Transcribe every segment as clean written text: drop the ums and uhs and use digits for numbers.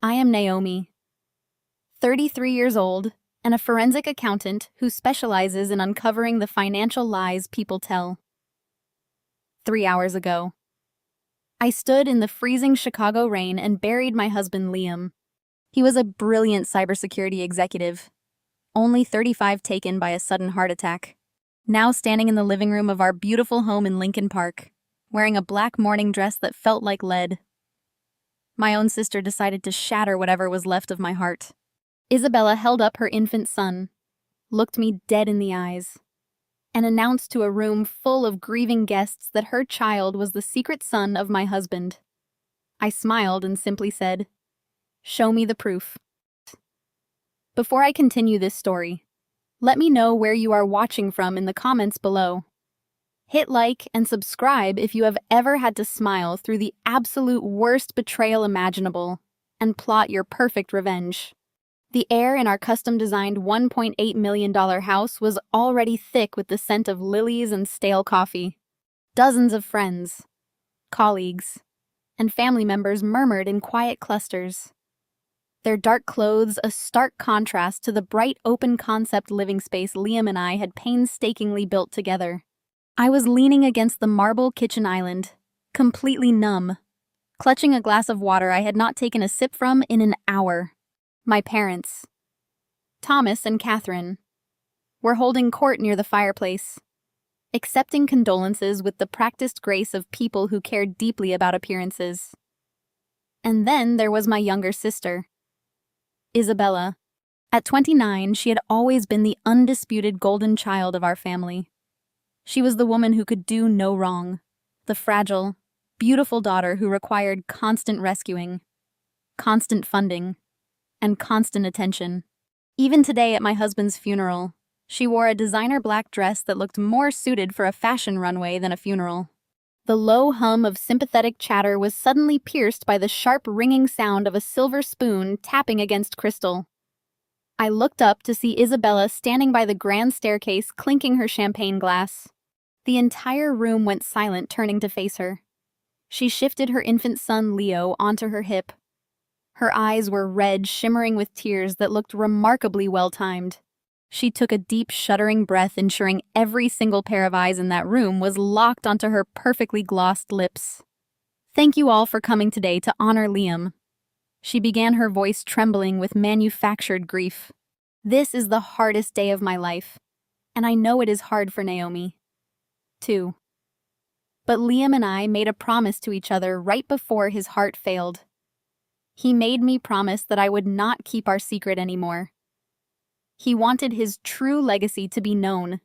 I am Naomi, 33 years old, and a forensic accountant who specializes in uncovering the financial lies people tell. 3 hours ago, I stood in the freezing Chicago rain and buried my husband, Liam. He was a brilliant cybersecurity executive, only 35, taken by a sudden heart attack. Now standing in the living room of our beautiful home in Lincoln Park, wearing a black morning dress that felt like lead. My own sister decided to shatter whatever was left of my heart. Isabella held up her infant son, looked me dead in the eyes, and announced to a room full of grieving guests that her child was the secret son of my husband. I smiled and simply said, "Show me the proof." Before I continue this story, let me know where you are watching from in the comments below. Hit like and subscribe if you have ever had to smile through the absolute worst betrayal imaginable and plot your perfect revenge. The air in our custom-designed $1.8 million house was already thick with the scent of lilies and stale coffee. Dozens of friends, colleagues, and family members murmured in quiet clusters, their dark clothes a stark contrast to the bright open-concept living space Liam and I had painstakingly built together. I was leaning against the marble kitchen island, completely numb, clutching a glass of water I had not taken a sip from in an hour. My parents, Thomas and Catherine, were holding court near the fireplace, accepting condolences with the practiced grace of people who cared deeply about appearances. And then there was my younger sister, Isabella. At 29, she had always been the undisputed golden child of our family. She was the woman who could do no wrong, the fragile, beautiful daughter who required constant rescuing, constant funding, and constant attention. Even today at my husband's funeral, she wore a designer black dress that looked more suited for a fashion runway than a funeral. The low hum of sympathetic chatter was suddenly pierced by the sharp ringing sound of a silver spoon tapping against crystal. I looked up to see Isabella standing by the grand staircase clinking her champagne glass. The entire room went silent, turning to face her. She shifted her infant son, Leo, onto her hip. Her eyes were red, shimmering with tears that looked remarkably well-timed. She took a deep, shuddering breath, ensuring every single pair of eyes in that room was locked onto her perfectly glossed lips. "Thank you all for coming today to honor Liam." She began, her voice trembling with manufactured grief. "This is the hardest day of my life, and I know it is hard for Naomi, too. But Liam and I made a promise to each other right before his heart failed. He made me promise that I would not keep our secret anymore. He wanted his true legacy to be known."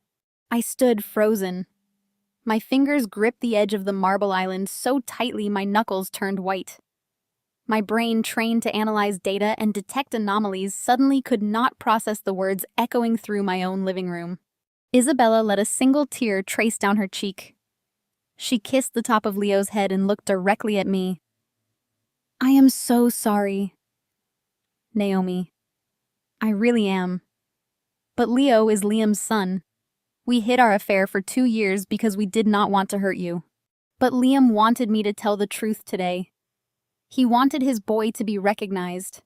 I stood frozen. My fingers gripped the edge of the marble island so tightly my knuckles turned white. My brain, trained to analyze data and detect anomalies, suddenly could not process the words echoing through my own living room. Isabella let a single tear trace down her cheek. She kissed the top of Leo's head and looked directly at me. "I am so sorry, Naomi. I really am. But Leo is Liam's son. We hid our affair for 2 years because we did not want to hurt you. But Liam wanted me to tell the truth today. He wanted his boy to be recognized.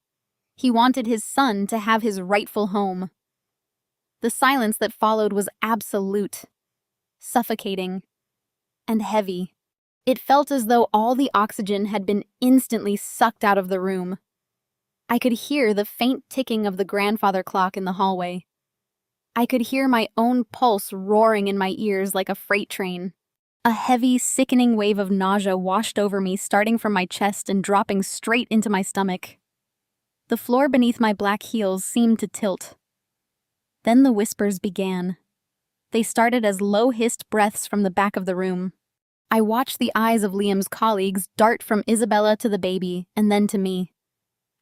He wanted his son to have his rightful home." The silence that followed was absolute, suffocating, and heavy. It felt as though all the oxygen had been instantly sucked out of the room. I could hear the faint ticking of the grandfather clock in the hallway. I could hear my own pulse roaring in my ears like a freight train. A heavy, sickening wave of nausea washed over me, starting from my chest and dropping straight into my stomach. The floor beneath my black heels seemed to tilt. Then the whispers began. They started as low-hissed breaths from the back of the room. I watched the eyes of Liam's colleagues dart from Isabella to the baby, and then to me.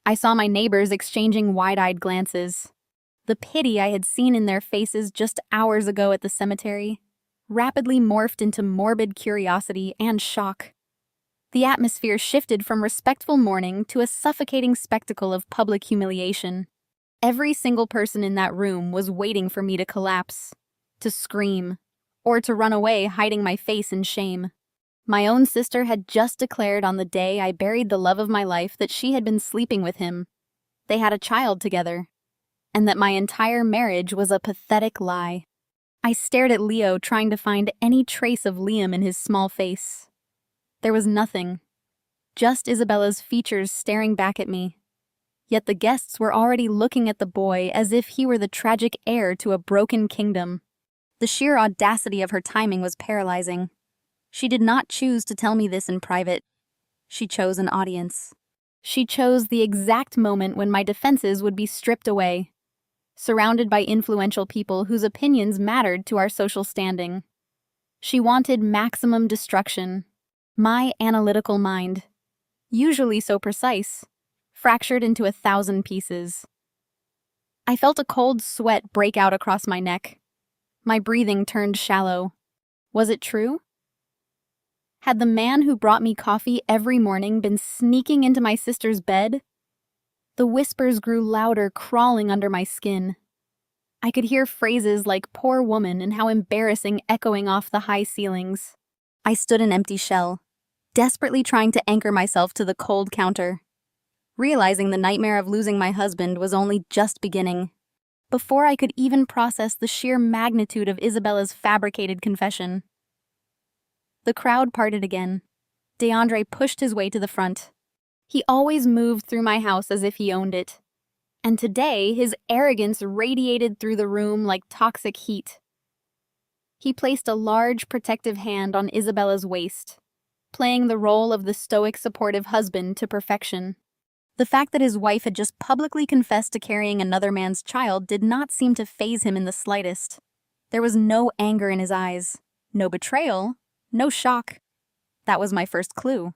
I saw my neighbors exchanging wide-eyed glances. The pity I had seen in their faces just hours ago at the cemetery rapidly morphed into morbid curiosity and shock. The atmosphere shifted from respectful mourning to a suffocating spectacle of public humiliation. Every single person in that room was waiting for me to collapse, to scream, or to run away, hiding my face in shame. My own sister had just declared on the day I buried the love of my life that she had been sleeping with him. They had a child together, and that my entire marriage was a pathetic lie. I stared at Leo, trying to find any trace of Liam in his small face. There was nothing, just Isabella's features staring back at me. Yet the guests were already looking at the boy as if he were the tragic heir to a broken kingdom. The sheer audacity of her timing was paralyzing. She did not choose to tell me this in private. She chose an audience. She chose the exact moment when my defenses would be stripped away, surrounded by influential people whose opinions mattered to our social standing. She wanted maximum destruction. My analytical mind, usually so precise, fractured into 1,000 pieces. I felt a cold sweat break out across my neck. My breathing turned shallow. Was it true? Had the man who brought me coffee every morning been sneaking into my sister's bed? The whispers grew louder, crawling under my skin. I could hear phrases like "poor woman" and "how embarrassing" echoing off the high ceilings. I stood an empty shell, desperately trying to anchor myself to the cold counter, realizing the nightmare of losing my husband was only just beginning. Before I could even process the sheer magnitude of Isabella's fabricated confession. The crowd parted again. DeAndre pushed his way to the front. He always moved through my house as if he owned it. And today, his arrogance radiated through the room like toxic heat. He placed a large protective hand on Isabella's waist, playing the role of the stoic, supportive husband to perfection. The fact that his wife had just publicly confessed to carrying another man's child did not seem to faze him in the slightest. There was no anger in his eyes, no betrayal, no shock. That was my first clue.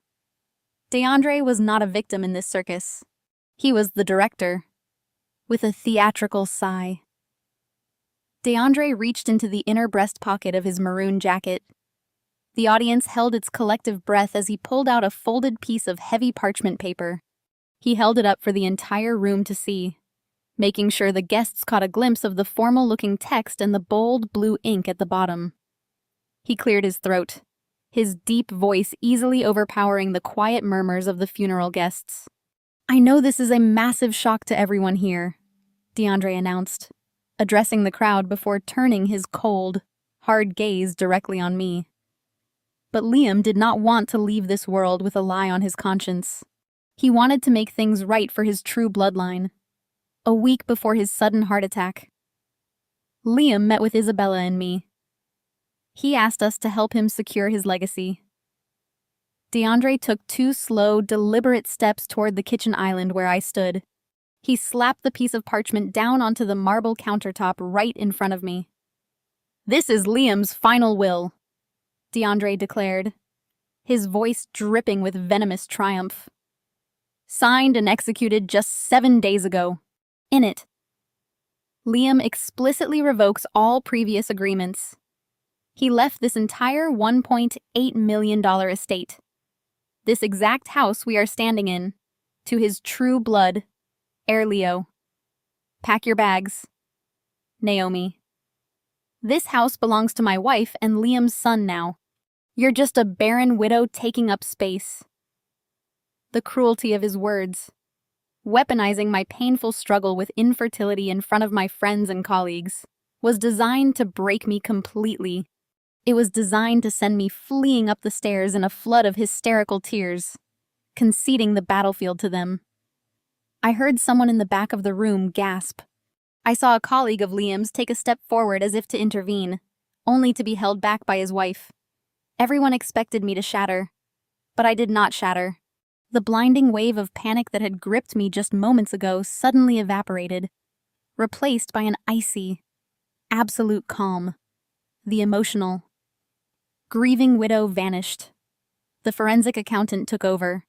DeAndre was not a victim in this circus. He was the director. With a theatrical sigh, DeAndre reached into the inner breast pocket of his maroon jacket. The audience held its collective breath as he pulled out a folded piece of heavy parchment paper. He held it up for the entire room to see, making sure the guests caught a glimpse of the formal-looking text and the bold blue ink at the bottom. He cleared his throat, his deep voice easily overpowering the quiet murmurs of the funeral guests. "I know this is a massive shock to everyone here," DeAndre announced, addressing the crowd before turning his cold, hard gaze directly on me. But Liam did not want to leave this world with a lie on his conscience. He wanted to make things right for his true bloodline. A week before his sudden heart attack, Liam met with Isabella and me. He asked us to help him secure his legacy. DeAndre took 2 slow, deliberate steps toward the kitchen island where I stood. He slapped the piece of parchment down onto the marble countertop right in front of me. "This is Liam's final will," DeAndre declared, his voice dripping with venomous triumph. "Signed and executed just 7 days ago. In it, Liam explicitly revokes all previous agreements. He left this entire $1.8 million estate, this exact house we are standing in, to his true blood, Heir Leo. Pack your bags. Naomi. This house belongs to my wife and Liam's son now. You're just a barren widow taking up space." The cruelty of his words, weaponizing my painful struggle with infertility in front of my friends and colleagues, was designed to break me completely. It was designed to send me fleeing up the stairs in a flood of hysterical tears, conceding the battlefield to them. I heard someone in the back of the room gasp. I saw a colleague of Liam's take a step forward as if to intervene, only to be held back by his wife. Everyone expected me to shatter, but I did not shatter. The blinding wave of panic that had gripped me just moments ago suddenly evaporated, replaced by an icy, absolute calm. The emotional, grieving widow vanished. The forensic accountant took over.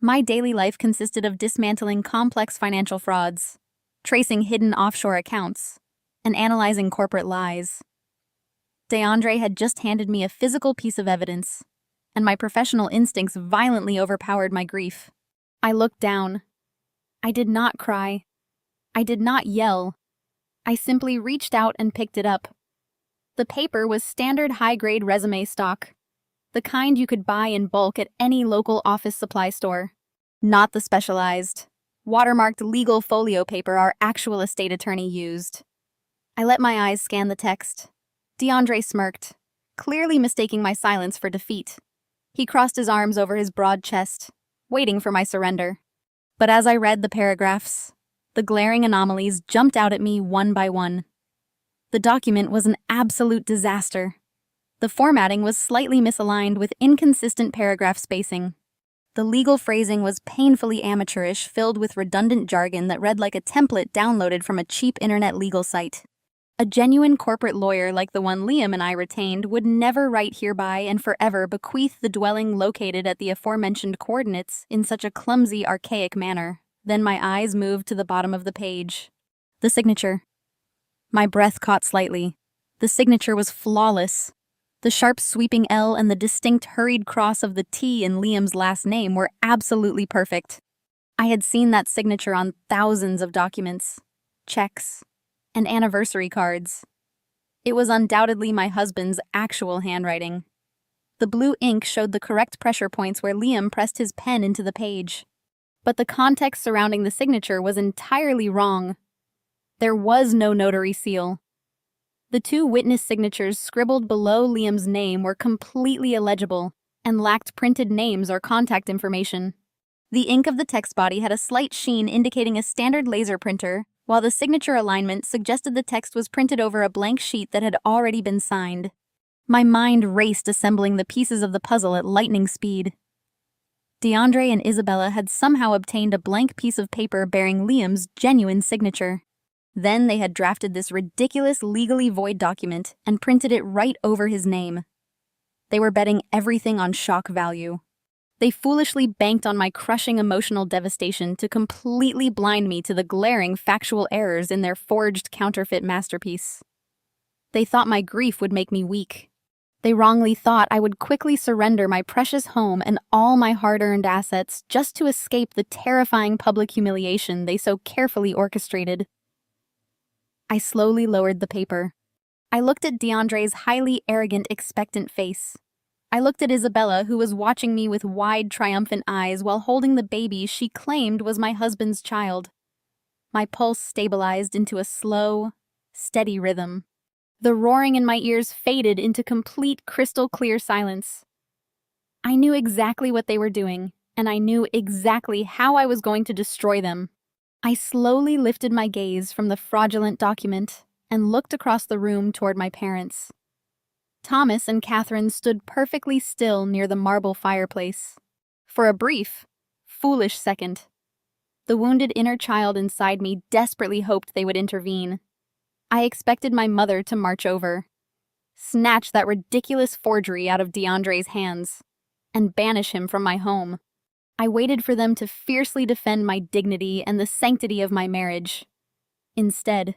My daily life consisted of dismantling complex financial frauds, tracing hidden offshore accounts, and analyzing corporate lies. DeAndre had just handed me a physical piece of evidence, and my professional instincts violently overpowered my grief. I looked down. I did not cry. I did not yell. I simply reached out and picked it up. The paper was standard high-grade resume stock, The kind you could buy in bulk at any local office supply store. Not the specialized, watermarked legal folio paper our actual estate attorney used. I let my eyes scan the text. DeAndre smirked, clearly mistaking my silence for defeat. He crossed his arms over his broad chest, waiting for my surrender. But as I read the paragraphs, the glaring anomalies jumped out at me one by one. The document was an absolute disaster. The formatting was slightly misaligned with inconsistent paragraph spacing. The legal phrasing was painfully amateurish, filled with redundant jargon that read like a template downloaded from a cheap internet legal site. A genuine corporate lawyer like the one Liam and I retained would never write hereby and forever bequeath the dwelling located at the aforementioned coordinates in such a clumsy, archaic manner. Then my eyes moved to the bottom of the page. The signature. My breath caught slightly. The signature was flawless. The sharp sweeping L and the distinct hurried cross of the T in Liam's last name were absolutely perfect. I had seen that signature on thousands of documents, checks, and anniversary cards. It was undoubtedly my husband's actual handwriting. The blue ink showed the correct pressure points where Liam pressed his pen into the page. But the context surrounding the signature was entirely wrong. There was no notary seal. The two witness signatures scribbled below Liam's name were completely illegible and lacked printed names or contact information. The ink of the text body had a slight sheen indicating a standard laser printer, while the signature alignment suggested the text was printed over a blank sheet that had already been signed. My mind raced assembling the pieces of the puzzle at lightning speed. DeAndre and Isabella had somehow obtained a blank piece of paper bearing Liam's genuine signature. Then they had drafted this ridiculous legally void document and printed it right over his name. They were betting everything on shock value. They foolishly banked on my crushing emotional devastation to completely blind me to the glaring factual errors in their forged counterfeit masterpiece. They thought my grief would make me weak. They wrongly thought I would quickly surrender my precious home and all my hard-earned assets just to escape the terrifying public humiliation they so carefully orchestrated. I slowly lowered the paper. I looked at DeAndre's highly arrogant, expectant face. I looked at Isabella, who was watching me with wide, triumphant eyes while holding the baby she claimed was my husband's child. My pulse stabilized into a slow, steady rhythm. The roaring in my ears faded into complete, crystal-clear silence. I knew exactly what they were doing, and I knew exactly how I was going to destroy them. I slowly lifted my gaze from the fraudulent document and looked across the room toward my parents. Thomas and Catherine stood perfectly still near the marble fireplace. For a brief, foolish second, the wounded inner child inside me desperately hoped they would intervene. I expected my mother to march over, snatch that ridiculous forgery out of DeAndre's hands, and banish him from my home. I waited for them to fiercely defend my dignity and the sanctity of my marriage. Instead,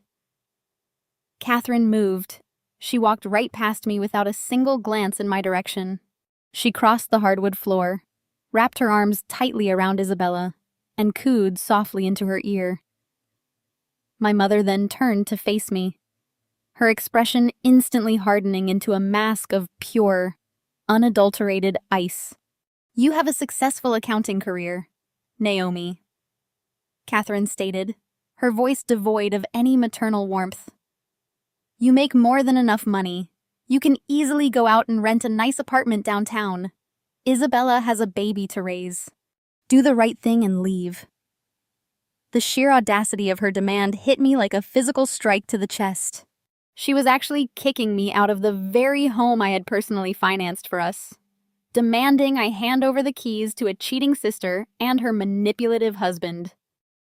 Catherine moved. She walked right past me without a single glance in my direction. She crossed the hardwood floor, wrapped her arms tightly around Isabella, and cooed softly into her ear. My mother then turned to face me, her expression instantly hardening into a mask of pure, unadulterated ice. "You have a successful accounting career, Naomi," Catherine stated, her voice devoid of any maternal warmth. "You make more than enough money. You can easily go out and rent a nice apartment downtown. Isabella has a baby to raise. Do the right thing and leave." The sheer audacity of her demand hit me like a physical strike to the chest. She was actually kicking me out of the very home I had personally financed for us, demanding I hand over the keys to a cheating sister and her manipulative husband.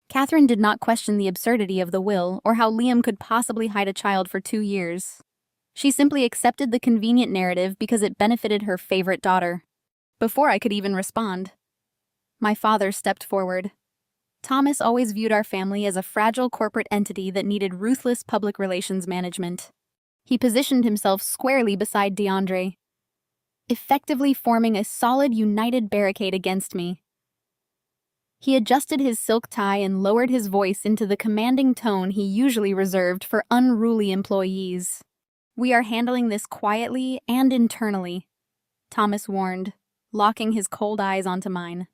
Catherine did not question the absurdity of the will or how Liam could possibly hide a child for 2 years. She simply accepted the convenient narrative because it benefited her favorite daughter. Before I could even respond, my father stepped forward. Thomas always viewed our family as a fragile corporate entity that needed ruthless public relations management. He positioned himself squarely beside DeAndre, effectively forming a solid, united barricade against me. He adjusted his silk tie and lowered his voice into the commanding tone he usually reserved for unruly employees. "We are handling this quietly and internally. Thomas warned, locking his cold eyes onto mine.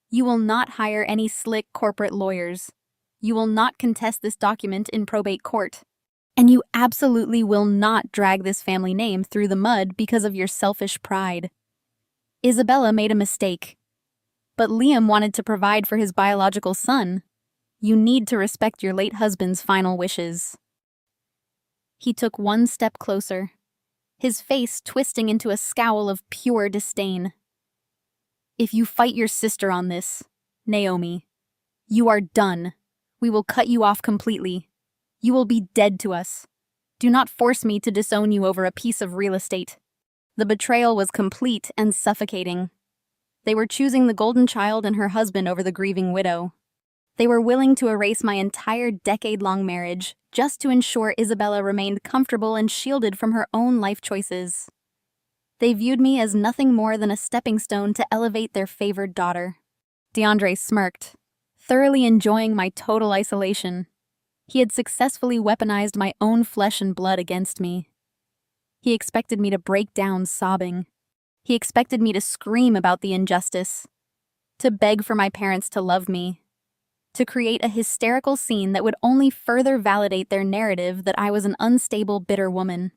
You will not hire any slick corporate lawyers. You will not contest this document in probate court. And you absolutely will not drag this family name through the mud because of your selfish pride. Isabella made a mistake. But Liam wanted to provide for his biological son. You need to respect your late husband's final wishes. He took one step closer, his face twisting into a scowl of pure disdain. If you fight your sister on this, Naomi, you are done. We will cut you off completely. You will be dead to us. Do not force me to disown you over a piece of real estate. The betrayal was complete and suffocating. They were choosing the golden child and her husband over the grieving widow. They were willing to erase my entire decade-long marriage just to ensure Isabella remained comfortable and shielded from her own life choices. They viewed me as nothing more than a stepping stone to elevate their favored daughter. DeAndre smirked, thoroughly enjoying my total isolation. He had successfully weaponized my own flesh and blood against me. He expected me to break down sobbing. He expected me to scream about the injustice, to beg for my parents to love me, to create a hysterical scene that would only further validate their narrative that I was an unstable, bitter woman.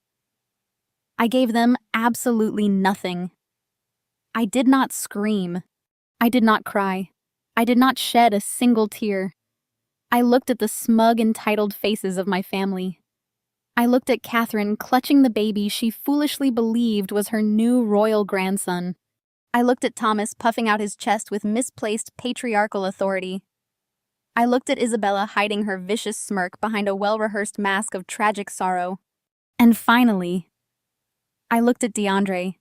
I gave them absolutely nothing. I did not scream. I did not cry. I did not shed a single tear. I looked at the smug, entitled faces of my family. I looked at Catherine clutching the baby she foolishly believed was her new royal grandson. I looked at Thomas puffing out his chest with misplaced patriarchal authority. I looked at Isabella hiding her vicious smirk behind a well-rehearsed mask of tragic sorrow. And finally, I looked at DeAndre,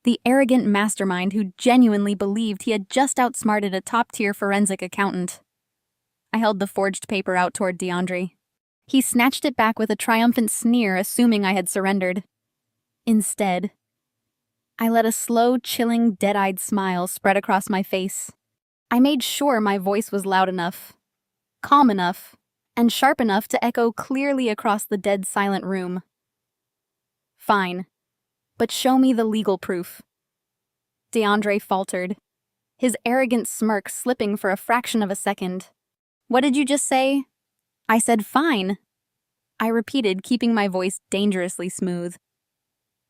the arrogant mastermind who genuinely believed he had just outsmarted a top-tier forensic accountant. I held the forged paper out toward DeAndre. He snatched it back with a triumphant sneer, assuming I had surrendered. Instead, I let a slow, chilling, dead-eyed smile spread across my face. I made sure my voice was loud enough, calm enough, and sharp enough to echo clearly across the dead silent room. Fine, but show me the legal proof. DeAndre faltered, his arrogant smirk slipping for a fraction of a second. What did you just say? I said fine. I repeated, keeping my voice dangerously smooth.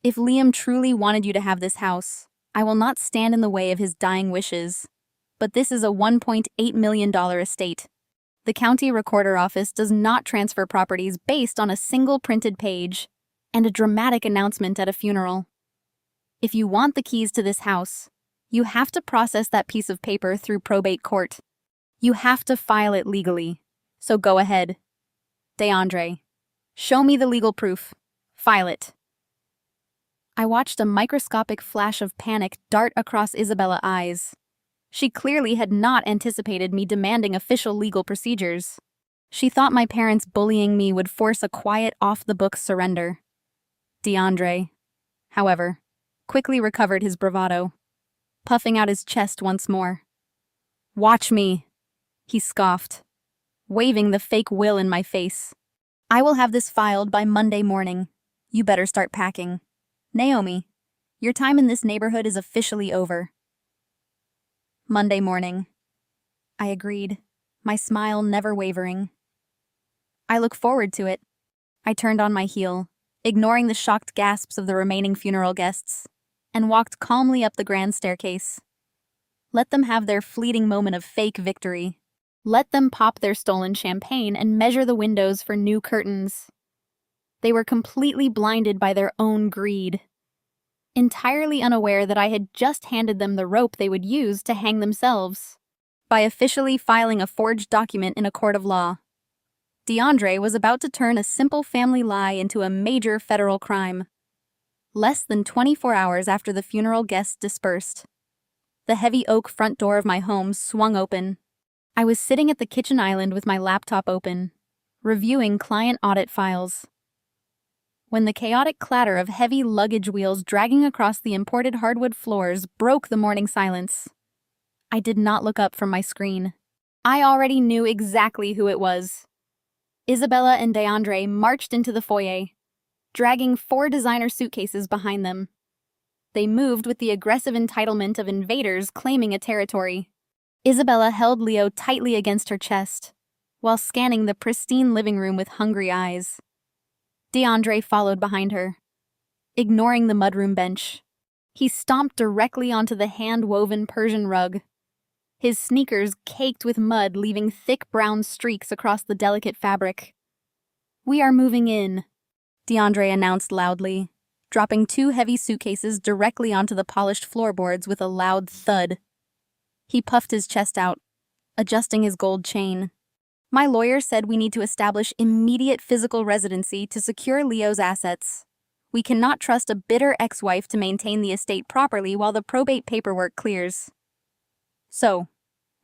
If Liam truly wanted you to have this house, I will not stand in the way of his dying wishes. But this is a $1.8 million estate. The county recorder office does not transfer properties based on a single printed page and a dramatic announcement at a funeral. If you want the keys to this house, you have to process that piece of paper through probate court. You have to file it legally. So go ahead. DeAndre, show me the legal proof. File it. I watched a microscopic flash of panic dart across Isabella's eyes. She clearly had not anticipated me demanding official legal procedures. She thought my parents bullying me would force a quiet, off-the-books surrender. DeAndre, however, quickly recovered his bravado, puffing out his chest once more. Watch me, he scoffed, waving the fake will in my face. I will have this filed by Monday morning. You better start packing. Naomi, your time in this neighborhood is officially over. Monday morning. I agreed, my smile never wavering. I look forward to it. I turned on my heel, ignoring the shocked gasps of the remaining funeral guests, and walked calmly up the grand staircase. Let them have their fleeting moment of fake victory. Let them pop their stolen champagne and measure the windows for new curtains. They were completely blinded by their own greed, entirely unaware that I had just handed them the rope they would use to hang themselves by officially filing a forged document in a court of law. DeAndre was about to turn a simple family lie into a major federal crime. Less than 24 hours after the funeral guests dispersed, the heavy oak front door of my home swung open. I was sitting at the kitchen island with my laptop open, reviewing client audit files, when the chaotic clatter of heavy luggage wheels dragging across the imported hardwood floors broke the morning silence. I did not look up from my screen. I already knew exactly who it was. Isabella and DeAndre marched into the foyer, dragging 4 designer suitcases behind them. They moved with the aggressive entitlement of invaders claiming a territory. Isabella held Leo tightly against her chest, while scanning the pristine living room with hungry eyes. DeAndre followed behind her, ignoring the mudroom bench. He stomped directly onto the hand-woven Persian rug, his sneakers caked with mud, leaving thick brown streaks across the delicate fabric. "We are moving in," DeAndre announced loudly, dropping 2 heavy suitcases directly onto the polished floorboards with a loud thud. He puffed his chest out, adjusting his gold chain. "My lawyer said we need to establish immediate physical residency to secure Leo's assets. We cannot trust a bitter ex-wife to maintain the estate properly while the probate paperwork clears. So,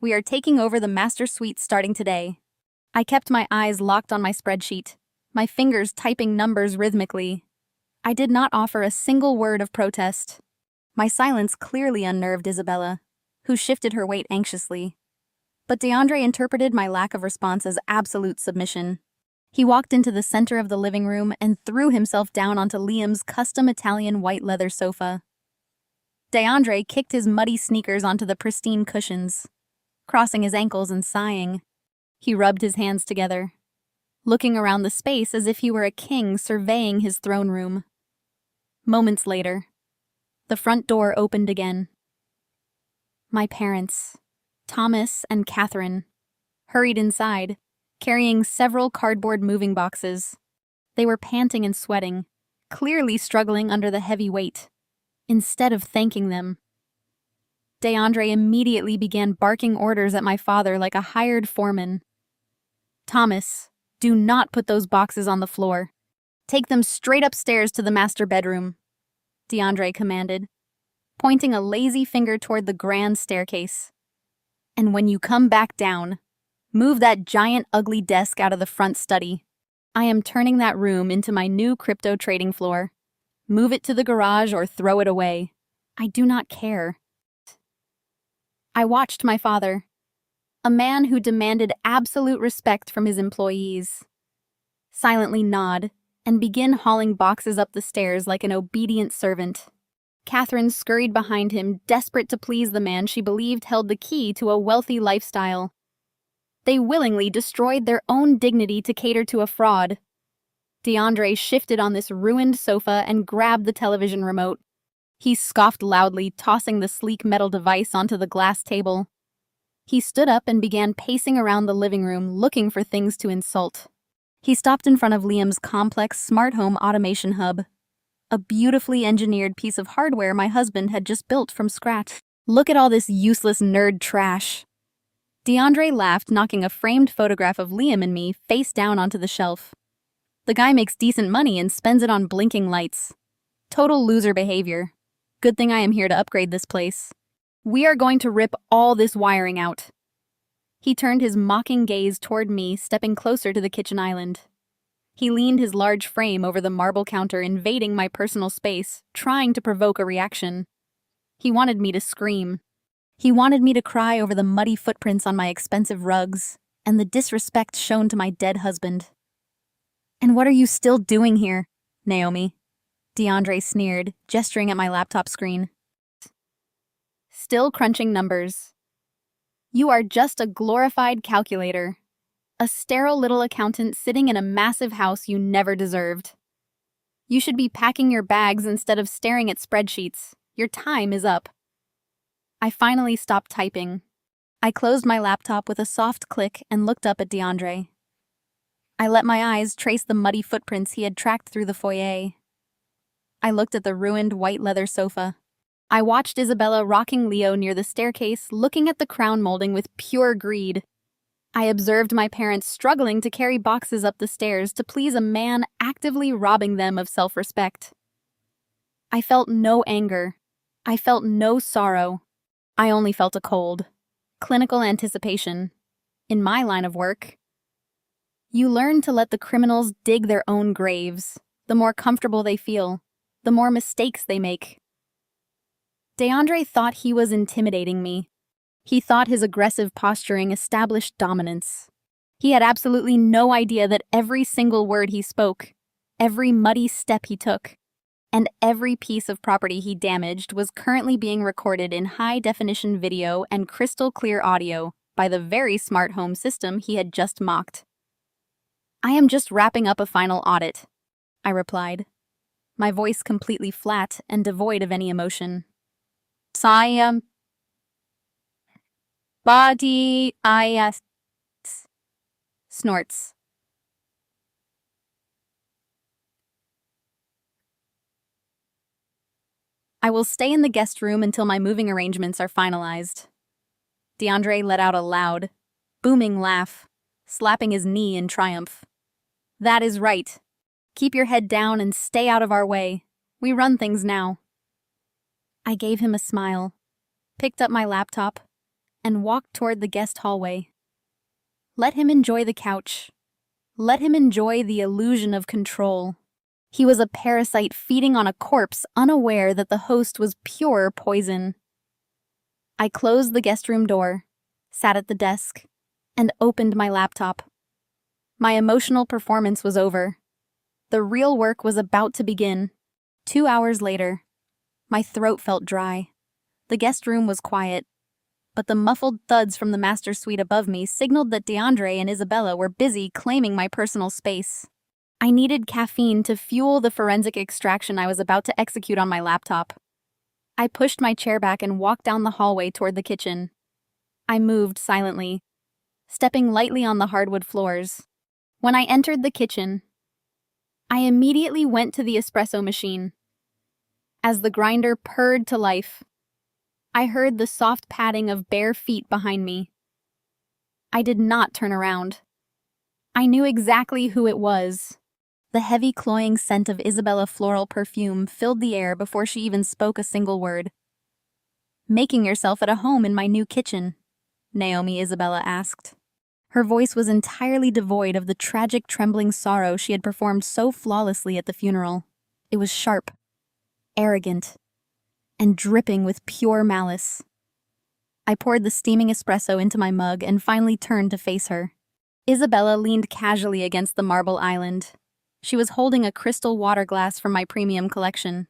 we are taking over the master suite starting today." I kept my eyes locked on my spreadsheet, my fingers typing numbers rhythmically. I did not offer a single word of protest. My silence clearly unnerved Isabella, who shifted her weight anxiously. But DeAndre interpreted my lack of response as absolute submission. He walked into the center of the living room and threw himself down onto Liam's custom Italian white leather sofa. DeAndre kicked his muddy sneakers onto the pristine cushions, crossing his ankles and sighing. He rubbed his hands together, looking around the space as if he were a king surveying his throne room. Moments later, the front door opened again. My parents, Thomas and Catherine, hurried inside, carrying several cardboard moving boxes. They were panting and sweating, clearly struggling under the heavy weight. Instead of thanking them, DeAndre immediately began barking orders at my father like a hired foreman. "Thomas, do not put those boxes on the floor. Take them straight upstairs to the master bedroom," DeAndre commanded, pointing a lazy finger toward the grand staircase. "And when you come back down, move that giant ugly desk out of the front study. I am turning that room into my new crypto trading floor. Move it to the garage or throw it away. I do not care." I watched my father, a man who demanded absolute respect from his employees, silently nod and begin hauling boxes up the stairs like an obedient servant. Catherine scurried behind him, desperate to please the man she believed held the key to a wealthy lifestyle. They willingly destroyed their own dignity to cater to a fraud. DeAndre shifted on this ruined sofa and grabbed the television remote. He scoffed loudly, tossing the sleek metal device onto the glass table. He stood up and began pacing around the living room, looking for things to insult. He stopped in front of Liam's complex smart home automation hub, a beautifully engineered piece of hardware my husband had just built from scratch. "Look at all this useless nerd trash." DeAndre laughed, knocking a framed photograph of Liam and me face down onto the shelf. "The guy makes decent money and spends it on blinking lights. Total loser behavior. Good thing I am here to upgrade this place. We are going to rip all this wiring out." He turned his mocking gaze toward me, stepping closer to the kitchen island. He leaned his large frame over the marble counter, invading my personal space, trying to provoke a reaction. He wanted me to scream. He wanted me to cry over the muddy footprints on my expensive rugs and the disrespect shown to my dead husband. "And what are you still doing here, Naomi?" DeAndre sneered, gesturing at my laptop screen. "Still crunching numbers. You are just a glorified calculator. A sterile little accountant sitting in a massive house you never deserved. You should be packing your bags instead of staring at spreadsheets. Your time is up." I finally stopped typing. I closed my laptop with a soft click and looked up at DeAndre. I let my eyes trace the muddy footprints he had tracked through the foyer. I looked at the ruined white leather sofa. I watched Isabella rocking Leo near the staircase, looking at the crown molding with pure greed. I observed my parents struggling to carry boxes up the stairs to please a man actively robbing them of self-respect. I felt no anger. I felt no sorrow. I only felt a cold, clinical anticipation. In my line of work, you learn to let the criminals dig their own graves. The more comfortable they feel, the more mistakes they make. DeAndre thought he was intimidating me. He thought his aggressive posturing established dominance. He had absolutely no idea that every single word he spoke, every muddy step he took, and every piece of property he damaged was currently being recorded in high-definition video and crystal-clear audio by the very smart home system he had just mocked. "I am just wrapping up a final audit," I replied, my voice completely flat and devoid of any emotion. Body, snorts. "I will stay in the guest room until my moving arrangements are finalized." DeAndre let out a loud, booming laugh, slapping his knee in triumph. "That is right. Keep your head down and stay out of our way. We run things now." I gave him a smile, picked up my laptop, and walked toward the guest hallway. Let him enjoy the couch. Let him enjoy the illusion of control. He was a parasite feeding on a corpse, unaware that the host was pure poison. I closed the guest room door, sat at the desk, and opened my laptop. My emotional performance was over. The real work was about to begin. 2 hours later, my throat felt dry. The guest room was quiet, but the muffled thuds from the master suite above me signaled that DeAndre and Isabella were busy claiming my personal space. I needed caffeine to fuel the forensic extraction I was about to execute on my laptop. I pushed my chair back and walked down the hallway toward the kitchen. I moved silently, stepping lightly on the hardwood floors. When I entered the kitchen, I immediately went to the espresso machine. As the grinder purred to life, I heard the soft padding of bare feet behind me. I did not turn around. I knew exactly who it was. The heavy, cloying scent of Isabella floral perfume filled the air before she even spoke a single word. "Making yourself at home in my new kitchen?" Naomi Isabella asked. Her voice was entirely devoid of the tragic, trembling sorrow she had performed so flawlessly at the funeral. It was sharp, arrogant, and dripping with pure malice. I poured the steaming espresso into my mug and finally turned to face her. Isabella leaned casually against the marble island. She was holding a crystal water glass from my premium collection.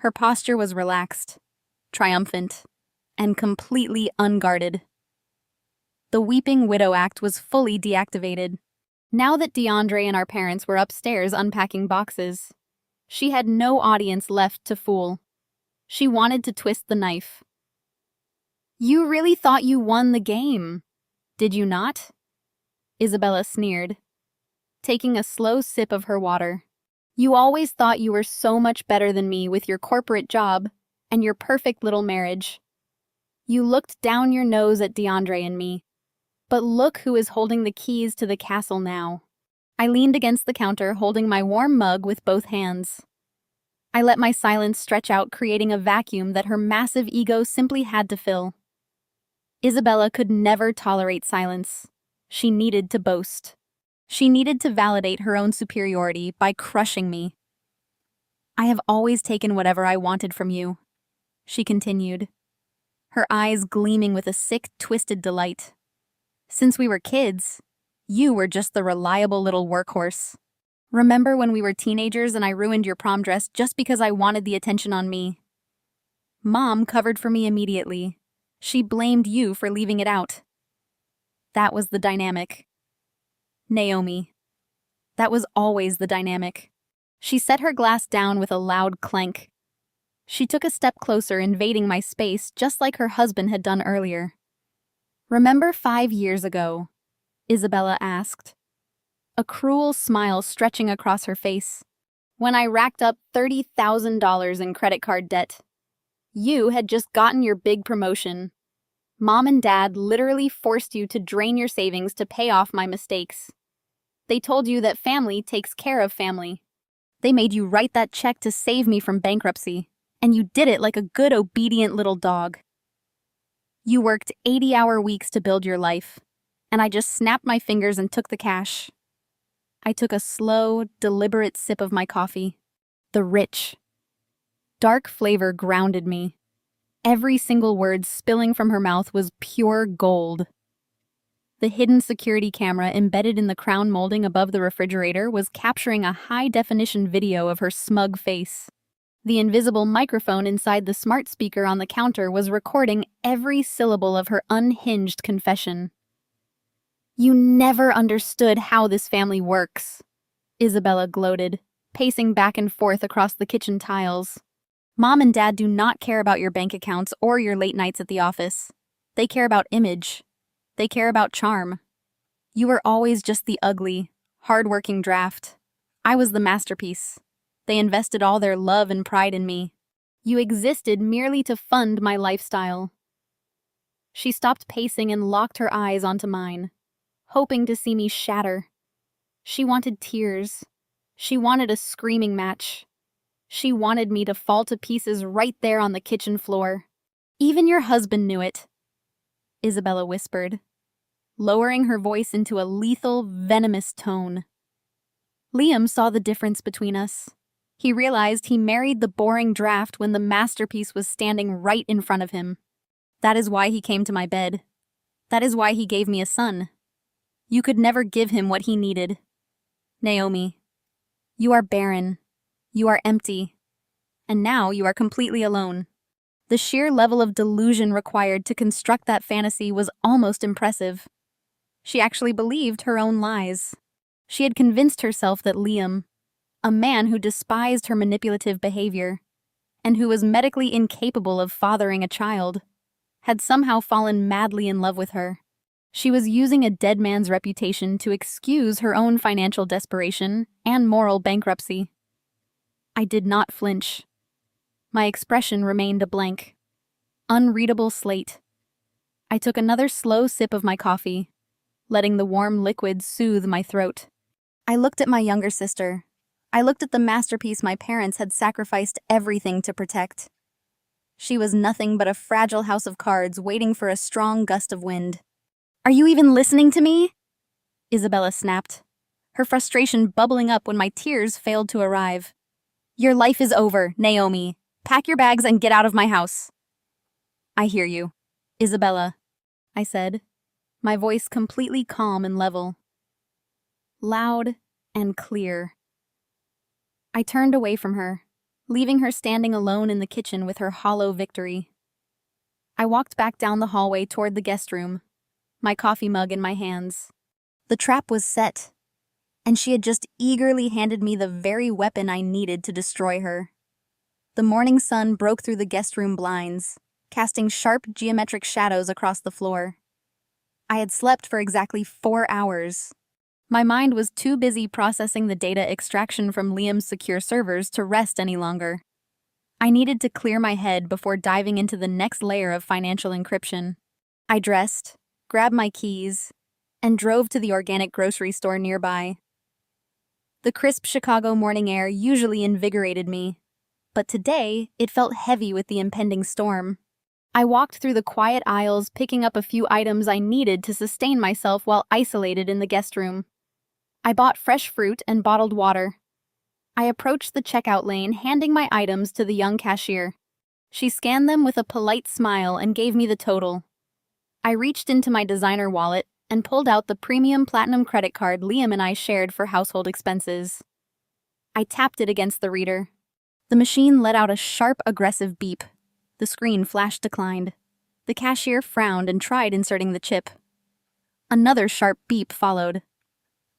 Her posture was relaxed, triumphant, and completely unguarded. The weeping widow act was fully deactivated. Now that DeAndre and our parents were upstairs unpacking boxes, she had no audience left to fool. She wanted to twist the knife. "You really thought you won the game, did you not?" Isabella sneered, taking a slow sip of her water. "You always thought you were so much better than me with your corporate job and your perfect little marriage. You looked down your nose at DeAndre and me. But look who is holding the keys to the castle now." I leaned against the counter, holding my warm mug with both hands. I let my silence stretch out, creating a vacuum that her massive ego simply had to fill. Isabella could never tolerate silence. She needed to boast. She needed to validate her own superiority by crushing me. "I have always taken whatever I wanted from you," she continued, her eyes gleaming with a sick, twisted delight. "Since we were kids, you were just the reliable little workhorse. Remember when we were teenagers and I ruined your prom dress just because I wanted the attention on me? Mom covered for me immediately. She blamed you for leaving it out. That was the dynamic. Naomi. That was always the dynamic." She set her glass down with a loud clank. She took a step closer, invading my space just like her husband had done earlier. "Remember 5 years ago?" Isabella asked, a cruel smile stretching across her face. "When I racked up $30,000 in credit card debt. You had just gotten your big promotion. Mom and Dad literally forced you to drain your savings to pay off my mistakes. They told you that family takes care of family. They made you write that check to save me from bankruptcy, and you did it like a good, obedient little dog. You worked 80-hour weeks to build your life, and I just snapped my fingers and took the cash." I took a slow, deliberate sip of my coffee. The rich, dark flavor grounded me. Every single word spilling from her mouth was pure gold. The hidden security camera embedded in the crown molding above the refrigerator was capturing a high-definition video of her smug face. The invisible microphone inside the smart speaker on the counter was recording every syllable of her unhinged confession. "You never understood how this family works," Isabella gloated, pacing back and forth across the kitchen tiles. "Mom and Dad do not care about your bank accounts or your late nights at the office. They care about image. They care about charm. You were always just the ugly, hard-working draft. I was the masterpiece. They invested all their love and pride in me. You existed merely to fund my lifestyle." She stopped pacing and locked her eyes onto mine, hoping to see me shatter. She wanted tears. She wanted a screaming match. She wanted me to fall to pieces right there on the kitchen floor. "Even your husband knew it," Isabella whispered, lowering her voice into a lethal, venomous tone. Liam saw the difference between us. He realized he married the boring draft when the masterpiece was standing right in front of him. That is why he came to my bed. That is why he gave me a son. You could never give him what he needed. Naomi, you are barren. You are empty. And now you are completely alone. The sheer level of delusion required to construct that fantasy was almost impressive. She actually believed her own lies. She had convinced herself that Liam, a man who despised her manipulative behavior, and who was medically incapable of fathering a child, had somehow fallen madly in love with her. She was using a dead man's reputation to excuse her own financial desperation and moral bankruptcy. I did not flinch. My expression remained a blank, unreadable slate. I took another slow sip of my coffee, letting the warm liquid soothe my throat. I looked at my younger sister. I looked at the masterpiece my parents had sacrificed everything to protect. She was nothing but a fragile house of cards waiting for a strong gust of wind. "Are you even listening to me?" Isabella snapped, her frustration bubbling up when my tears failed to arrive. "Your life is over, Naomi. Pack your bags and get out of my house." "I hear you, Isabella," I said, my voice completely calm and level. Loud and clear. I turned away from her, leaving her standing alone in the kitchen with her hollow victory. I walked back down the hallway toward the guest room, my coffee mug in my hands. The trap was set, and she had just eagerly handed me the very weapon I needed to destroy her. The morning sun broke through the guest room blinds, casting sharp geometric shadows across the floor. I had slept for exactly 4 hours. My mind was too busy processing the data extraction from Liam's secure servers to rest any longer. I needed to clear my head before diving into the next layer of financial encryption. I dressed, grabbed my keys, and drove to the organic grocery store nearby. The crisp Chicago morning air usually invigorated me, but today it felt heavy with the impending storm. I walked through the quiet aisles, picking up a few items I needed to sustain myself while isolated in the guest room. I bought fresh fruit and bottled water. I approached the checkout lane, handing my items to the young cashier. She scanned them with a polite smile and gave me the total. I reached into my designer wallet and pulled out the premium platinum credit card Liam and I shared for household expenses. I tapped it against the reader. The machine let out a sharp, aggressive beep. The screen flash declined. The cashier frowned and tried inserting the chip. Another sharp beep followed.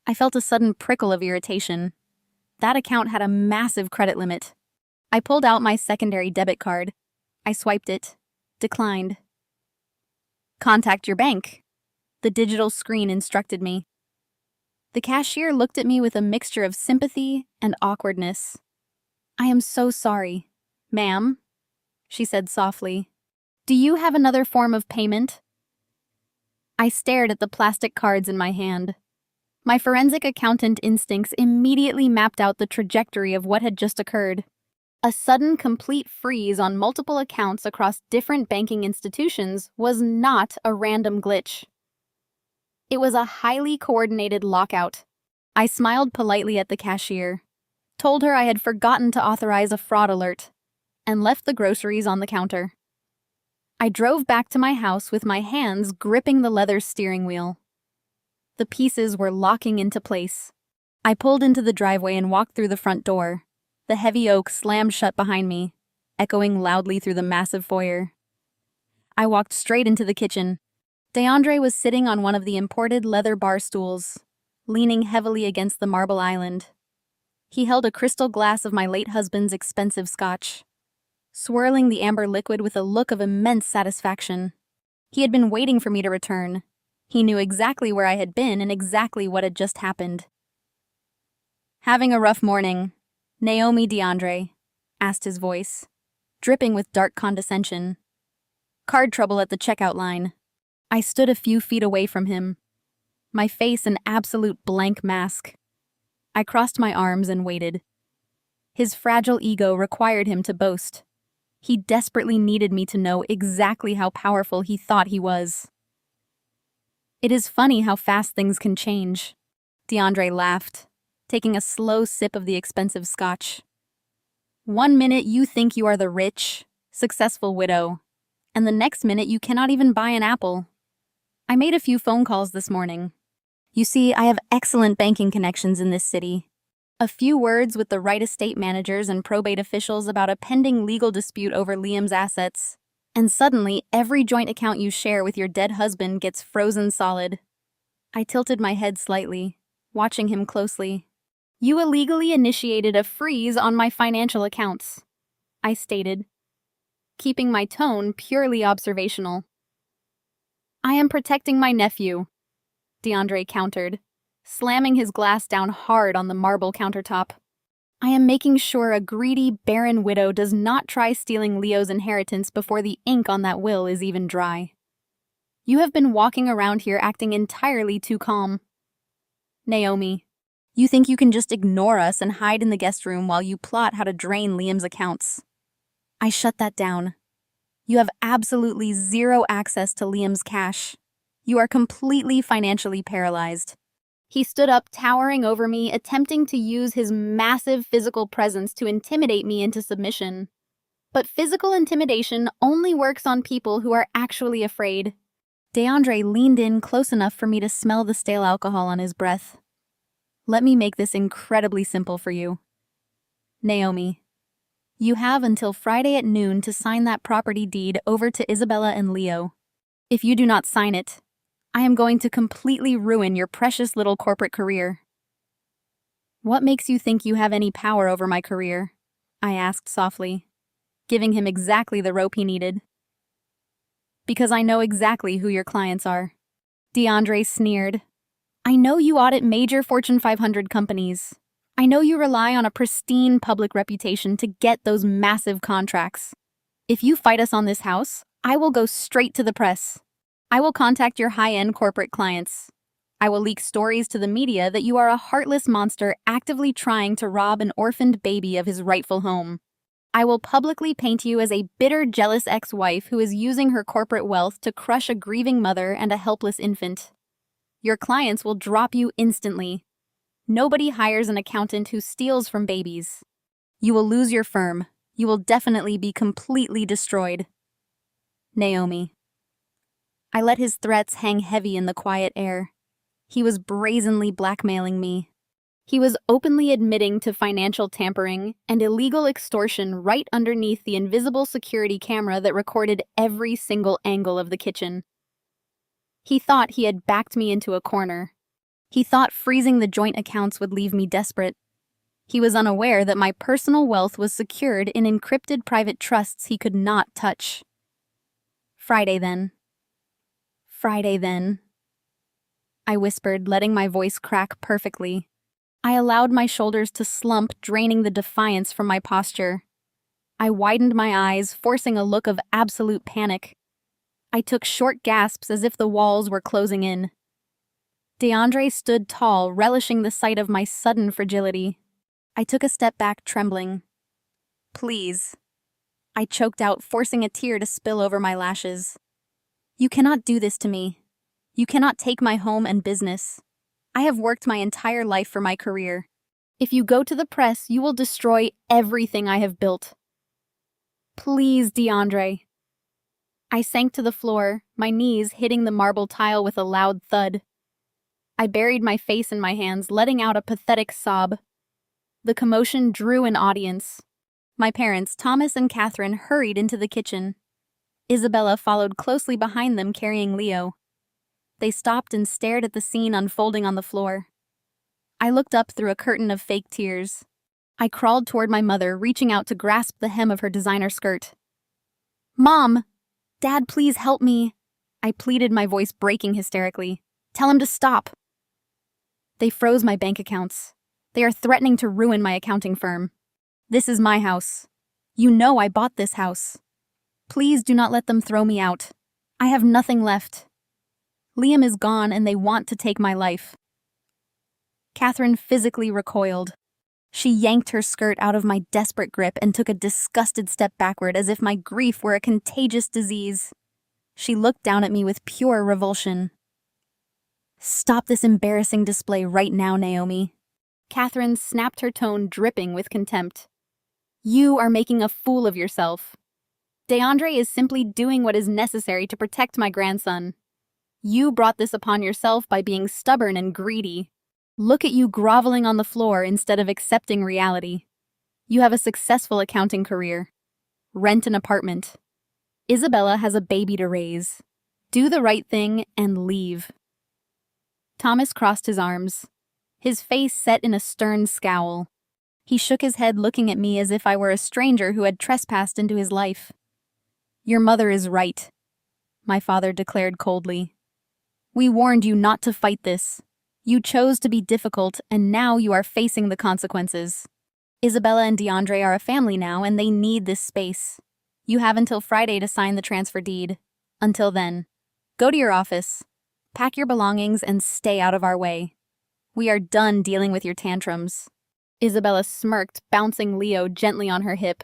I felt a sudden prickle of irritation. That account had a massive credit limit. I pulled out my secondary debit card. I swiped it. Declined. "Contact your bank," the digital screen instructed me. The cashier looked at me with a mixture of sympathy and awkwardness. "I am so sorry, ma'am," she said softly. "Do you have another form of payment?" I stared at the plastic cards in my hand. My forensic accountant instincts immediately mapped out the trajectory of what had just occurred. A sudden, complete freeze on multiple accounts across different banking institutions was not a random glitch. It was a highly coordinated lockout. I smiled politely at the cashier, told her I had forgotten to authorize a fraud alert, and left the groceries on the counter. I drove back to my house with my hands gripping the leather steering wheel. The pieces were locking into place. I pulled into the driveway and walked through the front door, The heavy oak slammed shut behind me, echoing loudly through the massive foyer. I walked straight into the kitchen. DeAndre was sitting on one of the imported leather bar stools, leaning heavily against the marble island. He held a crystal glass of my late husband's expensive scotch, swirling the amber liquid with a look of immense satisfaction. He had been waiting for me to return. He knew exactly where I had been and exactly what had just happened. "Having a rough morning, Naomi DeAndre?" asked his voice, dripping with dark condescension. "Card trouble at the checkout line." I stood a few feet away from him, my face an absolute blank mask. I crossed my arms and waited. His fragile ego required him to boast. He desperately needed me to know exactly how powerful he thought he was. "It is funny how fast things can change," DeAndre laughed, taking a slow sip of the expensive scotch. "One minute you think you are the rich, successful widow, and the next minute you cannot even buy an apple. I made a few phone calls this morning. You see, I have excellent banking connections in this city. A few words with the right estate managers and probate officials about a pending legal dispute over Liam's assets, and suddenly every joint account you share with your dead husband gets frozen solid." I tilted my head slightly, watching him closely. "You illegally initiated a freeze on my financial accounts," I stated, keeping my tone purely observational. "I am protecting my nephew," DeAndre countered, slamming his glass down hard on the marble countertop. "I am making sure a greedy, barren widow does not try stealing Leo's inheritance before the ink on that will is even dry. You have been walking around here acting entirely too calm. Naomi, you think you can just ignore us and hide in the guest room while you plot how to drain Liam's accounts." I shut that down. "You have absolutely zero access to Liam's cash. You are completely financially paralyzed." He stood up, towering over me, attempting to use his massive physical presence to intimidate me into submission. But physical intimidation only works on people who are actually afraid. DeAndre leaned in close enough for me to smell the stale alcohol on his breath. "Let me make this incredibly simple for you. Naomi, you have until Friday at noon to sign that property deed over to Isabella and Leo. If you do not sign it, I am going to completely ruin your precious little corporate career." "What makes you think you have any power over my career?" I asked softly, giving him exactly the rope he needed. "Because I know exactly who your clients are." DeAndre sneered. "I know you audit major Fortune 500 companies. I know you rely on a pristine public reputation to get those massive contracts. If you fight us on this house, I will go straight to the press. I will contact your high-end corporate clients. I will leak stories to the media that you are a heartless monster actively trying to rob an orphaned baby of his rightful home. I will publicly paint you as a bitter, jealous ex-wife who is using her corporate wealth to crush a grieving mother and a helpless infant. Your clients will drop you instantly. Nobody hires an accountant who steals from babies. You will lose your firm. You will definitely be completely destroyed. Naomi." I let his threats hang heavy in the quiet air. He was brazenly blackmailing me. He was openly admitting to financial tampering and illegal extortion right underneath the invisible security camera that recorded every single angle of the kitchen. He thought he had backed me into a corner. He thought freezing the joint accounts would leave me desperate. He was unaware that my personal wealth was secured in encrypted private trusts he could not touch. Friday then. Friday then. I whispered, letting my voice crack perfectly. I allowed my shoulders to slump, draining the defiance from my posture. I widened my eyes, forcing a look of absolute panic. I took short gasps as if the walls were closing in. DeAndre stood tall, relishing the sight of my sudden fragility. I took a step back, trembling. "Please," I choked out, forcing a tear to spill over my lashes. "You cannot do this to me. You cannot take my home and business. I have worked my entire life for my career. If you go to the press, you will destroy everything I have built. Please, DeAndre." I sank to the floor, my knees hitting the marble tile with a loud thud. I buried my face in my hands, letting out a pathetic sob. The commotion drew an audience. My parents, Thomas and Catherine, hurried into the kitchen. Isabella followed closely behind them carrying Leo. They stopped and stared at the scene unfolding on the floor. I looked up through a curtain of fake tears. I crawled toward my mother, reaching out to grasp the hem of her designer skirt. "Mom! Dad, please help me!" I pleaded, my voice breaking hysterically. "Tell him to stop!" They froze my bank accounts. They are threatening to ruin my accounting firm. This is my house. You know I bought this house. Please do not let them throw me out. I have nothing left. Liam is gone and they want to take my life. Catherine physically recoiled. She yanked her skirt out of my desperate grip and took a disgusted step backward as if my grief were a contagious disease. She looked down at me with pure revulsion. "Stop this embarrassing display right now, Naomi." Catherine snapped her tone, dripping with contempt. "You are making a fool of yourself. DeAndre is simply doing what is necessary to protect my grandson. You brought this upon yourself by being stubborn and greedy. Look at you groveling on the floor instead of accepting reality. You have a successful accounting career. Rent an apartment. Isabella has a baby to raise. Do the right thing and leave." Thomas crossed his arms, his face set in a stern scowl. He shook his head, looking at me as if I were a stranger who had trespassed into his life. "Your mother is right," my father declared coldly. "We warned you not to fight this. You chose to be difficult, and now you are facing the consequences. Isabella and DeAndre are a family now, and they need this space. You have until Friday to sign the transfer deed. Until then, go to your office, pack your belongings, and stay out of our way. We are done dealing with your tantrums." Isabella smirked, bouncing Leo gently on her hip.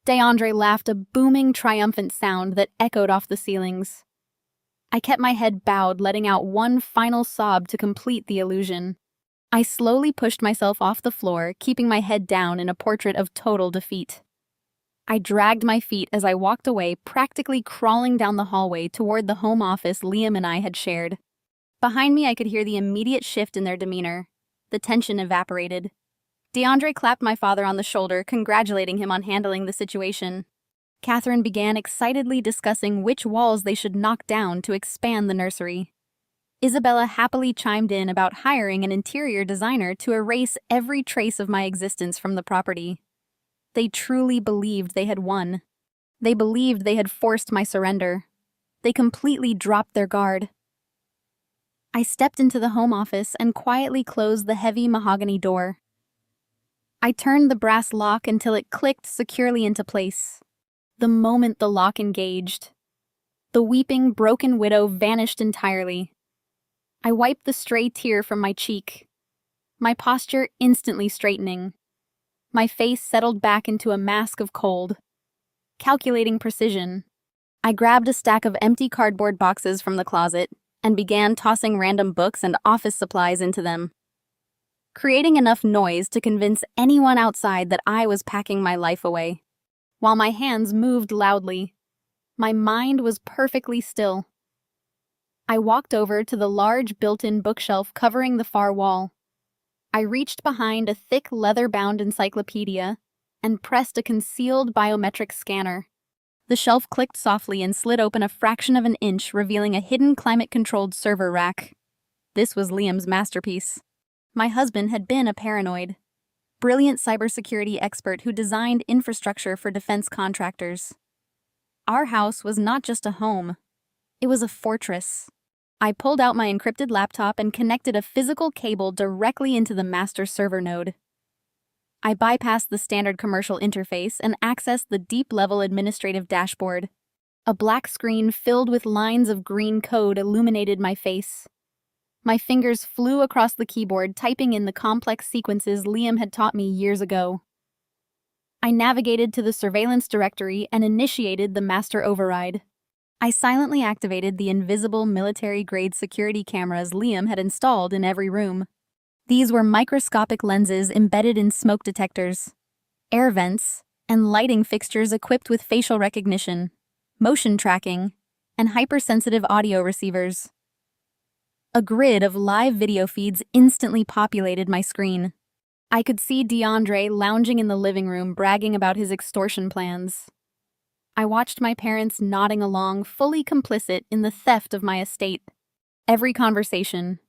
DeAndre laughed, a booming, triumphant sound that echoed off the ceilings. I kept my head bowed, letting out one final sob to complete the illusion. I slowly pushed myself off the floor, keeping my head down in a portrait of total defeat. I dragged my feet as I walked away, practically crawling down the hallway toward the home office Liam and I had shared. Behind me, I could hear the immediate shift in their demeanor. The tension evaporated. DeAndre clapped my father on the shoulder, congratulating him on handling the situation. Catherine began excitedly discussing which walls they should knock down to expand the nursery. Isabella happily chimed in about hiring an interior designer to erase every trace of my existence from the property. They truly believed they had won. They believed they had forced my surrender. They completely dropped their guard. I stepped into the home office and quietly closed the heavy mahogany door. I turned the brass lock until it clicked securely into place. The moment the lock engaged, the weeping, broken widow vanished entirely. I wiped the stray tear from my cheek, my posture instantly straightening. My face settled back into a mask of cold. Calculating precision, I grabbed a stack of empty cardboard boxes from the closet and began tossing random books and office supplies into them, creating enough noise to convince anyone outside that I was packing my life away. While my hands moved loudly, my mind was perfectly still. I walked over to the large built-in bookshelf covering the far wall. I reached behind a thick leather-bound encyclopedia and pressed a concealed biometric scanner. The shelf clicked softly and slid open a fraction of an inch, revealing a hidden climate-controlled server rack. This was Liam's masterpiece. My husband had been a paranoid, brilliant cybersecurity expert who designed infrastructure for defense contractors. Our house was not just a home, it was a fortress. I pulled out my encrypted laptop and connected a physical cable directly into the master server node. I bypassed the standard commercial interface and accessed the deep-level administrative dashboard. A black screen filled with lines of green code illuminated my face. My fingers flew across the keyboard, typing in the complex sequences Liam had taught me years ago. I navigated to the surveillance directory and initiated the master override. I silently activated the invisible military-grade security cameras Liam had installed in every room. These were microscopic lenses embedded in smoke detectors, air vents, and lighting fixtures equipped with facial recognition, motion tracking, and hypersensitive audio receivers. A grid of live video feeds instantly populated my screen. I could see DeAndre lounging in the living room bragging about his extortion plans. I watched my parents nodding along, fully complicit in the theft of my estate. Every conversation,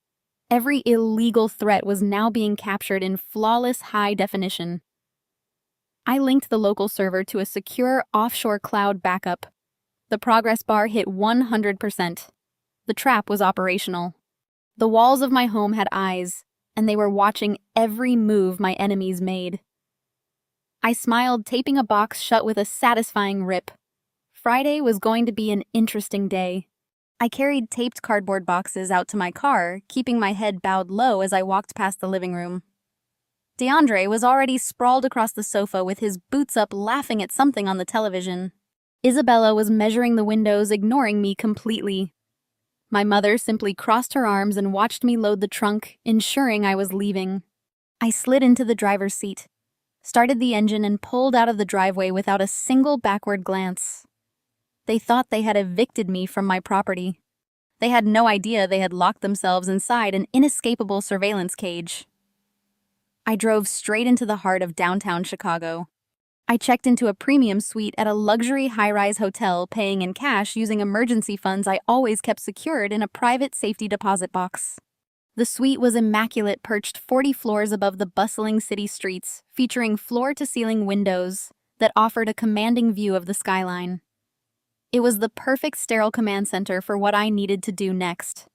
every illegal threat was now being captured in flawless high definition. I linked the local server to a secure offshore cloud backup. The progress bar hit 100%. The trap was operational. The walls of my home had eyes, and they were watching every move my enemies made. I smiled, taping a box shut with a satisfying rip. Friday was going to be an interesting day. I carried taped cardboard boxes out to my car, keeping my head bowed low as I walked past the living room. DeAndre was already sprawled across the sofa with his boots up, laughing at something on the television. Isabella was measuring the windows, ignoring me completely. My mother simply crossed her arms and watched me load the trunk, ensuring I was leaving. I slid into the driver's seat, started the engine, and pulled out of the driveway without a single backward glance. They thought they had evicted me from my property. They had no idea they had locked themselves inside an inescapable surveillance cage. I drove straight into the heart of downtown Chicago. I checked into a premium suite at a luxury high-rise hotel, paying in cash using emergency funds I always kept secured in a private safety deposit box. The suite was immaculate, perched 40 floors above the bustling city streets, featuring floor-to-ceiling windows that offered a commanding view of the skyline. It was the perfect sterile command center for what I needed to do next.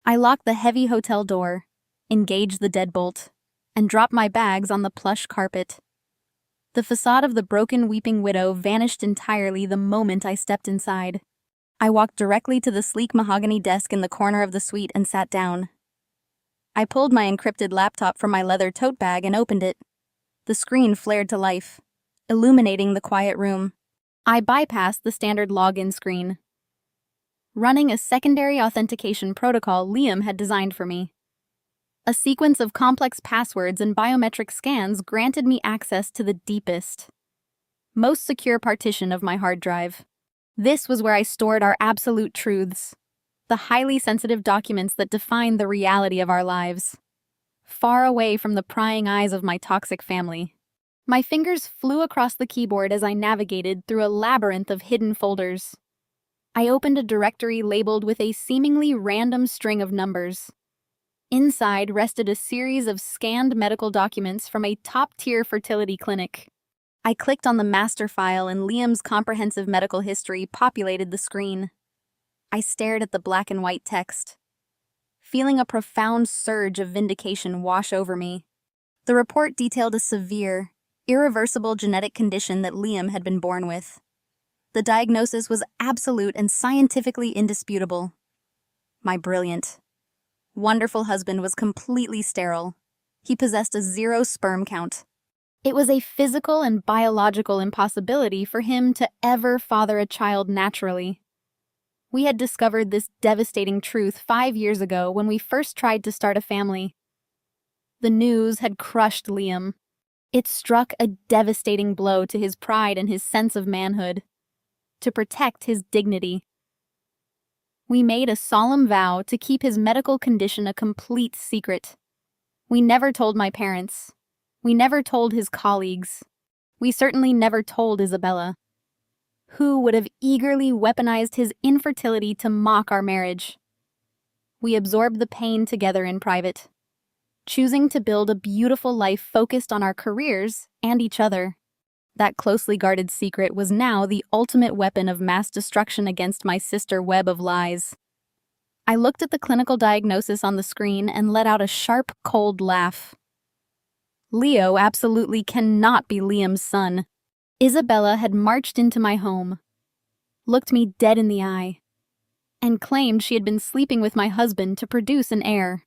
I locked the heavy hotel door, engaged the deadbolt, and dropped my bags on the plush carpet. The facade of the broken weeping widow vanished entirely the moment I stepped inside. I walked directly to the sleek mahogany desk in the corner of the suite and sat down. I pulled my encrypted laptop from my leather tote bag and opened it. The screen flared to life, illuminating the quiet room. I bypassed the standard login screen, running a secondary authentication protocol Liam had designed for me. A sequence of complex passwords and biometric scans granted me access to the deepest, most secure partition of my hard drive. This was where I stored our absolute truths, the highly sensitive documents that define the reality of our lives, far away from the prying eyes of my toxic family. My fingers flew across the keyboard as I navigated through a labyrinth of hidden folders. I opened a directory labeled with a seemingly random string of numbers. Inside rested a series of scanned medical documents from a top-tier fertility clinic. I clicked on the master file and Liam's comprehensive medical history populated the screen. I stared at the black and white text, feeling a profound surge of vindication wash over me. The report detailed a severe, irreversible genetic condition that Liam had been born with. The diagnosis was absolute and scientifically indisputable. My brilliant, wonderful husband was completely sterile. He possessed a 0 sperm count. It was a physical and biological impossibility for him to ever father a child naturally. We had discovered this devastating truth 5 years ago when we first tried to start a family. The news had crushed Liam. It struck a devastating blow to his pride and his sense of manhood, to protect his dignity. We made a solemn vow to keep his medical condition a complete secret. We never told my parents. We never told his colleagues. We certainly never told Isabella, who would have eagerly weaponized his infertility to mock our marriage. We absorbed the pain together in private, choosing to build a beautiful life focused on our careers and each other. That closely guarded secret was now the ultimate weapon of mass destruction against my sister web of lies. I looked at the clinical diagnosis on the screen and let out a sharp, cold laugh. Leo absolutely cannot be Liam's son. Isabella had marched into my home, looked me dead in the eye, and claimed she had been sleeping with my husband to produce an heir.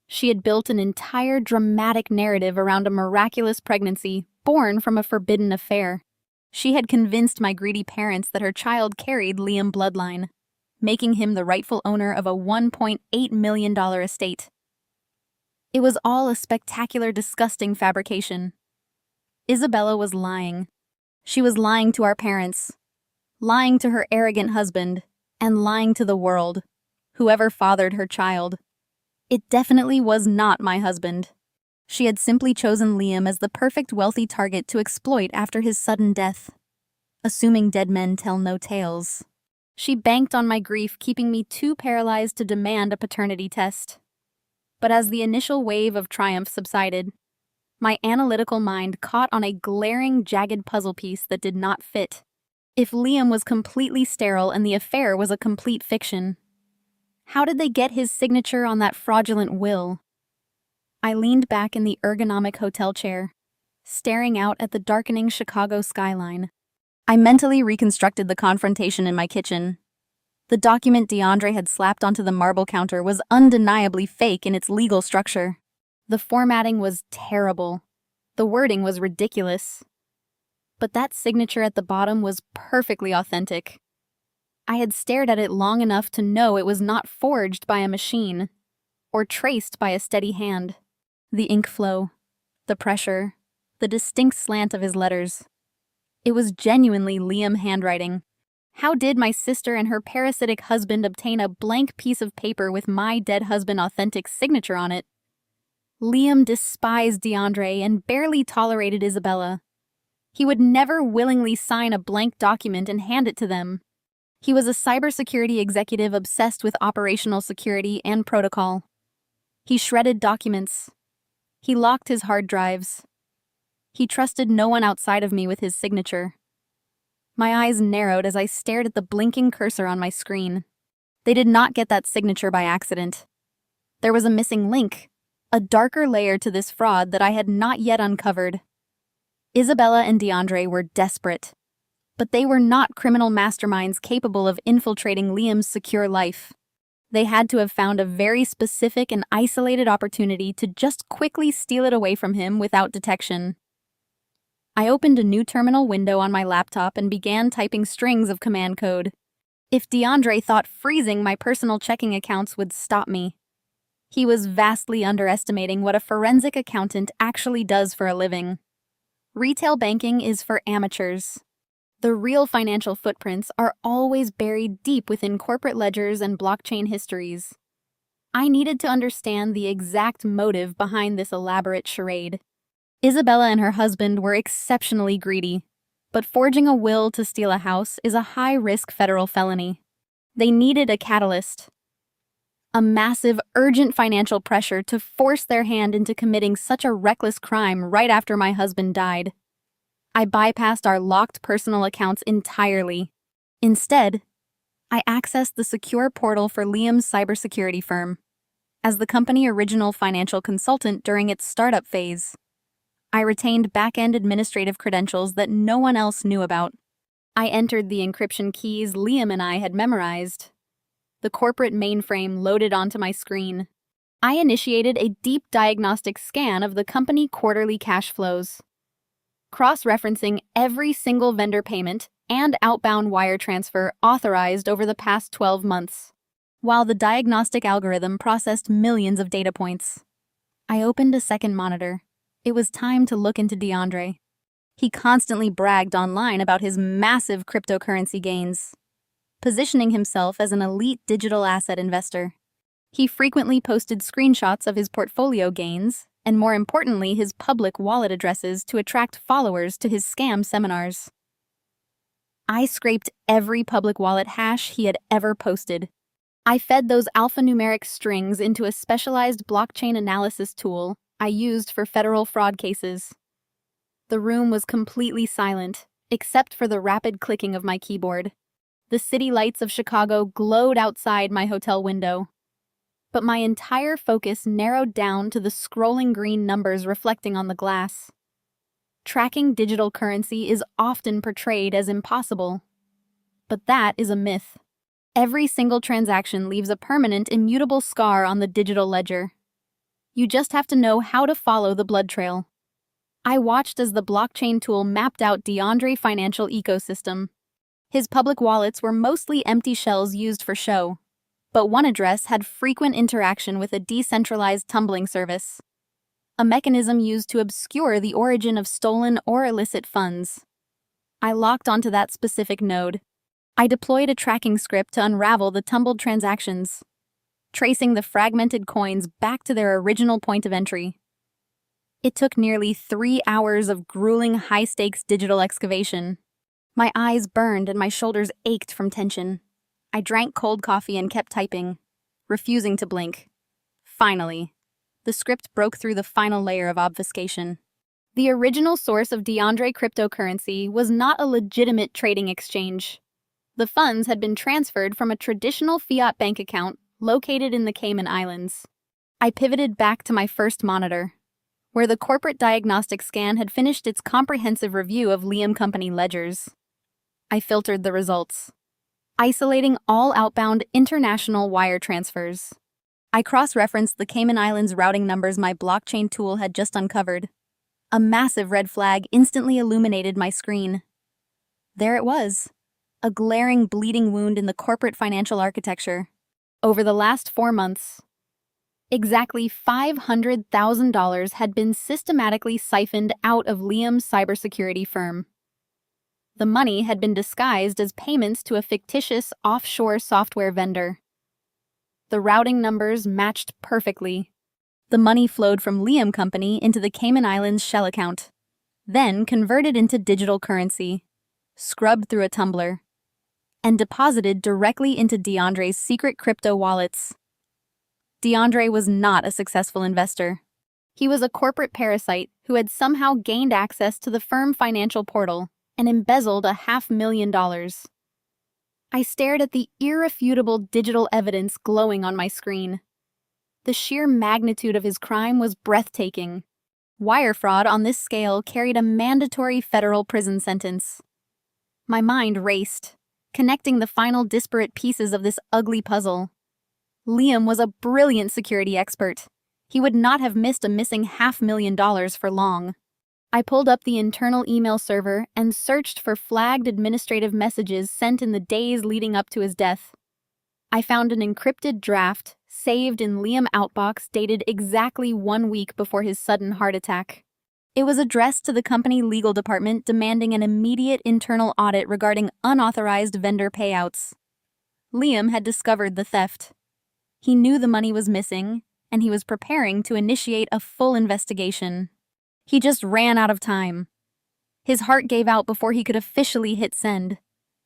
She had built an entire dramatic narrative around a miraculous pregnancy born from a forbidden affair. She had convinced my greedy parents that her child carried Liam bloodline, making him the rightful owner of a $1.8 million estate. It was all a spectacular, disgusting fabrication. Isabella was lying. She was lying to our parents, lying to her arrogant husband, and lying to the world, whoever fathered her child. It definitely was not my husband. She had simply chosen Liam as the perfect wealthy target to exploit after his sudden death. Assuming dead men tell no tales. She banked on my grief, keeping me too paralyzed to demand a paternity test. But as the initial wave of triumph subsided, my analytical mind caught on a glaring, jagged puzzle piece that did not fit. If Liam was completely sterile and the affair was a complete fiction, how did they get his signature on that fraudulent will? I leaned back in the ergonomic hotel chair, staring out at the darkening Chicago skyline. I mentally reconstructed the confrontation in my kitchen. The document DeAndre had slapped onto the marble counter was undeniably fake in its legal structure. The formatting was terrible. The wording was ridiculous. But that signature at the bottom was perfectly authentic. I had stared at it long enough to know it was not forged by a machine or traced by a steady hand. The ink flow, the pressure, the distinct slant of his letters. It was genuinely Liam handwriting. How did my sister and her parasitic husband obtain a blank piece of paper with my dead husband's authentic signature on it? Liam despised DeAndre and barely tolerated Isabella. He would never willingly sign a blank document and hand it to them. He was a cybersecurity executive obsessed with operational security and protocol. He shredded documents. He locked his hard drives. He trusted no one outside of me with his signature. My eyes narrowed as I stared at the blinking cursor on my screen. They did not get that signature by accident. There was a missing link, a darker layer to this fraud that I had not yet uncovered. Isabella and DeAndre were desperate, but they were not criminal masterminds capable of infiltrating Liam's secure life. They had to have found a very specific and isolated opportunity to just quickly steal it away from him without detection. I opened a new terminal window on my laptop and began typing strings of command code. If DeAndre thought freezing my personal checking accounts would stop me, he was vastly underestimating what a forensic accountant actually does for a living. Retail banking is for amateurs. The real financial footprints are always buried deep within corporate ledgers and blockchain histories. I needed to understand the exact motive behind this elaborate charade. Isabella and her husband were exceptionally greedy, but forging a will to steal a house is a high-risk federal felony. They needed a catalyst, a massive, urgent financial pressure to force their hand into committing such a reckless crime right after my husband died. I bypassed our locked personal accounts entirely. Instead, I accessed the secure portal for Liam's cybersecurity firm. As the company's original financial consultant during its startup phase, I retained back-end administrative credentials that no one else knew about. I entered the encryption keys Liam and I had memorized. The corporate mainframe loaded onto my screen. I initiated a deep diagnostic scan of the company quarterly cash flows, cross-referencing every single vendor payment and outbound wire transfer authorized over the past 12 months. While the diagnostic algorithm processed millions of data points, I opened a second monitor. It was time to look into DeAndre. He constantly bragged online about his massive cryptocurrency gains, positioning himself as an elite digital asset investor. He frequently posted screenshots of his portfolio gains, and more importantly, his public wallet addresses to attract followers to his scam seminars. I scraped every public wallet hash he had ever posted. I fed those alphanumeric strings into a specialized blockchain analysis tool I used for federal fraud cases. The room was completely silent, except for the rapid clicking of my keyboard. The city lights of Chicago glowed outside my hotel window, but my entire focus narrowed down to the scrolling green numbers reflecting on the glass. Tracking digital currency is often portrayed as impossible, but that is a myth. Every single transaction leaves a permanent, immutable scar on the digital ledger. You just have to know how to follow the blood trail. I watched as the blockchain tool mapped out DeAndre's financial ecosystem. His public wallets were mostly empty shells used for show, but one address had frequent interaction with a decentralized tumbling service, a mechanism used to obscure the origin of stolen or illicit funds. I locked onto that specific node. I deployed a tracking script to unravel the tumbled transactions, tracing the fragmented coins back to their original point of entry. It took nearly 3 hours of grueling high-stakes digital excavation. My eyes burned and my shoulders ached from tension. I drank cold coffee and kept typing, refusing to blink. Finally, the script broke through the final layer of obfuscation. The original source of DeAndre cryptocurrency was not a legitimate trading exchange. The funds had been transferred from a traditional fiat bank account located in the Cayman Islands. I pivoted back to my first monitor, where the corporate diagnostic scan had finished its comprehensive review of Liam Company ledgers. I filtered the results, isolating all outbound international wire transfers. I cross-referenced the Cayman Islands routing numbers my blockchain tool had just uncovered. A massive red flag instantly illuminated my screen. There it was, a glaring bleeding wound in the corporate financial architecture. Over the last 4 months, exactly $500,000 had been systematically siphoned out of Liam's cybersecurity firm. The money had been disguised as payments to a fictitious offshore software vendor. The routing numbers matched perfectly. The money flowed from Liam Company into the Cayman Islands shell account, then converted into digital currency, scrubbed through a tumbler, and deposited directly into DeAndre's secret crypto wallets. DeAndre was not a successful investor. He was a corporate parasite who had somehow gained access to the firm financial portal and embezzled $500,000. I stared at the irrefutable digital evidence glowing on my screen. The sheer magnitude of his crime was breathtaking. Wire fraud on this scale carried a mandatory federal prison sentence. My mind raced, connecting the final disparate pieces of this ugly puzzle. Liam was a brilliant security expert. He would not have missed a missing $500,000 for long. I pulled up the internal email server and searched for flagged administrative messages sent in the days leading up to his death. I found an encrypted draft saved in Liam Outbox dated exactly 1 week before his sudden heart attack. It was addressed to the company legal department demanding an immediate internal audit regarding unauthorized vendor payouts. Liam had discovered the theft. He knew the money was missing, and he was preparing to initiate a full investigation. He just ran out of time. His heart gave out before he could officially hit send.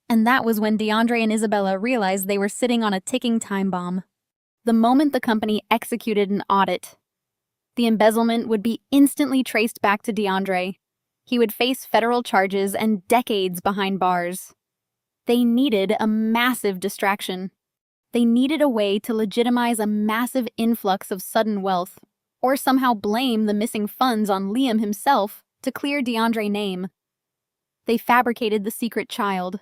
And that was when DeAndre and Isabella realized they were sitting on a ticking time bomb. The moment the company executed an audit, the embezzlement would be instantly traced back to DeAndre. He would face federal charges and decades behind bars. They needed a massive distraction. They needed a way to legitimize a massive influx of sudden wealth, or somehow blame the missing funds on Liam himself to clear DeAndre's name. They fabricated the secret child.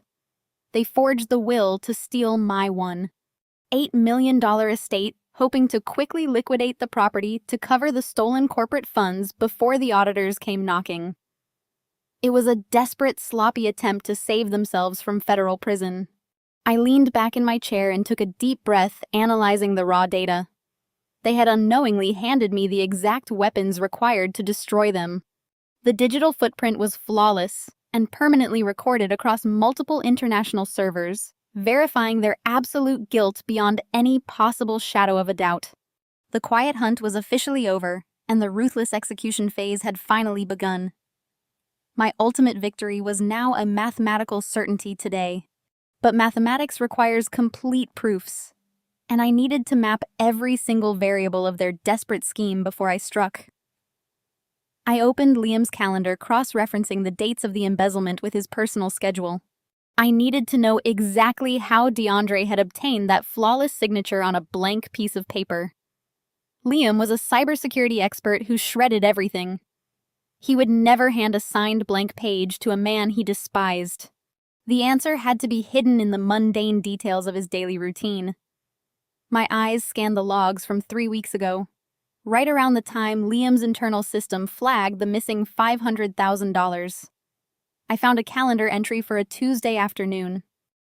They forged the will to steal my $1.8 million estate, hoping to quickly liquidate the property to cover the stolen corporate funds before the auditors came knocking. It was a desperate, sloppy attempt to save themselves from federal prison. I leaned back in my chair and took a deep breath, analyzing the raw data. They had unknowingly handed me the exact weapons required to destroy them. The digital footprint was flawless and permanently recorded across multiple international servers, verifying their absolute guilt beyond any possible shadow of a doubt. The quiet hunt was officially over, and the ruthless execution phase had finally begun. My ultimate victory was now a mathematical certainty today. But mathematics requires complete proofs, and I needed to map every single variable of their desperate scheme before I struck. I opened Liam's calendar, cross-referencing the dates of the embezzlement with his personal schedule. I needed to know exactly how DeAndre had obtained that flawless signature on a blank piece of paper. Liam was a cybersecurity expert who shredded everything. He would never hand a signed blank page to a man he despised. The answer had to be hidden in the mundane details of his daily routine. My eyes scanned the logs from 3 weeks ago, right around the time Liam's internal system flagged the missing $500,000. I found a calendar entry for a Tuesday afternoon.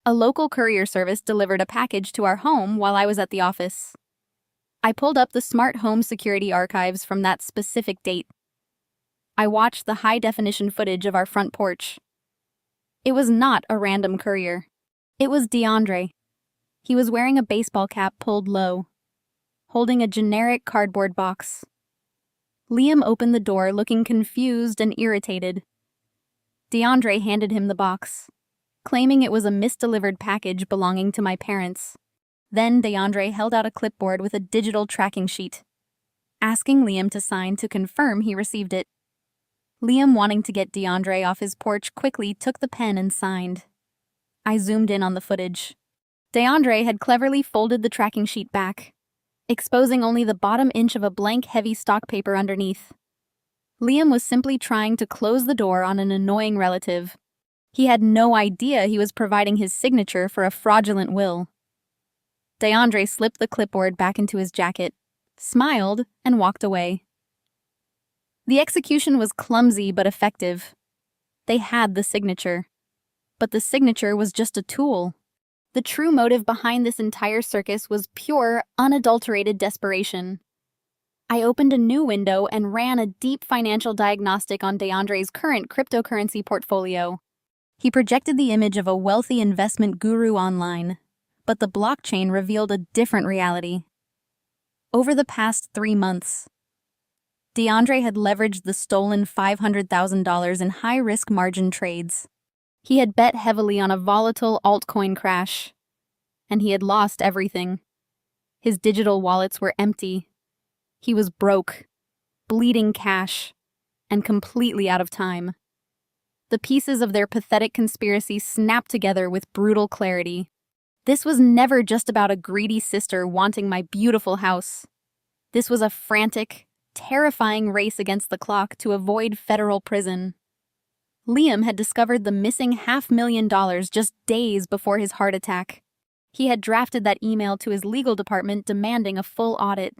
A local courier service delivered a package to our home while I was at the office. I pulled up the smart home security archives from that specific date. I watched the high-definition footage of our front porch. It was not a random courier. It was DeAndre. He was wearing a baseball cap pulled low, holding a generic cardboard box. Liam opened the door looking confused and irritated. DeAndre handed him the box, claiming it was a misdelivered package belonging to my parents. Then DeAndre held out a clipboard with a digital tracking sheet, asking Liam to sign to confirm he received it. Liam, wanting to get DeAndre off his porch, quickly took the pen and signed. I zoomed in on the footage. DeAndre had cleverly folded the tracking sheet back, exposing only the bottom inch of a blank heavy stock paper underneath. Liam was simply trying to close the door on an annoying relative. He had no idea he was providing his signature for a fraudulent will. DeAndre slipped the clipboard back into his jacket, smiled, and walked away. The execution was clumsy but effective. They had the signature. But the signature was just a tool. The true motive behind this entire circus was pure, unadulterated desperation. I opened a new window and ran a deep financial diagnostic on DeAndre's current cryptocurrency portfolio. He projected the image of a wealthy investment guru online, but the blockchain revealed a different reality. Over the past 3 months, DeAndre had leveraged the stolen $500,000 in high-risk margin trades. He had bet heavily on a volatile altcoin crash, and he had lost everything. His digital wallets were empty. He was broke, bleeding cash, and completely out of time. The pieces of their pathetic conspiracy snapped together with brutal clarity. This was never just about a greedy sister wanting my beautiful house. This was a frantic, terrifying race against the clock to avoid federal prison. Liam had discovered the missing $500,000 just days before his heart attack. He had drafted that email to his legal department demanding a full audit.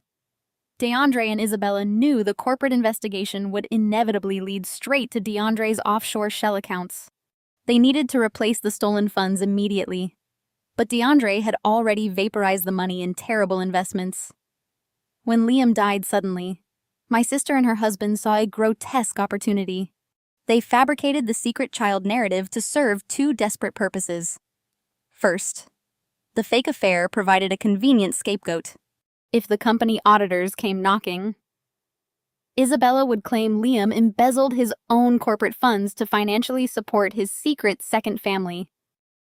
DeAndre and Isabella knew the corporate investigation would inevitably lead straight to DeAndre's offshore shell accounts. They needed to replace the stolen funds immediately. But DeAndre had already vaporized the money in terrible investments. When Liam died suddenly, my sister and her husband saw a grotesque opportunity. They fabricated the secret child narrative to serve 2 desperate purposes. First, the fake affair provided a convenient scapegoat. If the company auditors came knocking, Isabella would claim Liam embezzled his own corporate funds to financially support his secret second family.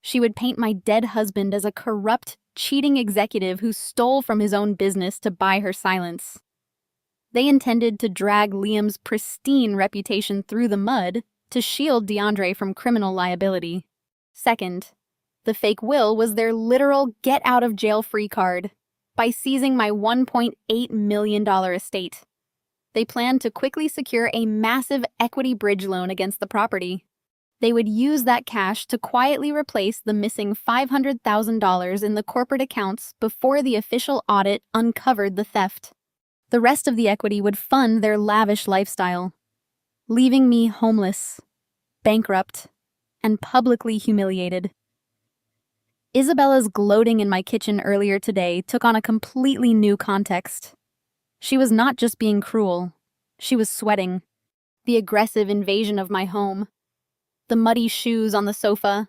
She would paint my dead husband as a corrupt, cheating executive who stole from his own business to buy her silence. They intended to drag Liam's pristine reputation through the mud to shield DeAndre from criminal liability. Second, the fake will was their literal get-out-of-jail-free card. By seizing my $1.8 million estate, they planned to quickly secure a massive equity bridge loan against the property. They would use that cash to quietly replace the missing $500,000 in the corporate accounts before the official audit uncovered the theft. The rest of the equity would fund their lavish lifestyle, leaving me homeless, bankrupt, and publicly humiliated. Isabella's gloating in my kitchen earlier today took on a completely new context. She was not just being cruel, she was sweating. The aggressive invasion of my home, the muddy shoes on the sofa,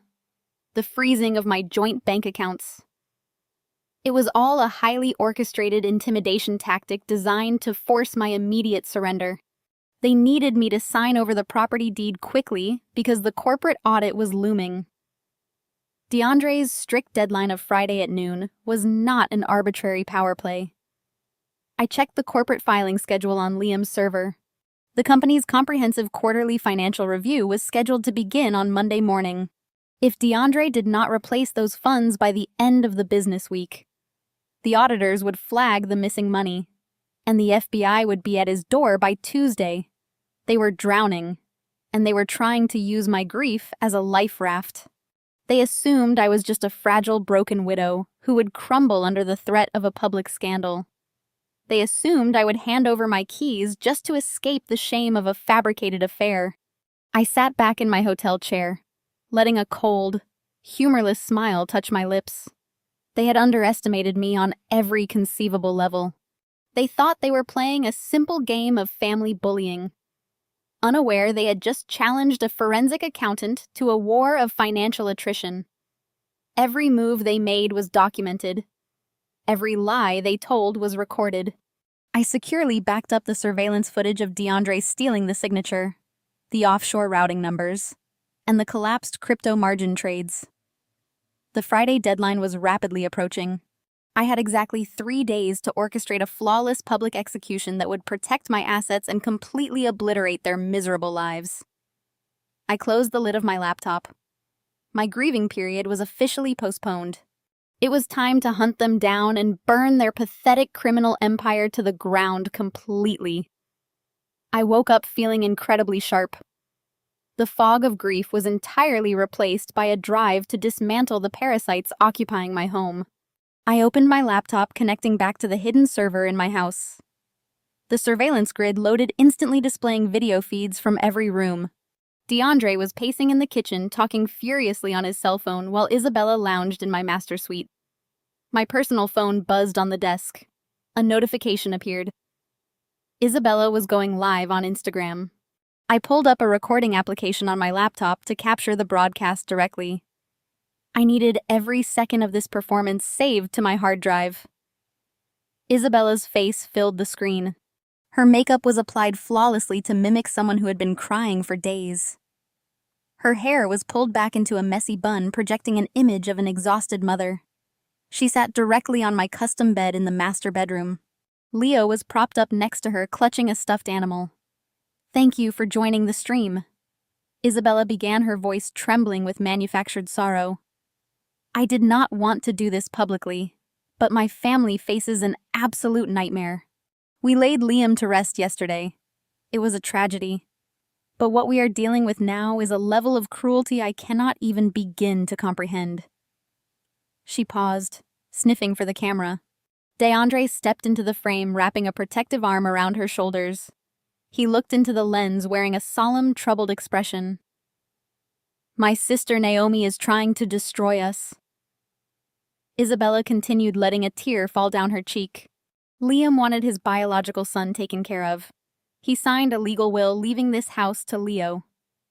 the freezing of my joint bank accounts. It was all a highly orchestrated intimidation tactic designed to force my immediate surrender. They needed me to sign over the property deed quickly because the corporate audit was looming. DeAndre's strict deadline of Friday at noon was not an arbitrary power play. I checked the corporate filing schedule on Liam's server. The company's comprehensive quarterly financial review was scheduled to begin on Monday morning. If DeAndre did not replace those funds by the end of the business week, the auditors would flag the missing money, and the FBI would be at his door by Tuesday. They were drowning, and they were trying to use my grief as a life raft. They assumed I was just a fragile, broken widow who would crumble under the threat of a public scandal. They assumed I would hand over my keys just to escape the shame of a fabricated affair. I sat back in my hotel chair, letting a cold, humorless smile touch my lips. They had underestimated me on every conceivable level. They thought they were playing a simple game of family bullying. Unaware they had just challenged a forensic accountant to a war of financial attrition. Every move they made was documented. Every lie they told was recorded. I securely backed up the surveillance footage of DeAndre stealing the signature, the offshore routing numbers, and the collapsed crypto margin trades. The Friday deadline was rapidly approaching. I had exactly 3 days to orchestrate a flawless public execution that would protect my assets and completely obliterate their miserable lives. I closed the lid of my laptop. My grieving period was officially postponed. It was time to hunt them down and burn their pathetic criminal empire to the ground completely. I woke up feeling incredibly sharp. The fog of grief was entirely replaced by a drive to dismantle the parasites occupying my home. I opened my laptop, connecting back to the hidden server in my house. The surveillance grid loaded, instantly displaying video feeds from every room. DeAndre was pacing in the kitchen, talking furiously on his cell phone, while Isabella lounged in my master suite. My personal phone buzzed on the desk. A notification appeared. Isabella was going live on Instagram. I pulled up a recording application on my laptop to capture the broadcast directly. I needed every second of this performance saved to my hard drive. Isabella's face filled the screen. Her makeup was applied flawlessly to mimic someone who had been crying for days. Her hair was pulled back into a messy bun, projecting an image of an exhausted mother. She sat directly on my custom bed in the master bedroom. Leo was propped up next to her, clutching a stuffed animal. "Thank you for joining the stream." Isabella began, her voice trembling with manufactured sorrow. "I did not want to do this publicly, but my family faces an absolute nightmare. We laid Liam to rest yesterday. It was a tragedy. But what we are dealing with now is a level of cruelty I cannot even begin to comprehend." She paused, sniffing for the camera. DeAndre stepped into the frame, wrapping a protective arm around her shoulders. He looked into the lens, wearing a solemn, troubled expression. "My sister Naomi is trying to destroy us." Isabella continued, letting a tear fall down her cheek. Liam wanted his biological son taken care of. He signed a legal will, leaving this house to Leo.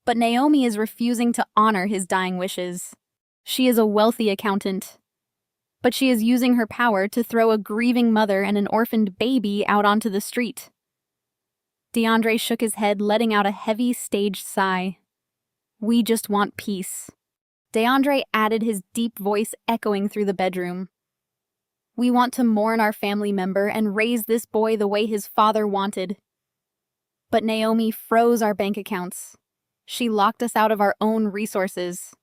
But Naomi is refusing to honor his dying wishes. She is a wealthy accountant, but she is using her power to throw a grieving mother and an orphaned baby out onto the street. DeAndre shook his head, letting out a heavy, staged sigh. "We just want peace." DeAndre added, his deep voice echoing through the bedroom. "We want to mourn our family member and raise this boy the way his father wanted." But Naomi froze our bank accounts. She locked us out of our own resources.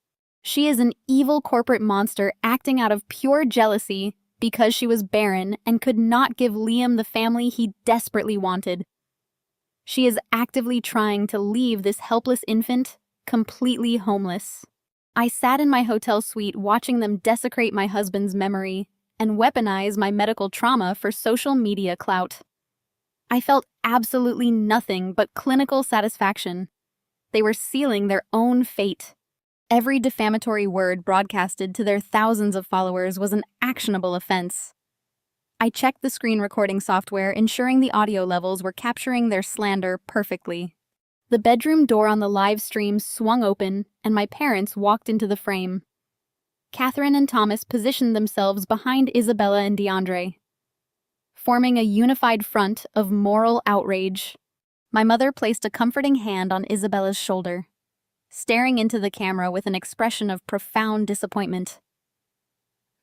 She is an evil corporate monster acting out of pure jealousy because she was barren and could not give Liam the family he desperately wanted. She is actively trying to leave this helpless infant completely homeless. I sat in my hotel suite watching them desecrate my husband's memory and weaponize my medical trauma for social media clout. I felt absolutely nothing but clinical satisfaction. They were sealing their own fate. Every defamatory word broadcasted to their thousands of followers was an actionable offense. I checked the screen recording software, ensuring the audio levels were capturing their slander perfectly. The bedroom door on the live stream swung open, and my parents walked into the frame. Catherine and Thomas positioned themselves behind Isabella and DeAndre, forming a unified front of moral outrage. My mother placed a comforting hand on Isabella's shoulder, staring into the camera with an expression of profound disappointment.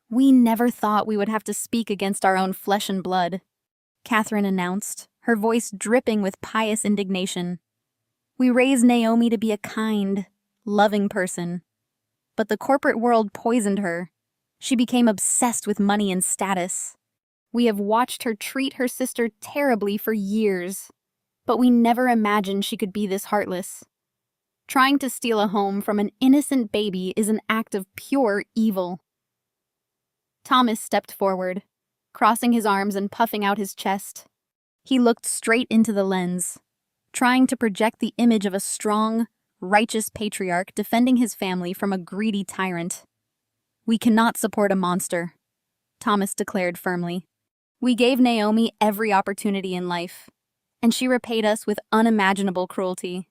"We never thought we would have to speak against our own flesh and blood," Catherine announced, her voice dripping with pious indignation. "We raised Naomi to be a kind, loving person. But the corporate world poisoned her. She became obsessed with money and status. We have watched her treat her sister terribly for years, but we never imagined she could be this heartless. Trying to steal a home from an innocent baby is an act of pure evil." Thomas stepped forward, crossing his arms and puffing out his chest. He looked straight into the lens, trying to project the image of a strong, righteous patriarch defending his family from a greedy tyrant. "We cannot support a monster," Thomas declared firmly. "We gave Naomi every opportunity in life, and she repaid us with unimaginable cruelty.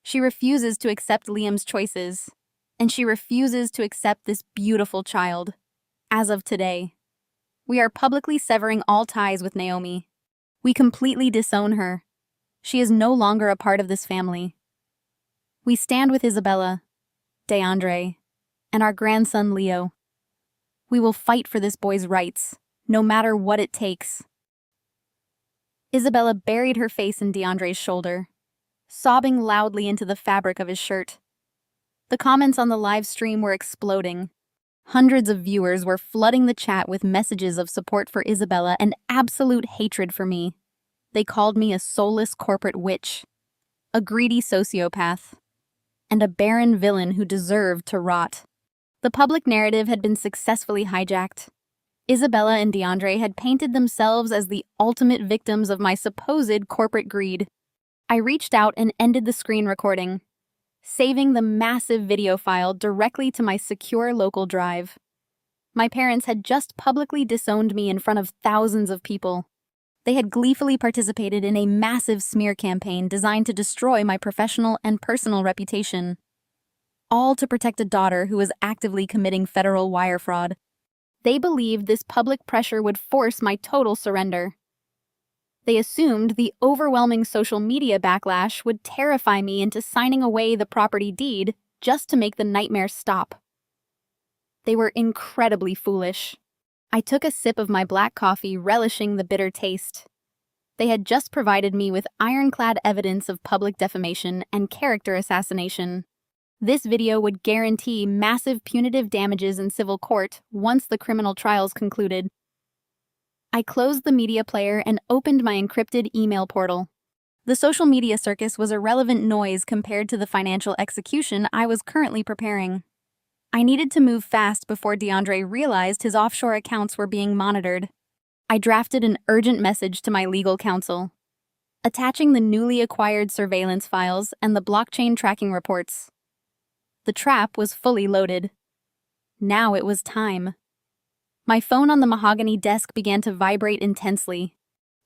She refuses to accept Liam's choices, and she refuses to accept this beautiful child. As of today, we are publicly severing all ties with Naomi. We completely disown her. She is no longer a part of this family. We stand with Isabella, DeAndre, and our grandson Leo. We will fight for this boy's rights, no matter what it takes. Isabella buried her face in DeAndre's shoulder, sobbing loudly into the fabric of his shirt. The comments on the live stream were exploding. Hundreds of viewers were flooding the chat with messages of support for Isabella and absolute hatred for me. They called me a soulless corporate witch, a greedy sociopath, and a barren villain who deserved to rot. The public narrative had been successfully hijacked. Isabella and DeAndre had painted themselves as the ultimate victims of my supposed corporate greed. I reached out and ended the screen recording, saving the massive video file directly to my secure local drive. My parents had just publicly disowned me in front of thousands of people. They had gleefully participated in a massive smear campaign designed to destroy my professional and personal reputation, all to protect a daughter who was actively committing federal wire fraud. They believed this public pressure would force my total surrender. They assumed the overwhelming social media backlash would terrify me into signing away the property deed just to make the nightmare stop. They were incredibly foolish. I took a sip of my black coffee, relishing the bitter taste. They had just provided me with ironclad evidence of public defamation and character assassination. This video would guarantee massive punitive damages in civil court once the criminal trials concluded. I closed the media player and opened my encrypted email portal. The social media circus was irrelevant noise compared to the financial execution I was currently preparing. I needed to move fast before DeAndre realized his offshore accounts were being monitored. I drafted an urgent message to my legal counsel, attaching the newly acquired surveillance files and the blockchain tracking reports. The trap was fully loaded. Now it was time. My phone on the mahogany desk began to vibrate intensely.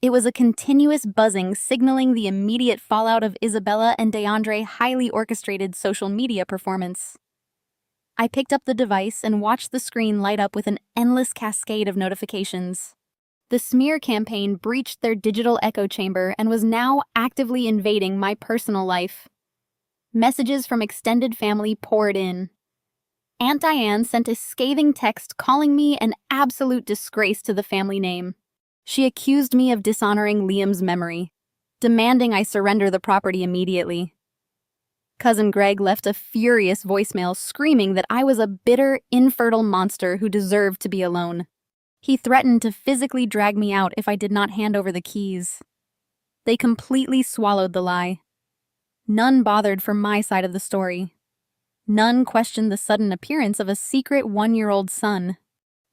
It was a continuous buzzing signaling the immediate fallout of Isabella and DeAndre's highly orchestrated social media performance. I picked up the device and watched the screen light up with an endless cascade of notifications. The smear campaign breached their digital echo chamber and was now actively invading my personal life. Messages from extended family poured in. Aunt Diane sent a scathing text calling me an absolute disgrace to the family name. She accused me of dishonoring Liam's memory, demanding I surrender the property immediately. Cousin Greg left a furious voicemail screaming that I was a bitter, infertile monster who deserved to be alone. He threatened to physically drag me out if I did not hand over the keys. They completely swallowed the lie. None bothered for my side of the story. None questioned the sudden appearance of a secret 1-year-old son.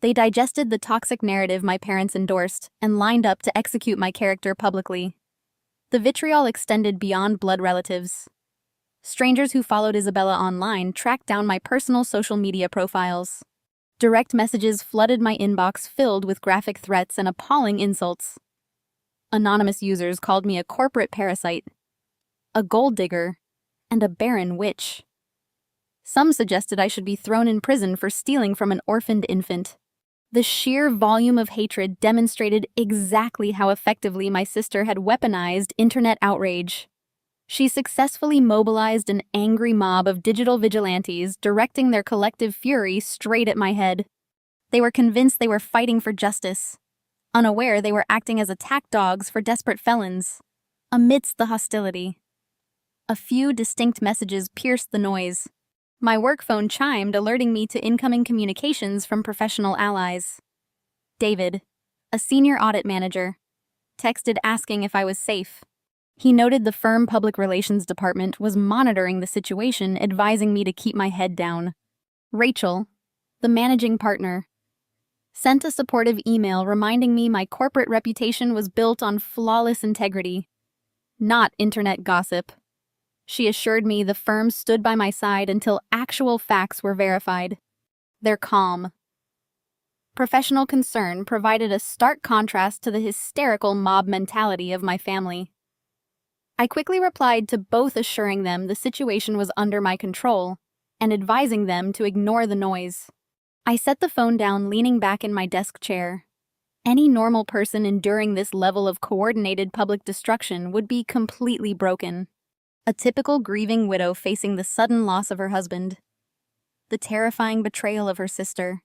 They digested the toxic narrative my parents endorsed and lined up to execute my character publicly. The vitriol extended beyond blood relatives. Strangers who followed Isabella online tracked down my personal social media profiles. Direct messages flooded my inbox filled with graphic threats and appalling insults. Anonymous users called me a corporate parasite, a gold digger, and a barren witch. Some suggested I should be thrown in prison for stealing from an orphaned infant. The sheer volume of hatred demonstrated exactly how effectively my sister had weaponized internet outrage. She successfully mobilized an angry mob of digital vigilantes, directing their collective fury straight at my head. They were convinced they were fighting for justice, unaware they were acting as attack dogs for desperate felons. Amidst the hostility, a few distinct messages pierced the noise. My work phone chimed, alerting me to incoming communications from professional allies. David, a senior audit manager, texted asking if I was safe. He noted the firm public relations department was monitoring the situation, advising me to keep my head down. Rachel, the managing partner, sent a supportive email reminding me my corporate reputation was built on flawless integrity, not internet gossip. She assured me the firm stood by my side until actual facts were verified. Their calm, professional concern provided a stark contrast to the hysterical mob mentality of my family. I quickly replied to both, assuring them the situation was under my control and advising them to ignore the noise. I set the phone down, leaning back in my desk chair, Any normal person enduring this level of coordinated public destruction would be completely broken. A typical grieving widow facing the sudden loss of her husband, the terrifying betrayal of her sister,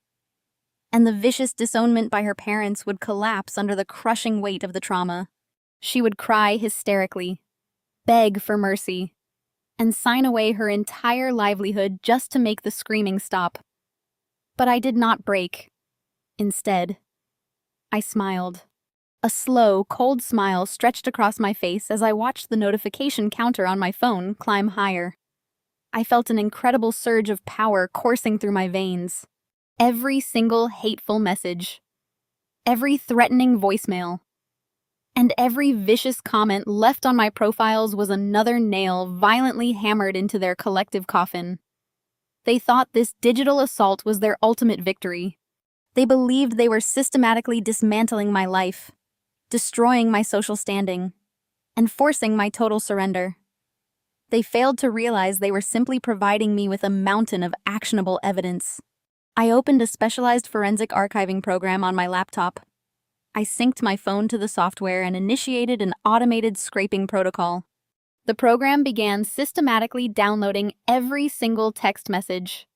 and the vicious disownment by her parents would collapse under the crushing weight of the trauma. She would cry hysterically, beg for mercy, and sign away her entire livelihood just to make the screaming stop. But I did not break. Instead, I smiled. A slow, cold smile stretched across my face as I watched the notification counter on my phone climb higher. I felt an incredible surge of power coursing through my veins. Every single hateful message, every threatening voicemail, and every vicious comment left on my profiles was another nail violently hammered into their collective coffin. They thought this digital assault was their ultimate victory. They believed they were systematically dismantling my life, destroying my social standing, and forcing my total surrender. They failed to realize they were simply providing me with a mountain of actionable evidence. I opened a specialized forensic archiving program on my laptop. I synced my phone to the software and initiated an automated scraping protocol. The program began systematically downloading every single text message,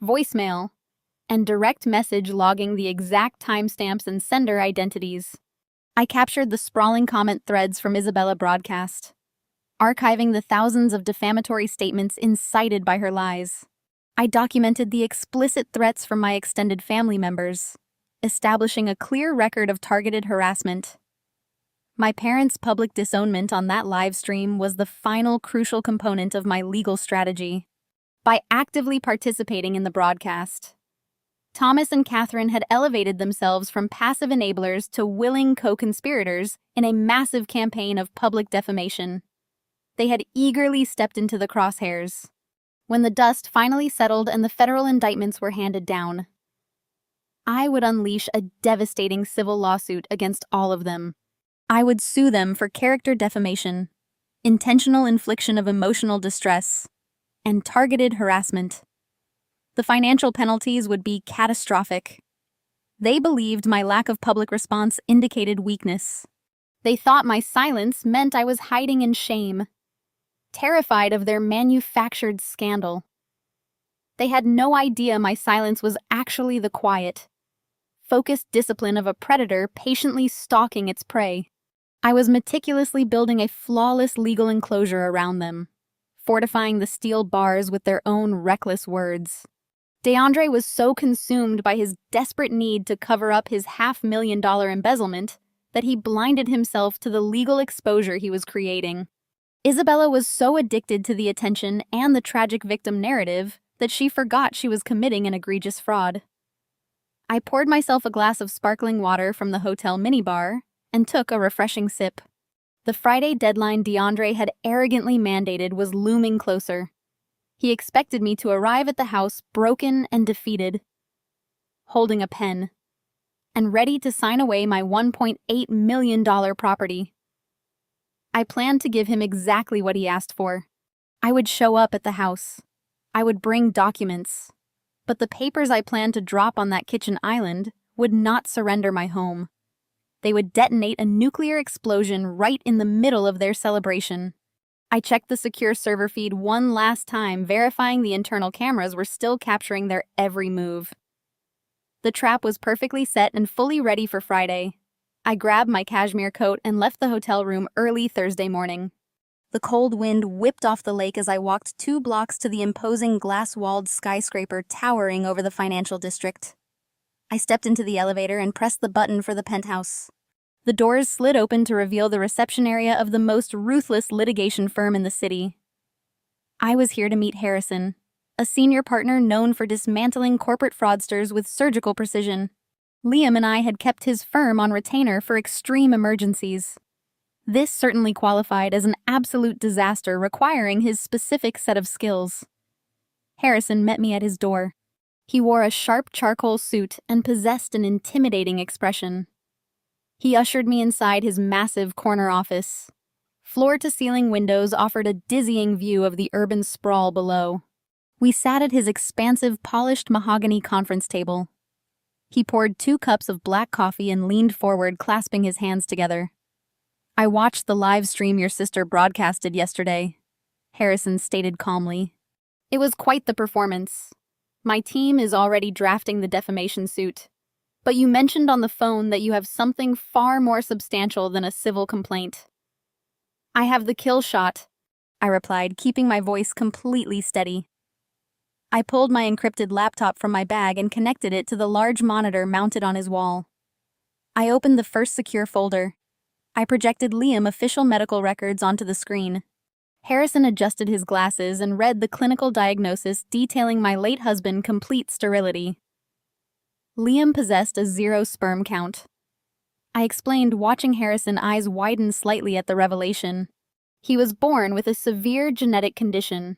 voicemail, and direct message logging the exact timestamps and sender identities. I captured the sprawling comment threads from Isabella broadcast, archiving the thousands of defamatory statements incited by her lies. I documented the explicit threats from my extended family members, establishing a clear record of targeted harassment. My parents' public disownment on that live stream was the final crucial component of my legal strategy. By actively participating in the broadcast, Thomas and Catherine had elevated themselves from passive enablers to willing co-conspirators in a massive campaign of public defamation. They had eagerly stepped into the crosshairs. When the dust finally settled and the federal indictments were handed down, I would unleash a devastating civil lawsuit against all of them. I would sue them for character defamation, intentional infliction of emotional distress, and targeted harassment. The financial penalties would be catastrophic. They believed my lack of public response indicated weakness. They thought my silence meant I was hiding in shame, terrified of their manufactured scandal. They had no idea my silence was actually the quiet, focused discipline of a predator patiently stalking its prey. I was meticulously building a flawless legal enclosure around them, fortifying the steel bars with their own reckless words. DeAndre was so consumed by his desperate need to cover up his $500,000 embezzlement that he blinded himself to the legal exposure he was creating. Isabella was so addicted to the attention and the tragic victim narrative that she forgot she was committing an egregious fraud. I poured myself a glass of sparkling water from the hotel minibar and took a refreshing sip. The Friday deadline DeAndre had arrogantly mandated was looming closer. He expected me to arrive at the house broken and defeated, holding a pen, and ready to sign away my $1.8 million property. I planned to give him exactly what he asked for. I would show up at the house. I would bring documents. But the papers I planned to drop on that kitchen island would not surrender my home. They would detonate a nuclear explosion right in the middle of their celebration. I checked the secure server feed one last time, verifying the internal cameras were still capturing their every move. The trap was perfectly set and fully ready for Friday. I grabbed my cashmere coat and left the hotel room early Thursday morning. The cold wind whipped off the lake as I walked 2 blocks to the imposing glass-walled skyscraper towering over the financial district. I stepped into the elevator and pressed the button for the penthouse. The doors slid open to reveal the reception area of the most ruthless litigation firm in the city. I was here to meet Harrison, a senior partner known for dismantling corporate fraudsters with surgical precision. Liam and I had kept his firm on retainer for extreme emergencies. This certainly qualified as an absolute disaster requiring his specific set of skills. Harrison met me at his door. He wore a sharp charcoal suit and possessed an intimidating expression. He ushered me inside his massive corner office. Floor-to-ceiling windows offered a dizzying view of the urban sprawl below. We sat at his expansive, polished mahogany conference table. He poured 2 cups of black coffee and leaned forward, clasping his hands together. "I watched the live stream your sister broadcasted yesterday," Harrison stated calmly. "It was quite the performance. My team is already drafting the defamation suit. But you mentioned on the phone that you have something far more substantial than a civil complaint." "I have the kill shot," I replied, keeping my voice completely steady. I pulled my encrypted laptop from my bag and connected it to the large monitor mounted on his wall. I opened the first secure folder. I projected Liam official medical records onto the screen. Harrison adjusted his glasses and read the clinical diagnosis detailing my late husband's complete sterility. Liam possessed a 0 sperm count. I explained, watching Harrison's eyes widen slightly at the revelation. He was born with a severe genetic condition.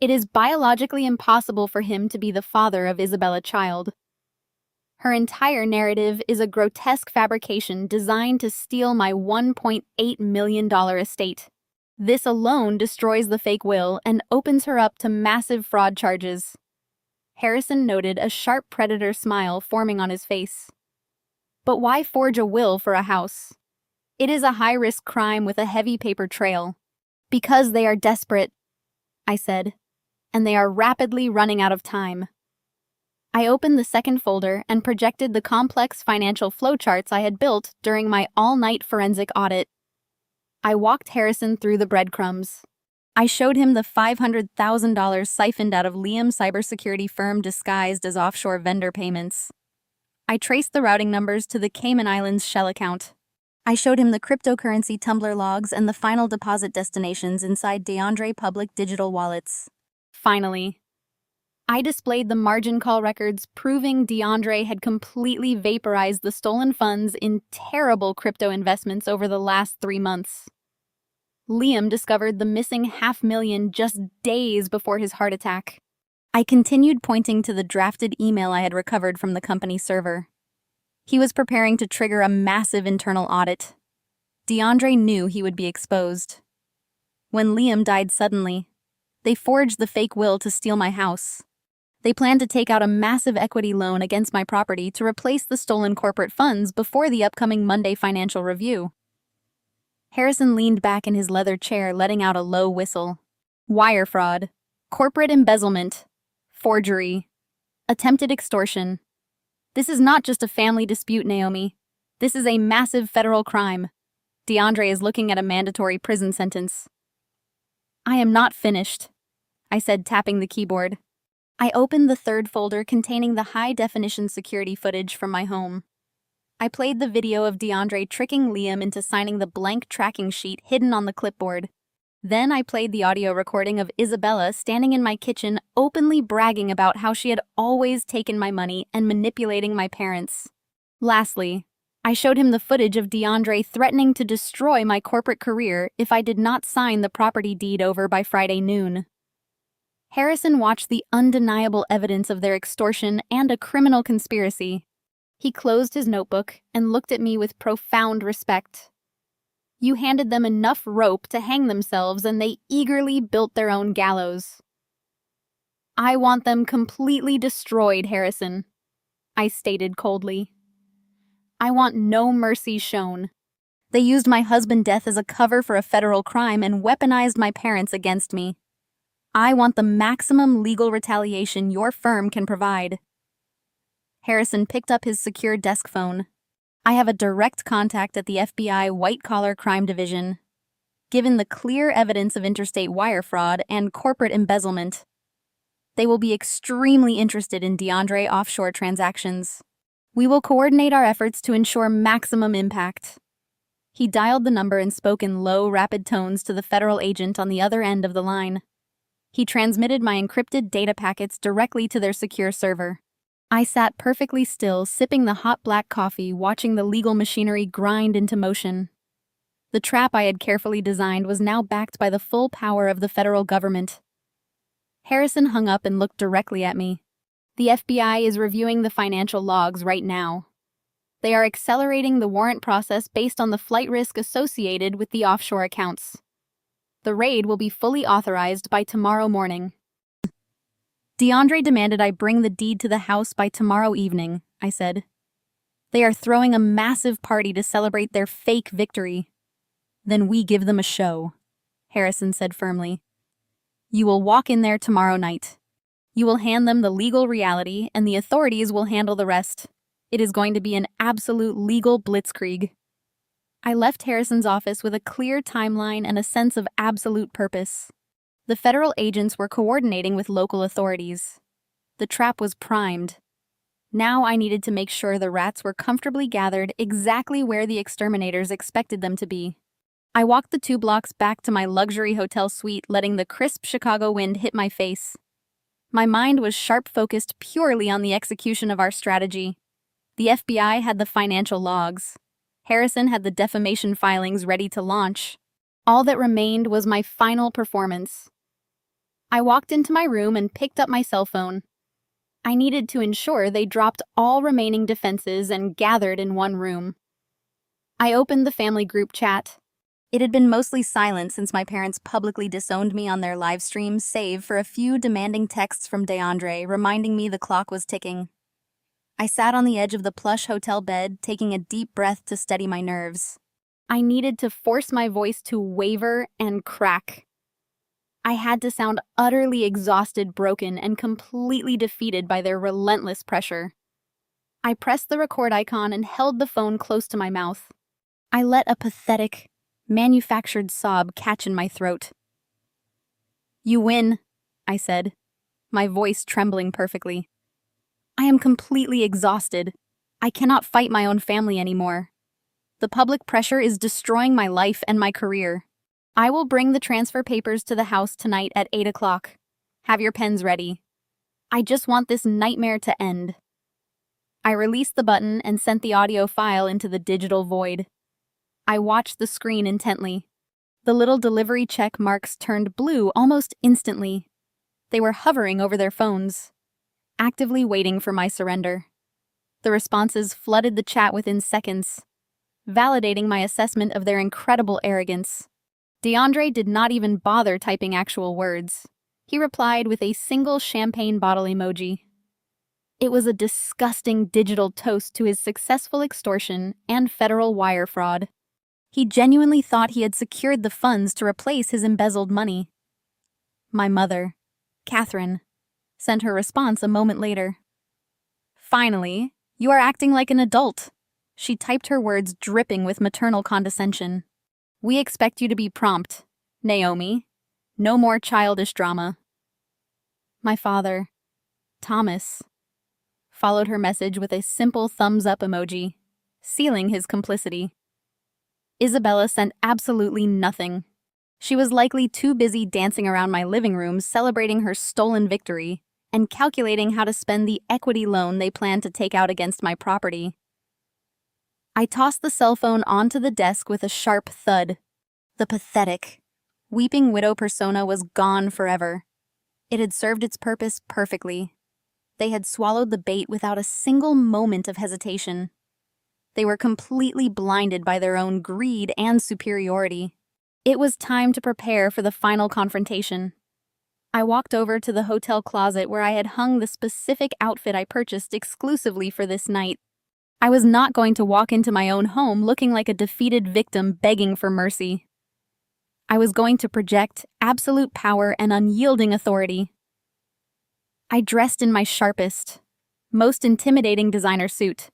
It is biologically impossible for him to be the father of Isabella Child. Her entire narrative is a grotesque fabrication designed to steal my $1.8 million estate. This alone destroys the fake will and opens her up to massive fraud charges. Harrison noted a sharp predator smile forming on his face. But why forge a will for a house? It is a high-risk crime with a heavy paper trail. Because they are desperate, I said, and they are rapidly running out of time. I opened the second folder and projected the complex financial flowcharts I had built during my all-night forensic audit. I walked Harrison through the breadcrumbs. I showed him the $500,000 siphoned out of Liam's cybersecurity firm disguised as offshore vendor payments. I traced the routing numbers to the Cayman Islands shell account. I showed him the cryptocurrency Tumblr logs and the final deposit destinations inside DeAndre public digital wallets. Finally, I displayed the margin call records proving DeAndre had completely vaporized the stolen funds in terrible crypto investments over the last 3 months. Liam discovered the missing $500,000 just days before his heart attack. I continued, pointing to the drafted email I had recovered from the company server. He was preparing to trigger a massive internal audit. DeAndre knew he would be exposed. When Liam died suddenly, they forged the fake will to steal my house. They planned to take out a massive equity loan against my property to replace the stolen corporate funds before the upcoming Monday financial review. Harrison leaned back in his leather chair, letting out a low whistle. Wire fraud, corporate embezzlement, forgery, attempted extortion. This is not just a family dispute, Naomi. This is a massive federal crime. DeAndre is looking at a mandatory prison sentence. I am not finished, I said, tapping the keyboard. I opened the third folder containing the high-definition security footage from my home. I played the video of DeAndre tricking Liam into signing the blank tracking sheet hidden on the clipboard. Then I played the audio recording of Isabella standing in my kitchen, openly bragging about how she had always taken my money and manipulating my parents. Lastly, I showed him the footage of DeAndre threatening to destroy my corporate career if I did not sign the property deed over by Friday noon. Harrison watched the undeniable evidence of their extortion and a criminal conspiracy. He closed his notebook and looked at me with profound respect. You handed them enough rope to hang themselves, and they eagerly built their own gallows. I want them completely destroyed, Harrison, I stated coldly. I want no mercy shown. They used my husband's death as a cover for a federal crime and weaponized my parents against me. I want the maximum legal retaliation your firm can provide. Harrison picked up his secure desk phone. I have a direct contact at the FBI White-Collar Crime Division. Given the clear evidence of interstate wire fraud and corporate embezzlement, they will be extremely interested in DeAndre offshore transactions. We will coordinate our efforts to ensure maximum impact. He dialed the number and spoke in low, rapid tones to the federal agent on the other end of the line. He transmitted my encrypted data packets directly to their secure server. I sat perfectly still, sipping the hot black coffee, watching the legal machinery grind into motion. The trap I had carefully designed was now backed by the full power of the federal government. Harrison hung up and looked directly at me. The FBI is reviewing the financial logs right now. They are accelerating the warrant process based on the flight risk associated with the offshore accounts. The raid will be fully authorized by tomorrow morning. DeAndre demanded I bring the deed to the house by tomorrow evening, I said. They are throwing a massive party to celebrate their fake victory. Then we give them a show, Harrison said firmly. You will walk in there tomorrow night. You will hand them the legal reality, and the authorities will handle the rest. It is going to be an absolute legal blitzkrieg. I left Harrison's office with a clear timeline and a sense of absolute purpose. The federal agents were coordinating with local authorities. The trap was primed. Now I needed to make sure the rats were comfortably gathered exactly where the exterminators expected them to be. I walked the 2 blocks back to my luxury hotel suite, letting the crisp Chicago wind hit my face. My mind was sharp-focused purely on the execution of our strategy. The FBI had the financial logs. Harrison had the defamation filings ready to launch. All that remained was my final performance. I walked into my room and picked up my cell phone. I needed to ensure they dropped all remaining defenses and gathered in one room. I opened the family group chat. It had been mostly silent since my parents publicly disowned me on their live streams, save for a few demanding texts from DeAndre reminding me the clock was ticking. I sat on the edge of the plush hotel bed, taking a deep breath to steady my nerves. I needed to force my voice to waver and crack. I had to sound utterly exhausted, broken, and completely defeated by their relentless pressure. I pressed the record icon and held the phone close to my mouth. I let a pathetic, manufactured sob catch in my throat. You win, I said, my voice trembling perfectly. I am completely exhausted. I cannot fight my own family anymore. The public pressure is destroying my life and my career. I will bring the transfer papers to the house tonight at 8 o'clock. Have your pens ready. I just want this nightmare to end. I released the button and sent the audio file into the digital void. I watched the screen intently. The little delivery check marks turned blue almost instantly. They were hovering over their phones, actively waiting for my surrender. The responses flooded the chat within seconds, validating my assessment of their incredible arrogance. DeAndre did not even bother typing actual words. He replied with a single champagne bottle emoji. It was a disgusting digital toast to his successful extortion and federal wire fraud. He genuinely thought he had secured the funds to replace his embezzled money. My mother, Catherine, sent her response a moment later. Finally, you are acting like an adult. She typed her words dripping with maternal condescension. We expect you to be prompt, Naomi. No more childish drama. My father, Thomas, followed her message with a simple thumbs-up emoji, sealing his complicity. Isabella sent absolutely nothing. She was likely too busy dancing around my living room celebrating her stolen victory and calculating how to spend the equity loan they planned to take out against my property. I tossed the cell phone onto the desk with a sharp thud. The pathetic, weeping widow persona was gone forever. It had served its purpose perfectly. They had swallowed the bait without a single moment of hesitation. They were completely blinded by their own greed and superiority. It was time to prepare for the final confrontation. I walked over to the hotel closet where I had hung the specific outfit I purchased exclusively for this night. I was not going to walk into my own home looking like a defeated victim begging for mercy. I was going to project absolute power and unyielding authority. I dressed in my sharpest, most intimidating designer suit.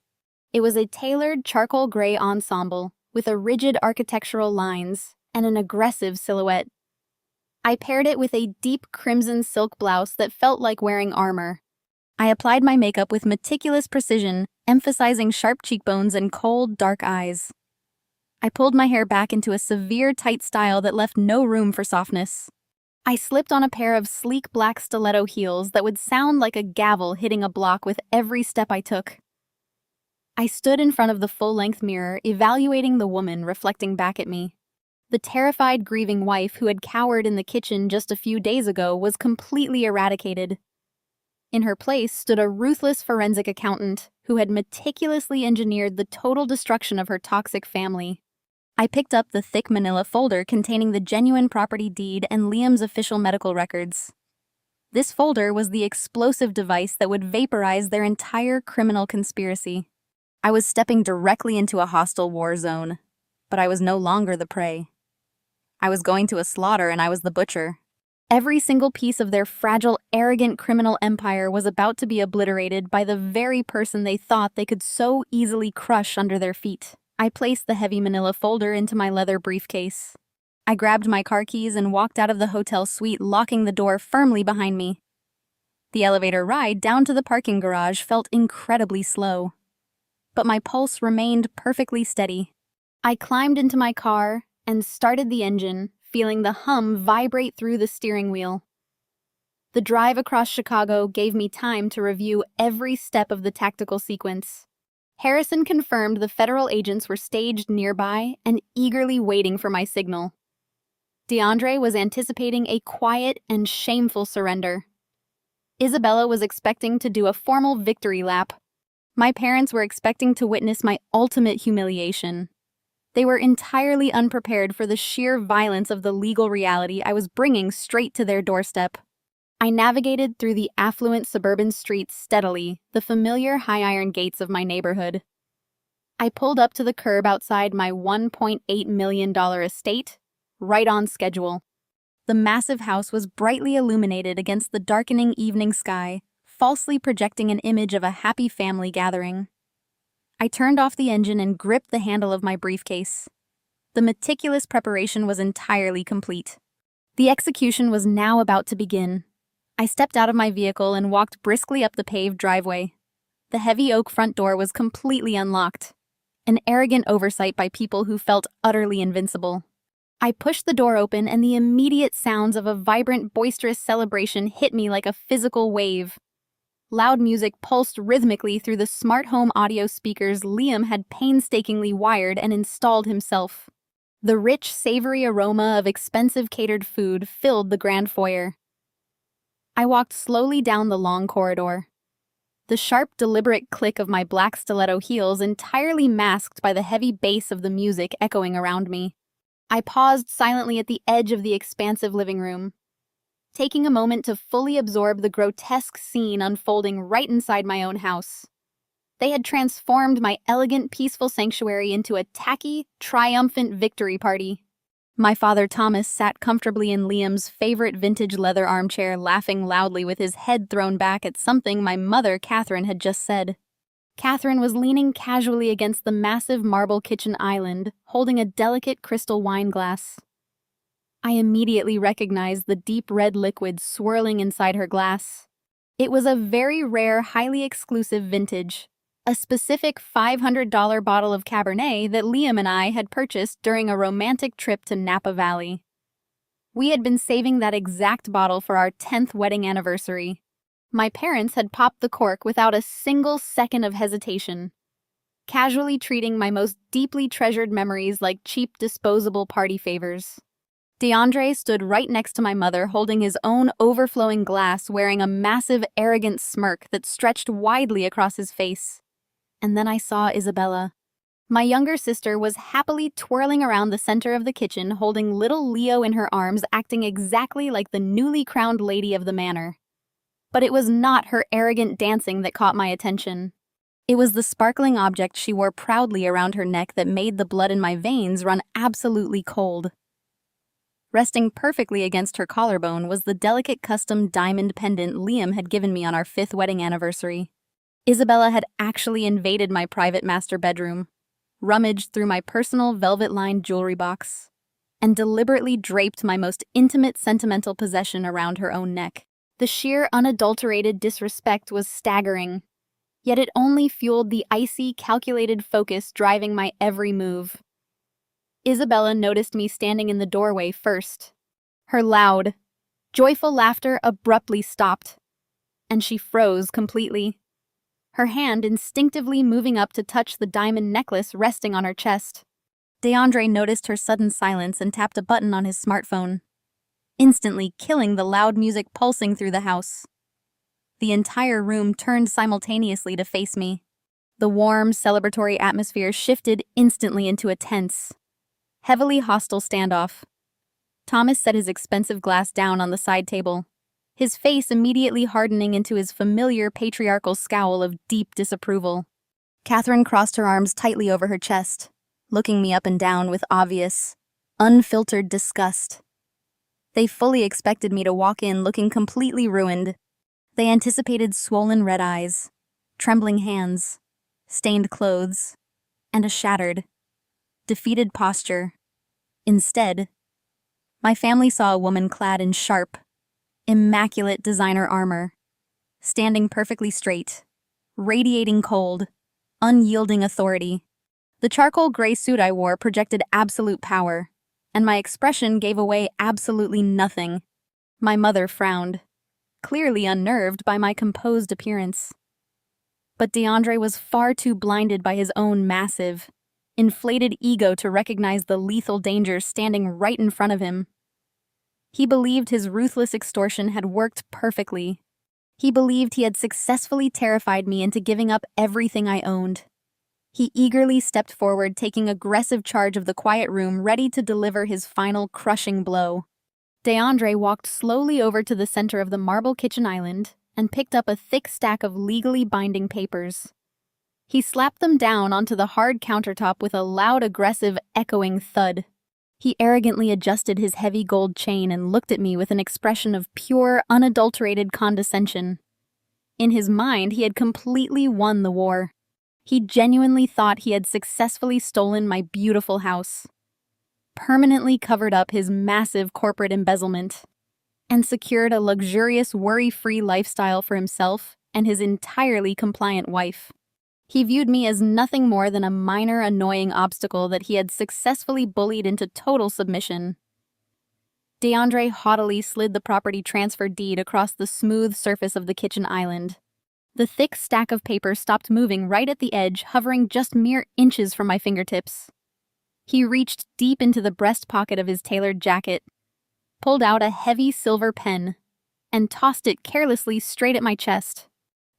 It was a tailored charcoal gray ensemble with a rigid architectural lines and an aggressive silhouette. I paired it with a deep crimson silk blouse that felt like wearing armor. I applied my makeup with meticulous precision, emphasizing sharp cheekbones and cold, dark eyes. I pulled my hair back into a severe, tight style that left no room for softness. I slipped on a pair of sleek black stiletto heels that would sound like a gavel hitting a block with every step I took. I stood in front of the full-length mirror, evaluating the woman reflecting back at me. The terrified, grieving wife who had cowered in the kitchen just a few days ago was completely eradicated. In her place stood a ruthless forensic accountant who had meticulously engineered the total destruction of her toxic family. I picked up the thick manila folder containing the genuine property deed and Liam's official medical records. This folder was the explosive device that would vaporize their entire criminal conspiracy. I was stepping directly into a hostile war zone, but I was no longer the prey. I was going to a slaughter and I was the butcher. Every single piece of their fragile, arrogant criminal empire was about to be obliterated by the very person they thought they could so easily crush under their feet. I placed the heavy manila folder into my leather briefcase. I grabbed my car keys and walked out of the hotel suite, locking the door firmly behind me. The elevator ride down to the parking garage felt incredibly slow, but my pulse remained perfectly steady. I climbed into my car and started the engine, feeling the hum vibrate through the steering wheel. The drive across Chicago gave me time to review every step of the tactical sequence. Harrison confirmed the federal agents were staged nearby and eagerly waiting for my signal. DeAndre was anticipating a quiet and shameful surrender. Isabella was expecting to do a formal victory lap. My parents were expecting to witness my ultimate humiliation. They were entirely unprepared for the sheer violence of the legal reality I was bringing straight to their doorstep. I navigated through the affluent suburban streets steadily, the familiar high-iron gates of my neighborhood. I pulled up to the curb outside my $1.8 million estate, right on schedule. The massive house was brightly illuminated against the darkening evening sky, falsely projecting an image of a happy family gathering. I turned off the engine and gripped the handle of my briefcase. The meticulous preparation was entirely complete. The execution was now about to begin. I stepped out of my vehicle and walked briskly up the paved driveway. The heavy oak front door was completely unlocked, an arrogant oversight by people who felt utterly invincible. I pushed the door open and the immediate sounds of a vibrant, boisterous celebration hit me like a physical wave. Loud music pulsed rhythmically through the smart home audio speakers Liam had painstakingly wired and installed himself. The rich, savory aroma of expensive catered food filled the grand foyer. I walked slowly down the long corridor. The sharp, deliberate click of my black stiletto heels entirely masked by the heavy bass of the music echoing around me. I paused silently at the edge of the expansive living room, taking a moment to fully absorb the grotesque scene unfolding right inside my own house. They had transformed my elegant, peaceful sanctuary into a tacky, triumphant victory party. My father Thomas sat comfortably in Liam's favorite vintage leather armchair, laughing loudly with his head thrown back at something my mother, Catherine, had just said. Catherine was leaning casually against the massive marble kitchen island, holding a delicate crystal wine glass. I immediately recognized the deep red liquid swirling inside her glass. It was a very rare, highly exclusive vintage, a specific $500 bottle of Cabernet that Liam and I had purchased during a romantic trip to Napa Valley. We had been saving that exact bottle for our 10th wedding anniversary. My parents had popped the cork without a single second of hesitation, casually treating my most deeply treasured memories like cheap, disposable party favors. DeAndre stood right next to my mother, holding his own overflowing glass, wearing a massive, arrogant smirk that stretched widely across his face. And then I saw Isabella. My younger sister was happily twirling around the center of the kitchen, holding little Leo in her arms, acting exactly like the newly crowned lady of the manor. But it was not her arrogant dancing that caught my attention. It was the sparkling object she wore proudly around her neck that made the blood in my veins run absolutely cold. Resting perfectly against her collarbone was the delicate custom diamond pendant Liam had given me on our 5th wedding anniversary. Isabella had actually invaded my private master bedroom, rummaged through my personal velvet-lined jewelry box, and deliberately draped my most intimate sentimental possession around her own neck. The sheer, unadulterated disrespect was staggering, yet it only fueled the icy, calculated focus driving my every move. Isabella noticed me standing in the doorway first. Her loud, joyful laughter abruptly stopped, and she froze completely, her hand instinctively moving up to touch the diamond necklace resting on her chest. DeAndre noticed her sudden silence and tapped a button on his smartphone, instantly killing the loud music pulsing through the house. The entire room turned simultaneously to face me. The warm, celebratory atmosphere shifted instantly into a tense, heavily hostile standoff. Thomas set his expensive glass down on the side table, his face immediately hardening into his familiar patriarchal scowl of deep disapproval. Catherine crossed her arms tightly over her chest, looking me up and down with obvious, unfiltered disgust. They fully expected me to walk in looking completely ruined. They anticipated swollen red eyes, trembling hands, stained clothes, and a shattered, defeated posture. Instead, my family saw a woman clad in sharp, immaculate designer armor, standing perfectly straight, radiating cold, unyielding authority. The charcoal gray suit I wore projected absolute power, and my expression gave away absolutely nothing. My mother frowned, clearly unnerved by my composed appearance. But DeAndre was far too blinded by his own massive, inflated ego to recognize the lethal danger standing right in front of him. He believed his ruthless extortion had worked perfectly. He believed he had successfully terrified me into giving up everything I owned. He eagerly stepped forward, taking aggressive charge of the quiet room, ready to deliver his final crushing blow. DeAndre walked slowly over to the center of the marble kitchen island and picked up a thick stack of legally binding papers. He slapped them down onto the hard countertop with a loud, aggressive, echoing thud. He arrogantly adjusted his heavy gold chain and looked at me with an expression of pure, unadulterated condescension. In his mind, he had completely won the war. He genuinely thought he had successfully stolen my beautiful house, permanently covered up his massive corporate embezzlement, and secured a luxurious, worry-free lifestyle for himself and his entirely compliant wife. He viewed me as nothing more than a minor, annoying obstacle that he had successfully bullied into total submission. DeAndre haughtily slid the property transfer deed across the smooth surface of the kitchen island. The thick stack of paper stopped moving right at the edge, hovering just mere inches from my fingertips. He reached deep into the breast pocket of his tailored jacket, pulled out a heavy silver pen, and tossed it carelessly straight at my chest.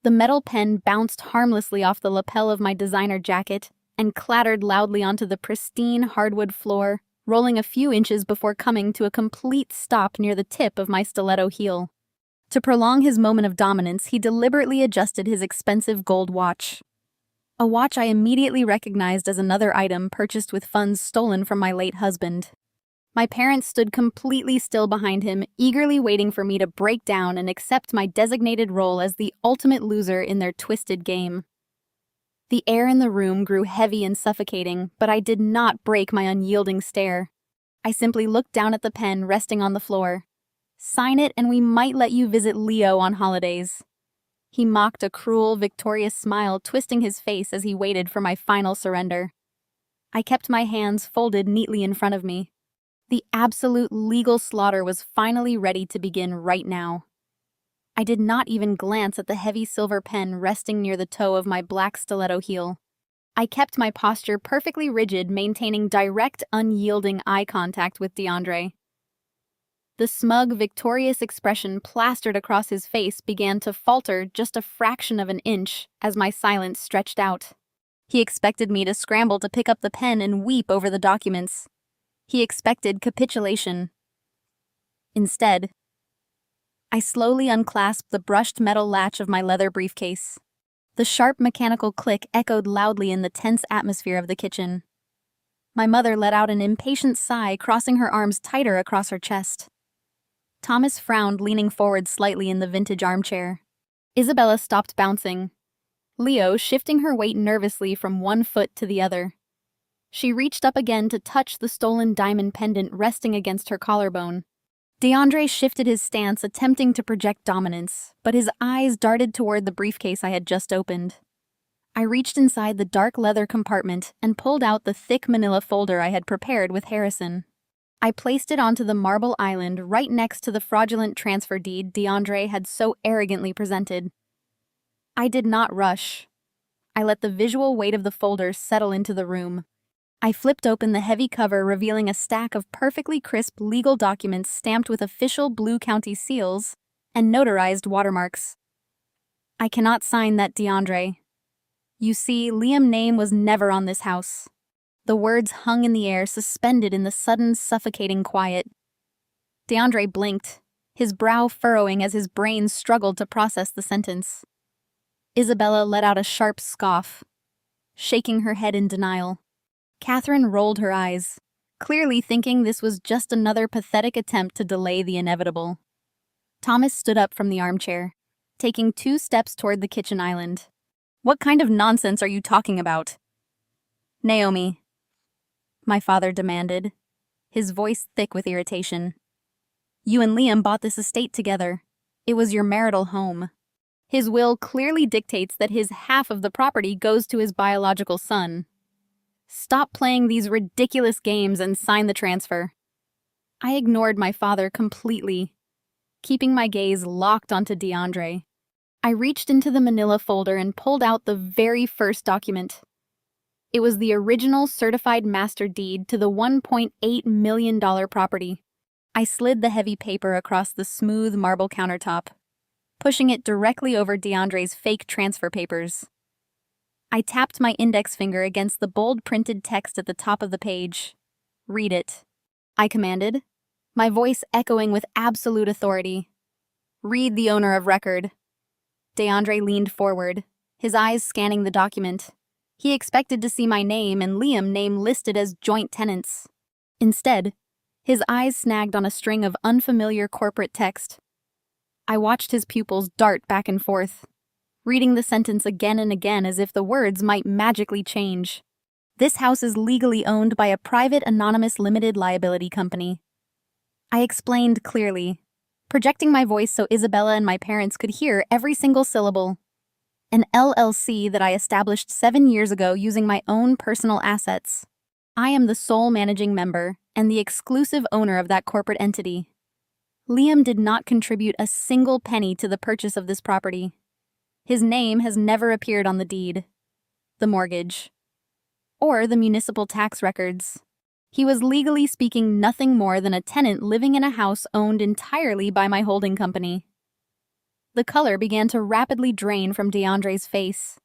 The metal pen bounced harmlessly off the lapel of my designer jacket and clattered loudly onto the pristine hardwood floor, rolling a few inches before coming to a complete stop near the tip of my stiletto heel. To prolong his moment of dominance, he deliberately adjusted his expensive gold watch. A watch I immediately recognized as another item purchased with funds stolen from my late husband. My parents stood completely still behind him, eagerly waiting for me to break down and accept my designated role as the ultimate loser in their twisted game. The air in the room grew heavy and suffocating, but I did not break my unyielding stare. I simply looked down at the pen resting on the floor. "Sign it and we might let you visit Leo on holidays." He mocked a cruel, victorious smile, twisting his face as he waited for my final surrender. I kept my hands folded neatly in front of me. The absolute legal slaughter was finally ready to begin right now. I did not even glance at the heavy silver pen resting near the toe of my black stiletto heel. I kept my posture perfectly rigid, maintaining direct, unyielding eye contact with DeAndre. The smug, victorious expression plastered across his face began to falter just a fraction of an inch as my silence stretched out. He expected me to scramble to pick up the pen and weep over the documents. He expected capitulation. Instead, I slowly unclasped the brushed metal latch of my leather briefcase. The sharp mechanical click echoed loudly in the tense atmosphere of the kitchen. My mother let out an impatient sigh, crossing her arms tighter across her chest. Thomas frowned, leaning forward slightly in the vintage armchair. Isabella stopped bouncing, Leo shifting her weight nervously from one foot to the other. She reached up again to touch the stolen diamond pendant resting against her collarbone. DeAndre shifted his stance, attempting to project dominance, but his eyes darted toward the briefcase I had just opened. I reached inside the dark leather compartment and pulled out the thick manila folder I had prepared with Harrison. I placed it onto the marble island right next to the fraudulent transfer deed DeAndre had so arrogantly presented. I did not rush. I let the visual weight of the folder settle into the room. I flipped open the heavy cover, revealing a stack of perfectly crisp legal documents stamped with official Blue County seals and notarized watermarks. "I cannot sign that, DeAndre. You see, Liam's name was never on this house." The words hung in the air, suspended in the sudden, suffocating quiet. DeAndre blinked, his brow furrowing as his brain struggled to process the sentence. Isabella let out a sharp scoff, shaking her head in denial. Catherine rolled her eyes, clearly thinking this was just another pathetic attempt to delay the inevitable. Thomas stood up from the armchair, taking 2 steps toward the kitchen island. "What kind of nonsense are you talking about?" "Naomi," my father demanded, his voice thick with irritation. "You and Liam bought this estate together. It was your marital home. His will clearly dictates that his half of the property goes to his biological son. Stop playing these ridiculous games and sign the transfer." I ignored my father completely, keeping my gaze locked onto DeAndre. I reached into the manila folder and pulled out the very first document. It was the original certified master deed to the $1.8 million property. I slid the heavy paper across the smooth marble countertop, pushing it directly over DeAndre's fake transfer papers. I tapped my index finger against the bold printed text at the top of the page. "Read it," I commanded, my voice echoing with absolute authority. "Read the owner of record." DeAndre leaned forward, his eyes scanning the document. He expected to see my name and Liam's name listed as joint tenants. Instead, his eyes snagged on a string of unfamiliar corporate text. I watched his pupils dart back and forth, reading the sentence again and again as if the words might magically change. "This house is legally owned by a private anonymous limited liability company," I explained clearly, projecting my voice so Isabella and my parents could hear every single syllable. "An LLC that I established 7 years ago using my own personal assets. I am the sole managing member and the exclusive owner of that corporate entity. Liam did not contribute a single penny to the purchase of this property. His name has never appeared on the deed, the mortgage, or the municipal tax records. He was legally speaking nothing more than a tenant living in a house owned entirely by my holding company." The color began to rapidly drain from DeAndre's face.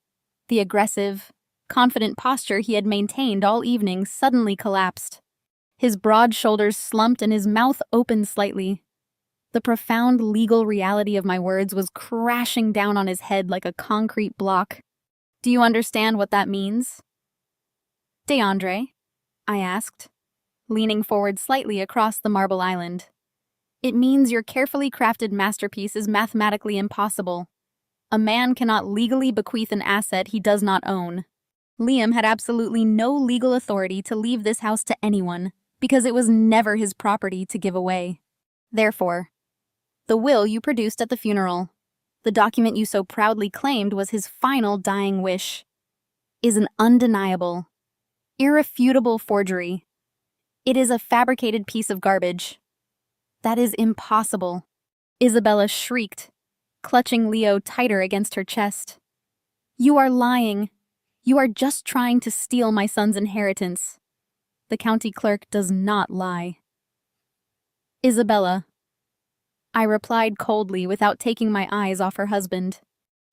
The aggressive, confident posture he had maintained all evening suddenly collapsed. His broad shoulders slumped and his mouth opened slightly. The profound legal reality of my words was crashing down on his head like a concrete block. "Do you understand what that means?" "DeAndre?" I asked, leaning forward slightly across the marble island. "It means your carefully crafted masterpiece is mathematically impossible. A man cannot legally bequeath an asset he does not own. Liam had absolutely no legal authority to leave this house to anyone, because it was never his property to give away. Therefore, the will you produced at the funeral, the document you so proudly claimed was his final dying wish, is an undeniable, irrefutable forgery. It is a fabricated piece of garbage. That is impossible." Isabella shrieked, clutching Leo tighter against her chest. "You are lying. You are just trying to steal my son's inheritance. The county clerk does not lie." "Isabella," I replied coldly without taking my eyes off her husband.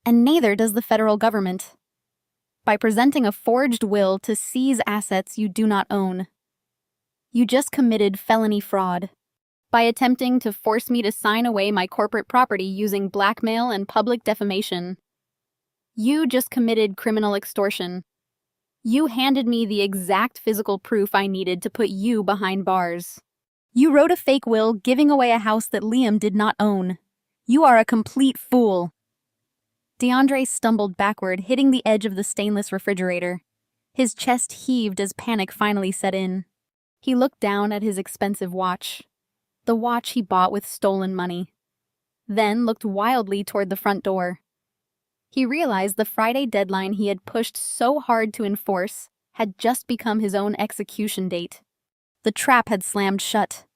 "And neither does the federal government. By presenting a forged will to seize assets you do not own, you just committed felony fraud. By attempting to force me to sign away my corporate property using blackmail and public defamation, you just committed criminal extortion. You handed me the exact physical proof I needed to put you behind bars. You wrote a fake will giving away a house that Liam did not own. You are a complete fool." DeAndre stumbled backward, hitting the edge of the stainless refrigerator. His chest heaved as panic finally set in. He looked down at his expensive watch, the watch he bought with stolen money, then looked wildly toward the front door. He realized the Friday deadline he had pushed so hard to enforce had just become his own execution date. The trap had slammed shut.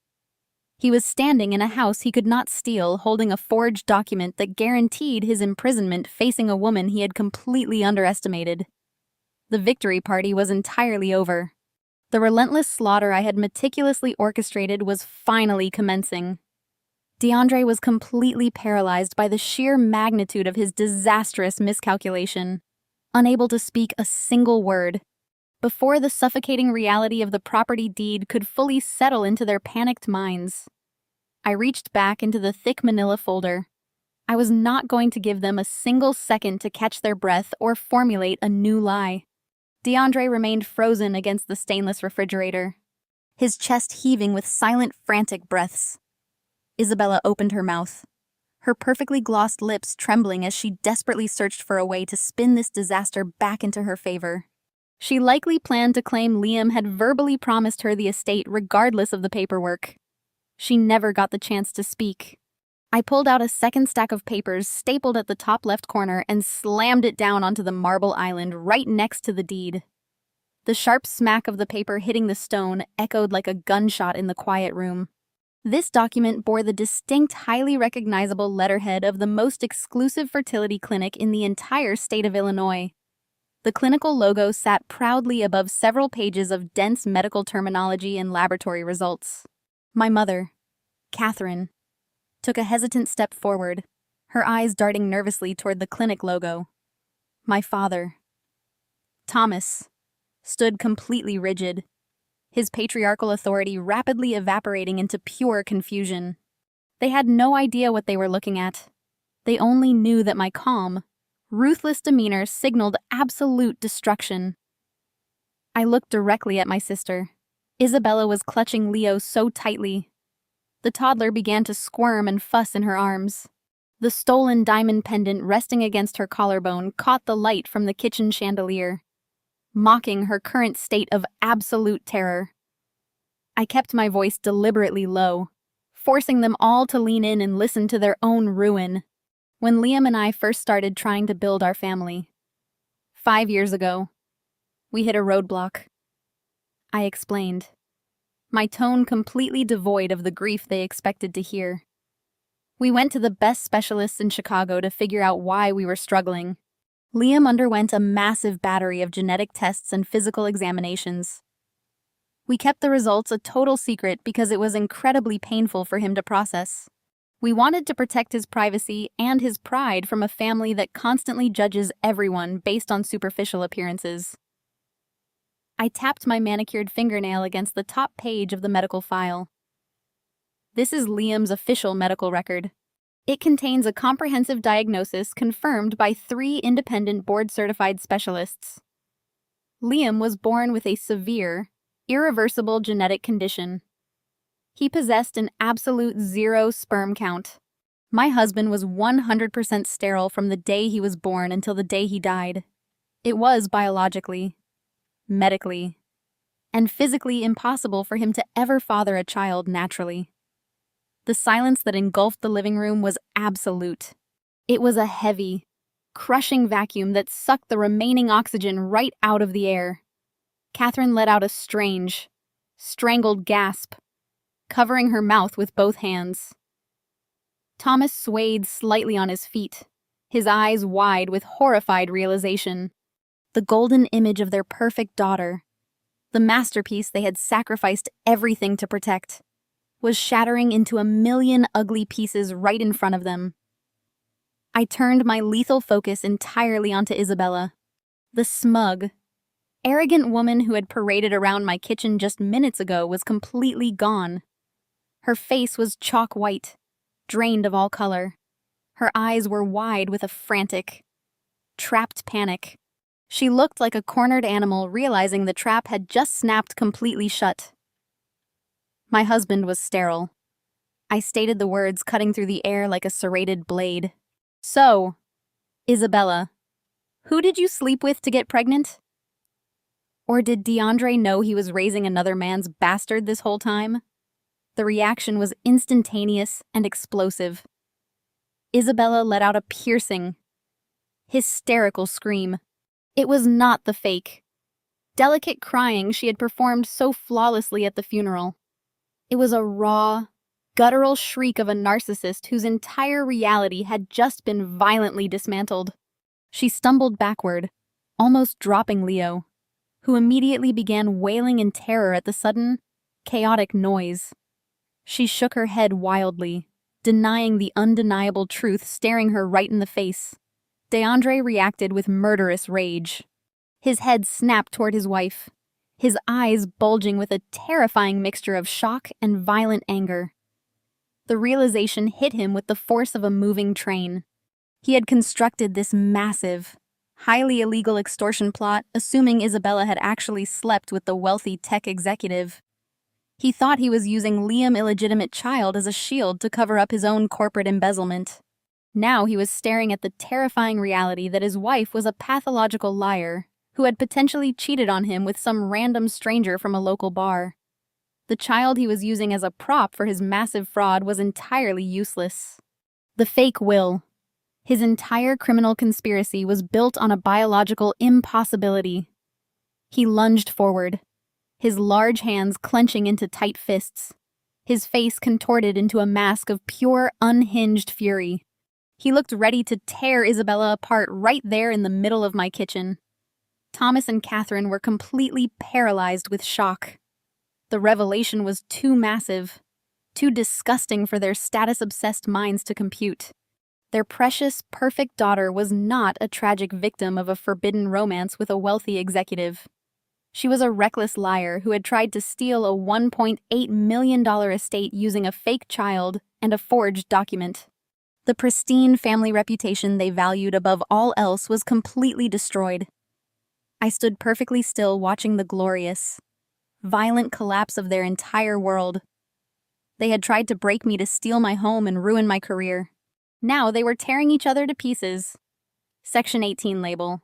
He was standing in a house he could not steal, holding a forged document that guaranteed his imprisonment facing a woman he had completely underestimated. The victory party was entirely over. The relentless slaughter I had meticulously orchestrated was finally commencing. DeAndre was completely paralyzed by the sheer magnitude of his disastrous miscalculation, unable to speak a single word. Before the suffocating reality of the property deed could fully settle into their panicked minds, I reached back into the thick manila folder. I was not going to give them a single second to catch their breath or formulate a new lie. DeAndre remained frozen against the stainless refrigerator, his chest heaving with silent, frantic breaths. Isabella opened her mouth, her perfectly glossed lips trembling as she desperately searched for a way to spin this disaster back into her favor. She likely planned to claim Liam had verbally promised her the estate regardless of the paperwork. She never got the chance to speak. I pulled out a second stack of papers stapled at the top left corner and slammed it down onto the marble island right next to the deed. The sharp smack of the paper hitting the stone echoed like a gunshot in the quiet room. This document bore the distinct, highly recognizable letterhead of the most exclusive fertility clinic in the entire state of Illinois. The clinical logo sat proudly above several pages of dense medical terminology and laboratory results. My mother, Catherine, took a hesitant step forward, her eyes darting nervously toward the clinic logo. My father, Thomas, stood completely rigid, his patriarchal authority rapidly evaporating into pure confusion. They had no idea what they were looking at. They only knew that my calm, ruthless demeanor signaled absolute destruction. I looked directly at my sister. Isabella was clutching Leo so tightly. The toddler began to squirm and fuss in her arms. The stolen diamond pendant resting against her collarbone caught the light from the kitchen chandelier, mocking her current state of absolute terror. I kept my voice deliberately low, forcing them all to lean in and listen to their own ruin. When Liam and I first started trying to build our family, 5 years ago, we hit a roadblock. I explained, my tone completely devoid of the grief they expected to hear. We went to the best specialists in Chicago to figure out why we were struggling. Liam underwent a massive battery of genetic tests and physical examinations. We kept the results a total secret because it was incredibly painful for him to process. We wanted to protect his privacy and his pride from a family that constantly judges everyone based on superficial appearances. I tapped my manicured fingernail against the top page of the medical file. This is Liam's official medical record. It contains a comprehensive diagnosis confirmed by 3 independent board-certified specialists. Liam was born with a severe, irreversible genetic condition. He possessed an absolute 0 sperm count. My husband was 100% sterile from the day he was born until the day he died. It was biologically, medically, and physically impossible for him to ever father a child naturally. The silence that engulfed the living room was absolute. It was a heavy, crushing vacuum that sucked the remaining oxygen right out of the air. Catherine let out a strange, strangled gasp, covering her mouth with both hands. Thomas swayed slightly on his feet, his eyes wide with horrified realization. The golden image of their perfect daughter, the masterpiece they had sacrificed everything to protect, was shattering into a million ugly pieces right in front of them. I turned my lethal focus entirely onto Isabella, the smug, arrogant woman who had paraded around my kitchen just minutes ago was completely gone. Her face was chalk white, drained of all color. Her eyes were wide with a frantic, trapped panic. She looked like a cornered animal realizing the trap had just snapped completely shut. My husband was sterile. I stated the words cutting through the air like a serrated blade. So, Isabella, who did you sleep with to get pregnant? Or did DeAndre know he was raising another man's bastard this whole time? The reaction was instantaneous and explosive. Isabella let out a piercing, hysterical scream. It was not the fake, delicate crying she had performed so flawlessly at the funeral. It was a raw, guttural shriek of a narcissist whose entire reality had just been violently dismantled. She stumbled backward, almost dropping Leo, who immediately began wailing in terror at the sudden, chaotic noise. She shook her head wildly, denying the undeniable truth staring her right in the face. DeAndre reacted with murderous rage. His head snapped toward his wife, his eyes bulging with a terrifying mixture of shock and violent anger. The realization hit him with the force of a moving train. He had constructed this massive, highly illegal extortion plot, assuming Isabella had actually slept with the wealthy tech executive. He thought he was using Liam's illegitimate child as a shield to cover up his own corporate embezzlement. Now he was staring at the terrifying reality that his wife was a pathological liar who had potentially cheated on him with some random stranger from a local bar. The child he was using as a prop for his massive fraud was entirely useless. The fake will. His entire criminal conspiracy was built on a biological impossibility. He lunged forward, his large hands clenching into tight fists, his face contorted into a mask of pure, unhinged fury. He looked ready to tear Isabella apart right there in the middle of my kitchen. Thomas and Catherine were completely paralyzed with shock. The revelation was too massive, too disgusting for their status-obsessed minds to compute. Their precious, perfect daughter was not a tragic victim of a forbidden romance with a wealthy executive. She was a reckless liar who had tried to steal a $1.8 million estate using a fake child and a forged document. The pristine family reputation they valued above all else was completely destroyed. I stood perfectly still watching the glorious, violent collapse of their entire world. They had tried to break me to steal my home and ruin my career. Now they were tearing each other to pieces. Section 18 label.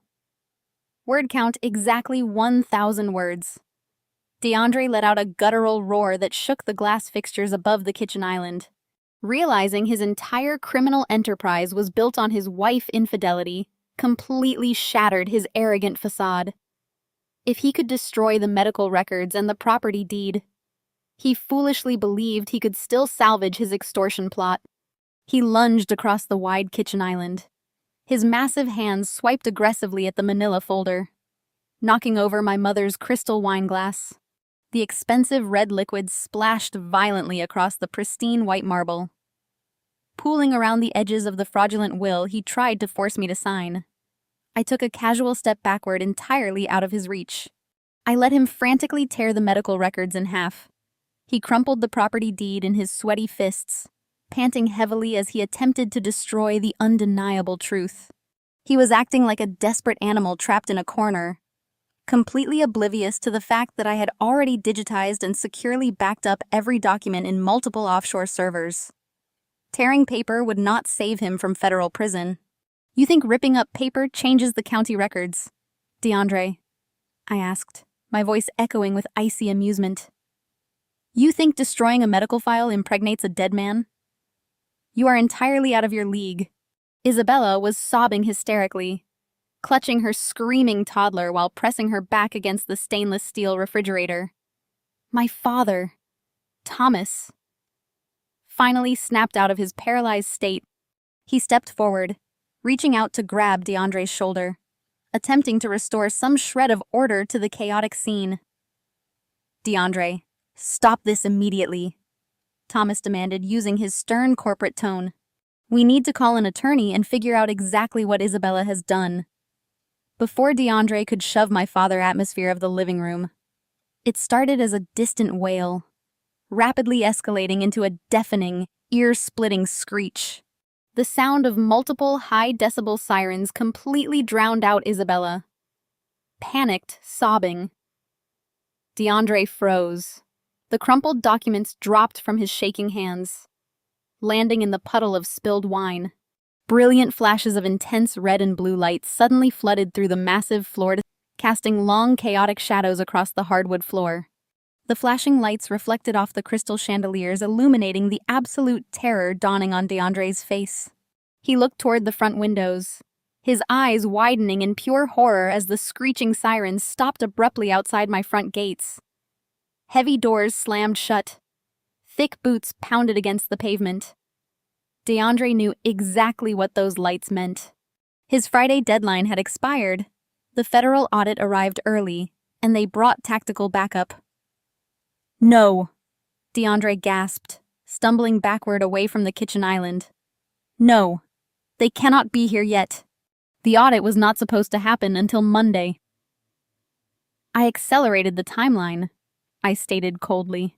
Word count exactly 1,000 words. DeAndre let out a guttural roar that shook the glass fixtures above the kitchen island. Realizing his entire criminal enterprise was built on his wife's infidelity, completely shattered his arrogant facade. If he could destroy the medical records and the property deed, he foolishly believed he could still salvage his extortion plot. He lunged across the wide kitchen island. His massive hands swiped aggressively at the manila folder, knocking over my mother's crystal wine glass. The expensive red liquid splashed violently across the pristine white marble. Pooling around the edges of the fraudulent will he tried to force me to sign. I took a casual step backward entirely out of his reach. I let him frantically tear the medical records in half. He crumpled the property deed in his sweaty fists, panting heavily as he attempted to destroy the undeniable truth. He was acting like a desperate animal trapped in a corner, completely oblivious to the fact that I had already digitized and securely backed up every document in multiple offshore servers. Tearing paper would not save him from federal prison. You think ripping up paper changes the county records, DeAndre? I asked, my voice echoing with icy amusement. You think destroying a medical file impregnates a dead man? You are entirely out of your league. Isabella was sobbing hysterically, clutching her screaming toddler while pressing her back against the stainless steel refrigerator. My father, Thomas, finally snapped out of his paralyzed state. He stepped forward, reaching out to grab DeAndre's shoulder, attempting to restore some shred of order to the chaotic scene. DeAndre, stop this immediately, Thomas demanded, using his stern corporate tone. We need to call an attorney and figure out exactly what Isabella has done. Before DeAndre could shove my father atmosphere of the living room, it started as a distant wail, rapidly escalating into a deafening, ear-splitting screech. The sound of multiple high-decibel sirens completely drowned out Isabella. Panicked, sobbing, DeAndre froze. The crumpled documents dropped from his shaking hands, landing in the puddle of spilled wine. Brilliant flashes of intense red and blue light suddenly flooded through the massive floor, casting long, chaotic shadows across the hardwood floor. The flashing lights reflected off the crystal chandeliers, illuminating the absolute terror dawning on DeAndre's face. He looked toward the front windows, his eyes widening in pure horror as the screeching sirens stopped abruptly outside my front gates. Heavy doors slammed shut. Thick boots pounded against the pavement. DeAndre knew exactly what those lights meant. His Friday deadline had expired. The federal audit arrived early, and they brought tactical backup. No, DeAndre gasped, stumbling backward away from the kitchen island. No, they cannot be here yet. The audit was not supposed to happen until Monday. I accelerated the timeline, I stated coldly.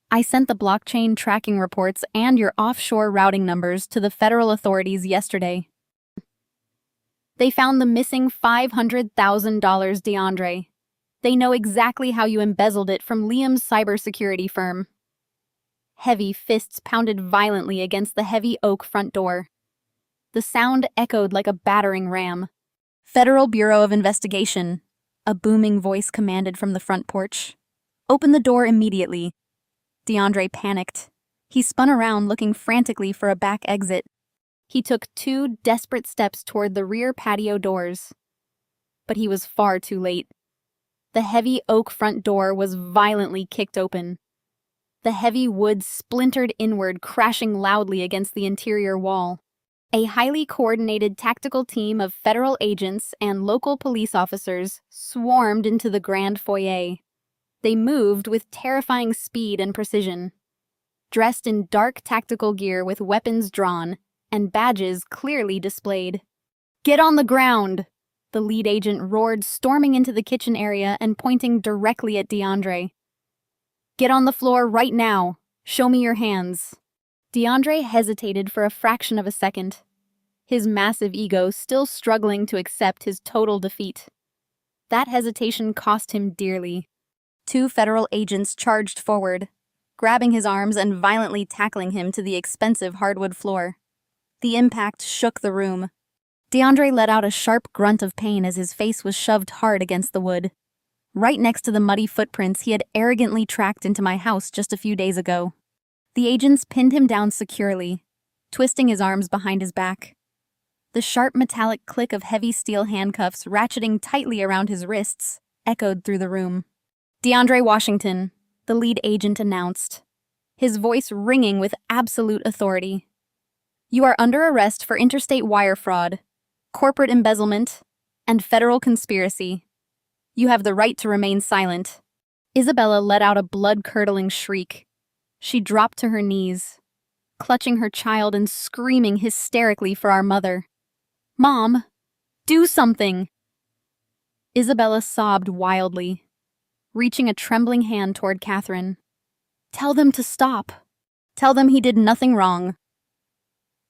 I sent the blockchain tracking reports and your offshore routing numbers to the federal authorities yesterday. They found the missing $500,000, DeAndre. They know exactly how you embezzled it from Liam's cybersecurity firm. Heavy fists pounded violently against the heavy oak front door. The sound echoed like a battering ram. Federal Bureau of Investigation, a booming voice commanded from the front porch. Open the door immediately. DeAndre panicked. He spun around looking frantically for a back exit. He took 2 desperate steps toward the rear patio doors. But he was far too late. The heavy oak front door was violently kicked open. The heavy wood splintered inward, crashing loudly against the interior wall. A highly coordinated tactical team of federal agents and local police officers swarmed into the grand foyer. They moved with terrifying speed and precision. Dressed in dark tactical gear with weapons drawn and badges clearly displayed. "Get on the ground!" the lead agent roared, storming into the kitchen area and pointing directly at DeAndre. "Get on the floor right now. Show me your hands." DeAndre hesitated for a fraction of a second, his massive ego still struggling to accept his total defeat. That hesitation cost him dearly. 2 federal agents charged forward, grabbing his arms and violently tackling him to the expensive hardwood floor. The impact shook the room. DeAndre let out a sharp grunt of pain as his face was shoved hard against the wood, right next to the muddy footprints he had arrogantly tracked into my house just a few days ago. The agents pinned him down securely, twisting his arms behind his back. The sharp metallic click of heavy steel handcuffs ratcheting tightly around his wrists echoed through the room. "DeAndre Washington," the lead agent announced, his voice ringing with absolute authority. "You are under arrest for interstate wire fraud, corporate embezzlement, and federal conspiracy. You have the right to remain silent." Isabella let out a blood-curdling shriek. She dropped to her knees, clutching her child and screaming hysterically for our mother. "Mom, do something!" Isabella sobbed wildly, reaching a trembling hand toward Catherine. "Tell them to stop. Tell them he did nothing wrong."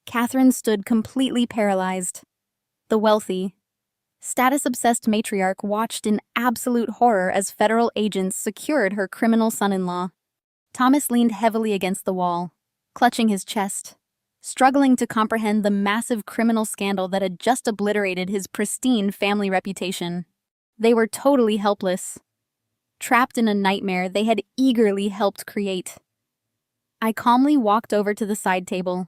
Catherine stood completely paralyzed. The wealthy, status-obsessed matriarch watched in absolute horror as federal agents secured her criminal son-in-law. Thomas leaned heavily against the wall, clutching his chest, struggling to comprehend the massive criminal scandal that had just obliterated his pristine family reputation. They were totally helpless, trapped in a nightmare they had eagerly helped create. I calmly walked over to the side table.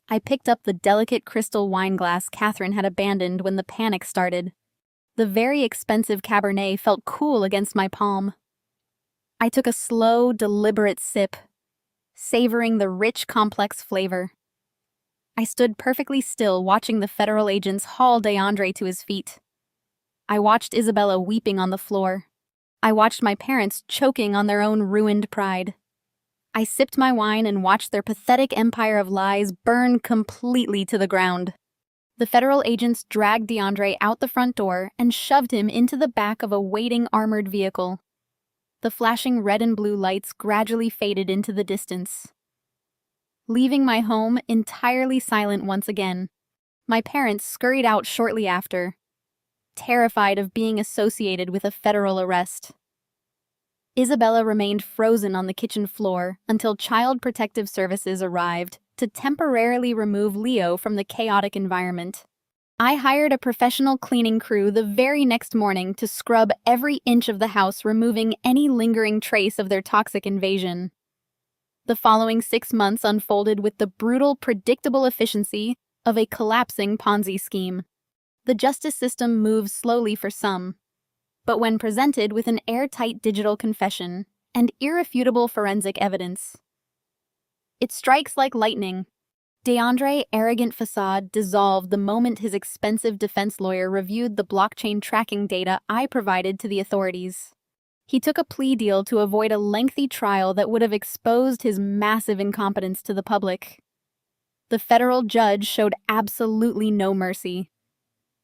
I picked up the delicate crystal wine glass Catherine had abandoned when the panic started. The very expensive Cabernet felt cool against my palm. I took a slow, deliberate sip, savoring the rich, complex flavor. I stood perfectly still, watching the federal agents haul DeAndre to his feet. I watched Isabella weeping on the floor. I watched my parents choking on their own ruined pride. I sipped my wine and watched their pathetic empire of lies burn completely to the ground. The federal agents dragged DeAndre out the front door and shoved him into the back of a waiting armored vehicle. The flashing red and blue lights gradually faded into the distance, leaving my home entirely silent once again. My parents scurried out shortly after, terrified of being associated with a federal arrest. Isabella remained frozen on the kitchen floor until Child Protective Services arrived to temporarily remove Leo from the chaotic environment. I hired a professional cleaning crew the very next morning to scrub every inch of the house, removing any lingering trace of their toxic invasion. The following 6 months unfolded with the brutal, predictable efficiency of a collapsing Ponzi scheme. The justice system moves slowly for some, but when presented with an airtight digital confession and irrefutable forensic evidence, it strikes like lightning. DeAndre's arrogant facade dissolved the moment his expensive defense lawyer reviewed the blockchain tracking data I provided to the authorities. He took a plea deal to avoid a lengthy trial that would have exposed his massive incompetence to the public. The federal judge showed absolutely no mercy,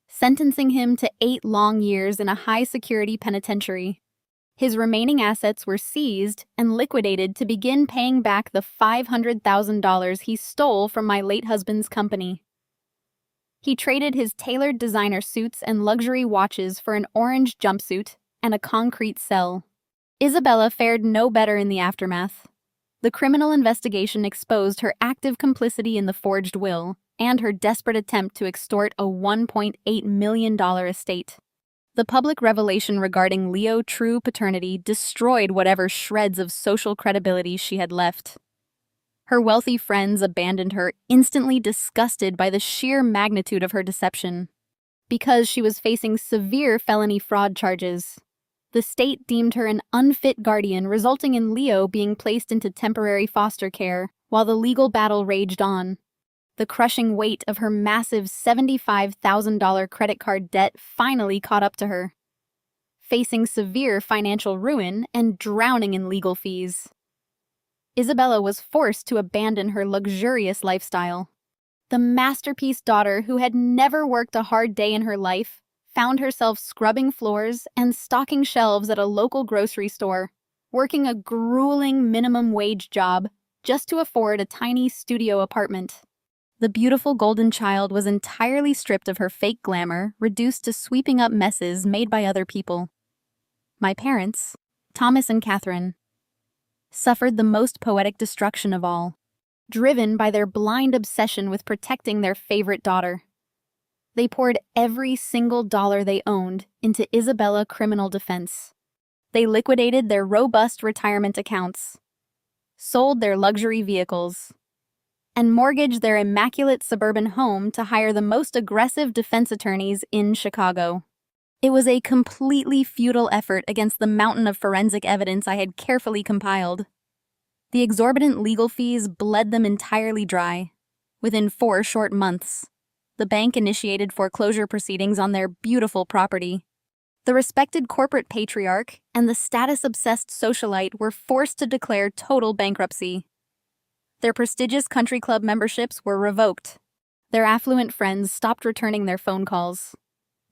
sentencing him to 8 long years in a high-security penitentiary. His remaining assets were seized and liquidated to begin paying back the $500,000 he stole from my late husband's company. He traded his tailored designer suits and luxury watches for an orange jumpsuit and a concrete cell. Isabella fared no better in the aftermath. The criminal investigation exposed her active complicity in the forged will and her desperate attempt to extort a $1.8 million estate. The public revelation regarding Leo's true paternity destroyed whatever shreds of social credibility she had left. Her wealthy friends abandoned her, instantly disgusted by the sheer magnitude of her deception. Because she was facing severe felony fraud charges, the state deemed her an unfit guardian, resulting in Leo being placed into temporary foster care while the legal battle raged on. The crushing weight of her massive $75,000 credit card debt finally caught up to her, facing severe financial ruin and drowning in legal fees. Isabella was forced to abandon her luxurious lifestyle. The masterpiece daughter, who had never worked a hard day in her life, found herself scrubbing floors and stocking shelves at a local grocery store, working a grueling minimum wage job just to afford a tiny studio apartment. The beautiful golden child was entirely stripped of her fake glamour, reduced to sweeping up messes made by other people. My parents, Thomas and Catherine, suffered the most poetic destruction of all, driven by their blind obsession with protecting their favorite daughter. They poured every single dollar they owned into Isabella criminal defense. They liquidated their robust retirement accounts, sold their luxury vehicles, and mortgaged their immaculate suburban home to hire the most aggressive defense attorneys in Chicago. It was a completely futile effort against the mountain of forensic evidence I had carefully compiled. The exorbitant legal fees bled them entirely dry. Within 4 short months, the bank initiated foreclosure proceedings on their beautiful property. The respected corporate patriarch and the status-obsessed socialite were forced to declare total bankruptcy. Their prestigious country club memberships were revoked. Their affluent friends stopped returning their phone calls,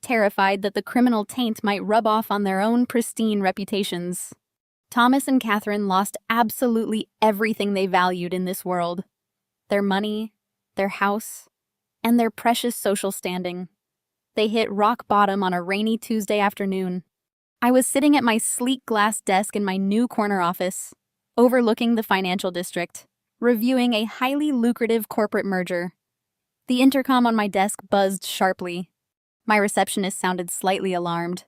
terrified that the criminal taint might rub off on their own pristine reputations. Thomas and Catherine lost absolutely everything they valued in this world: their money, their house, and their precious social standing. They hit rock bottom on a rainy Tuesday afternoon. I was sitting at my sleek glass desk in my new corner office, overlooking the financial district, reviewing a highly lucrative corporate merger. The intercom on my desk buzzed sharply. My receptionist sounded slightly alarmed,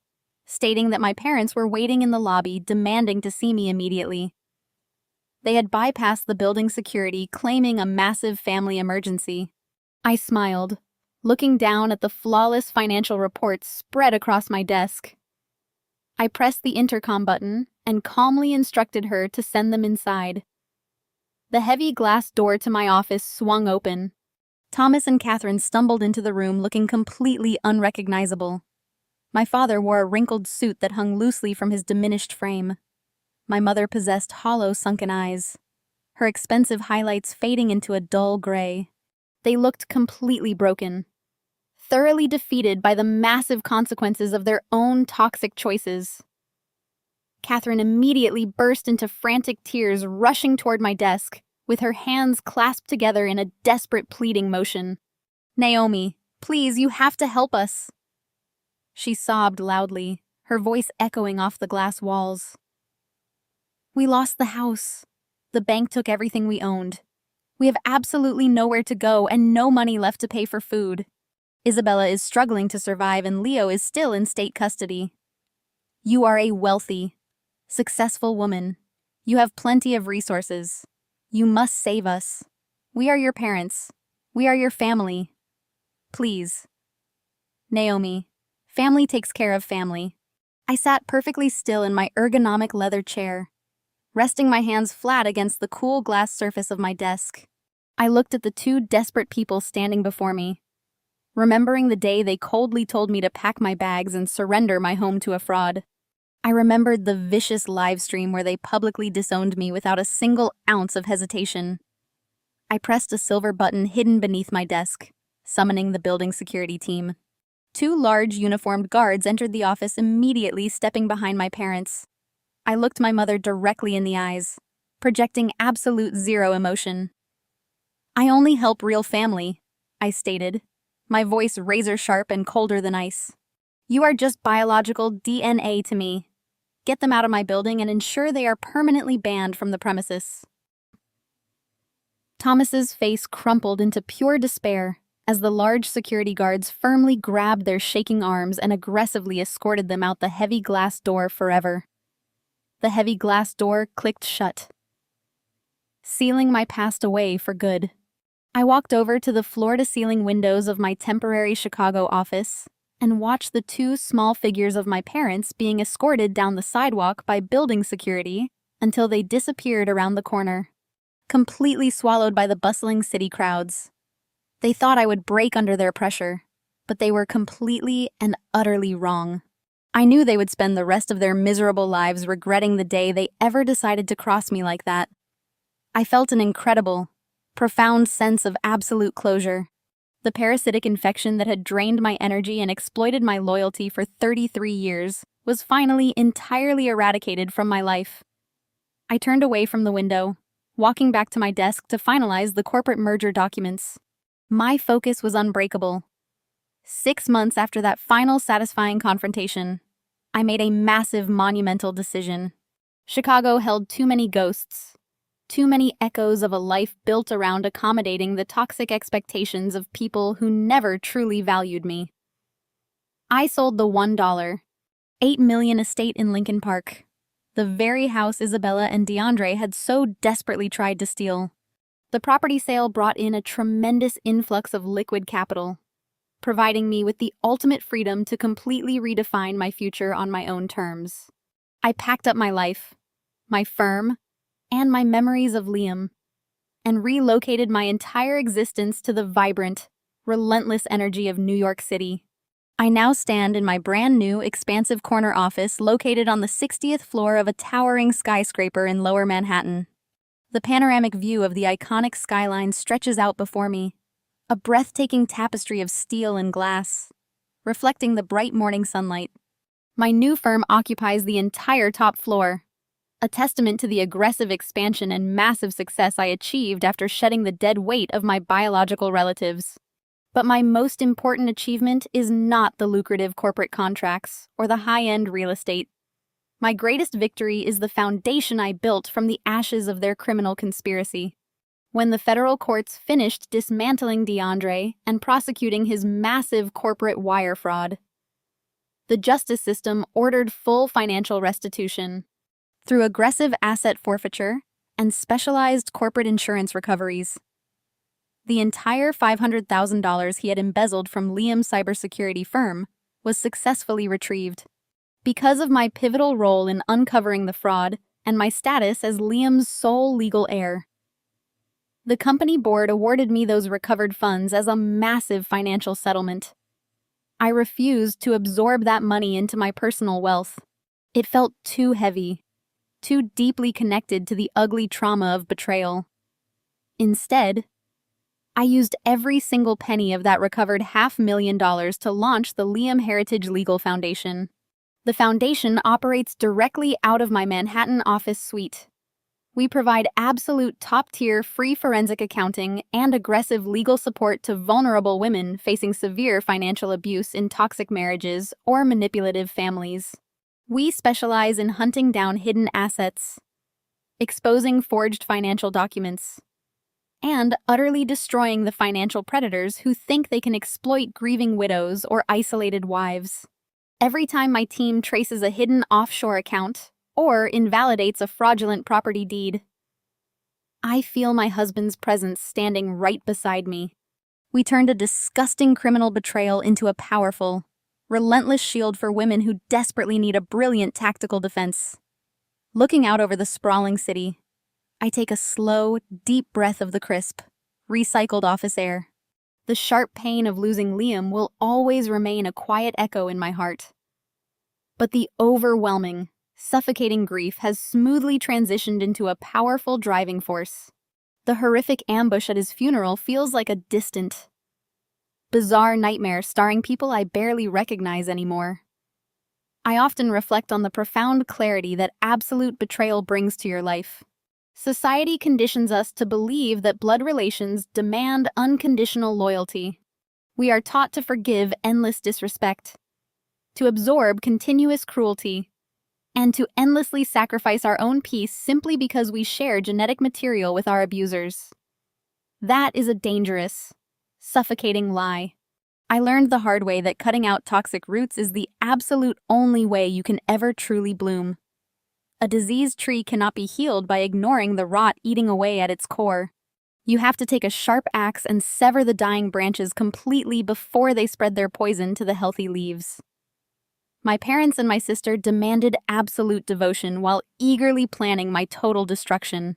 stating that my parents were waiting in the lobby, demanding to see me immediately. They had bypassed the building security, claiming a massive family emergency. I smiled, looking down at the flawless financial reports spread across my desk. I pressed the intercom button and calmly instructed her to send them inside. The heavy glass door to my office swung open. Thomas and Catherine stumbled into the room looking completely unrecognizable. My father wore a wrinkled suit that hung loosely from his diminished frame. My mother possessed hollow, sunken eyes, her expensive highlights fading into a dull gray. They looked completely broken, thoroughly defeated by the massive consequences of their own toxic choices. Catherine immediately burst into frantic tears, rushing toward my desk, with her hands clasped together in a desperate pleading motion. "Naomi, please, you have to help us." She sobbed loudly, her voice echoing off the glass walls. "We lost the house. The bank took everything we owned. We have absolutely nowhere to go and no money left to pay for food. Isabella is struggling to survive and Leo is still in state custody. You are a wealthy, successful woman. You have plenty of resources. You must save us. We are your parents. We are your family. Please." "Naomi, family takes care of family." I sat perfectly still in my ergonomic leather chair, resting my hands flat against the cool glass surface of my desk. I looked at the 2 desperate people standing before me, remembering the day they coldly told me to pack my bags and surrender my home to a fraud. I remembered the vicious live stream where they publicly disowned me without a single ounce of hesitation. I pressed a silver button hidden beneath my desk, summoning the building security team. 2 large uniformed guards entered the office immediately, stepping behind my parents. I looked my mother directly in the eyes, projecting absolute zero emotion. "I only help real family," I stated, my voice razor-sharp and colder than ice. "You are just biological DNA to me. Get them out of my building and ensure they are permanently banned from the premises." Thomas's face crumpled into pure despair as the large security guards firmly grabbed their shaking arms and aggressively escorted them out the heavy glass door forever. The heavy glass door clicked shut, sealing my past away for good. I walked over to the floor-to-ceiling windows of my temporary Chicago office and watched the two small figures of my parents being escorted down the sidewalk by building security until they disappeared around the corner, completely swallowed by the bustling city crowds. They thought I would break under their pressure, but they were completely and utterly wrong. I knew they would spend the rest of their miserable lives regretting the day they ever decided to cross me like that. I felt an incredible, profound sense of absolute closure. The parasitic infection that had drained my energy and exploited my loyalty for 33 years was finally entirely eradicated from my life. I turned away from the window, walking back to my desk to finalize the corporate merger documents. My focus was unbreakable. 6 months after that final satisfying confrontation, I made a massive, monumental decision. Chicago held too many ghosts, too many echoes of a life built around accommodating the toxic expectations of people who never truly valued me. I sold the $1, $8 million estate in Lincoln Park, the very house Isabella and DeAndre had so desperately tried to steal. The property sale brought in a tremendous influx of liquid capital, providing me with the ultimate freedom to completely redefine my future on my own terms. I packed up my life, my firm, and my memories of Liam, and relocated my entire existence to the vibrant, relentless energy of New York City. I now stand in my brand new, expansive corner office located on the 60th floor of a towering skyscraper in Lower Manhattan. The panoramic view of the iconic skyline stretches out before me, a breathtaking tapestry of steel and glass, reflecting the bright morning sunlight. My new firm occupies the entire top floor, a testament to the aggressive expansion and massive success I achieved after shedding the dead weight of my biological relatives. But my most important achievement is not the lucrative corporate contracts or the high-end real estate. My greatest victory is the foundation I built from the ashes of their criminal conspiracy. When the federal courts finished dismantling DeAndre and prosecuting his massive corporate wire fraud, the justice system ordered full financial restitution through aggressive asset forfeiture and specialized corporate insurance recoveries. The entire $500,000 he had embezzled from Liam's cybersecurity firm was successfully retrieved. Because of my pivotal role in uncovering the fraud and my status as Liam's sole legal heir, the company board awarded me those recovered funds as a massive financial settlement. I refused to absorb that money into my personal wealth. It felt too heavy, too deeply connected to the ugly trauma of betrayal. Instead, I used every single penny of that recovered $500,000 to launch the Liam Heritage Legal Foundation. The foundation operates directly out of my Manhattan office suite. We provide absolute top-tier free forensic accounting and aggressive legal support to vulnerable women facing severe financial abuse in toxic marriages or manipulative families. We specialize in hunting down hidden assets, exposing forged financial documents, and utterly destroying the financial predators who think they can exploit grieving widows or isolated wives. Every time my team traces a hidden offshore account or invalidates a fraudulent property deed, I feel my husband's presence standing right beside me. We turned a disgusting criminal betrayal into a powerful, relentless shield for women who desperately need a brilliant tactical defense. Looking out over the sprawling city, I take a slow, deep breath of the crisp, recycled office air. The sharp pain of losing Liam will always remain a quiet echo in my heart. But the overwhelming, suffocating grief has smoothly transitioned into a powerful driving force. The horrific ambush at his funeral feels like a distant, bizarre nightmare starring people I barely recognize anymore. I often reflect on the profound clarity that absolute betrayal brings to your life. Society conditions us to believe that blood relations demand unconditional loyalty. We are taught to forgive endless disrespect, to absorb continuous cruelty, and to endlessly sacrifice our own peace simply because we share genetic material with our abusers. That is a dangerous, suffocating lie. I learned the hard way that cutting out toxic roots is the absolute only way you can ever truly bloom. A diseased tree cannot be healed by ignoring the rot eating away at its core. You have to take a sharp axe and sever the dying branches completely before they spread their poison to the healthy leaves. My parents and my sister demanded absolute devotion while eagerly planning my total destruction.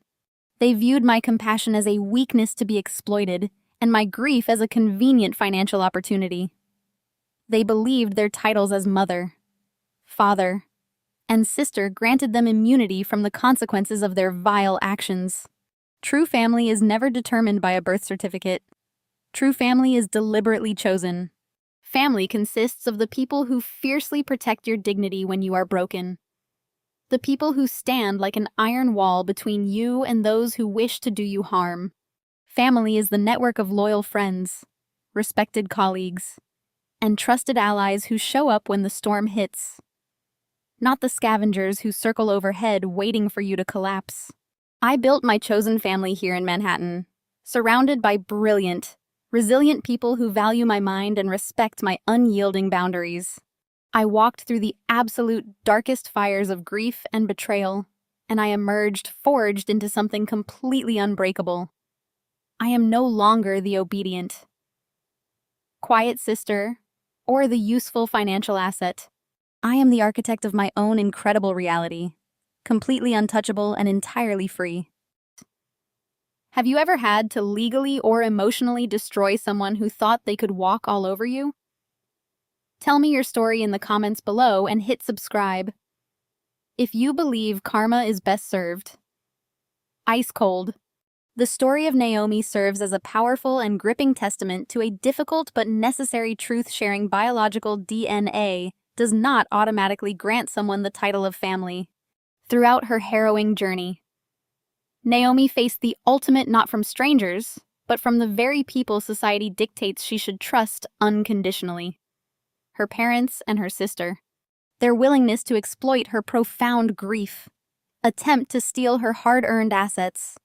They viewed my compassion as a weakness to be exploited, and my grief as a convenient financial opportunity. They believed their titles as mother, father, and sister granted them immunity from the consequences of their vile actions. True family is never determined by a birth certificate. True family is deliberately chosen. Family consists of the people who fiercely protect your dignity when you are broken. The people who stand like an iron wall between you and those who wish to do you harm. Family is the network of loyal friends, respected colleagues, and trusted allies who show up when the storm hits. Not the scavengers who circle overhead waiting for you to collapse. I built my chosen family here in Manhattan, surrounded by brilliant, resilient people who value my mind and respect my unyielding boundaries. I walked through the absolute darkest fires of grief and betrayal, and I emerged forged into something completely unbreakable. I am no longer the obedient, quiet sister, or the useful financial asset. I am the architect of my own incredible reality, completely untouchable and entirely free. Have you ever had to legally or emotionally destroy someone who thought they could walk all over you? Tell me your story in the comments below and hit subscribe. If you believe karma is best served. Ice cold. The story of Naomi serves as a powerful and gripping testament to a difficult but necessary truth-sharing. Biological DNA does not automatically grant someone the title of family. Throughout her harrowing journey, Naomi faced the ultimate not from strangers, but from the very people society dictates she should trust unconditionally. Her parents and her sister. Their willingness to exploit her profound grief, attempt to steal her hard-earned assets,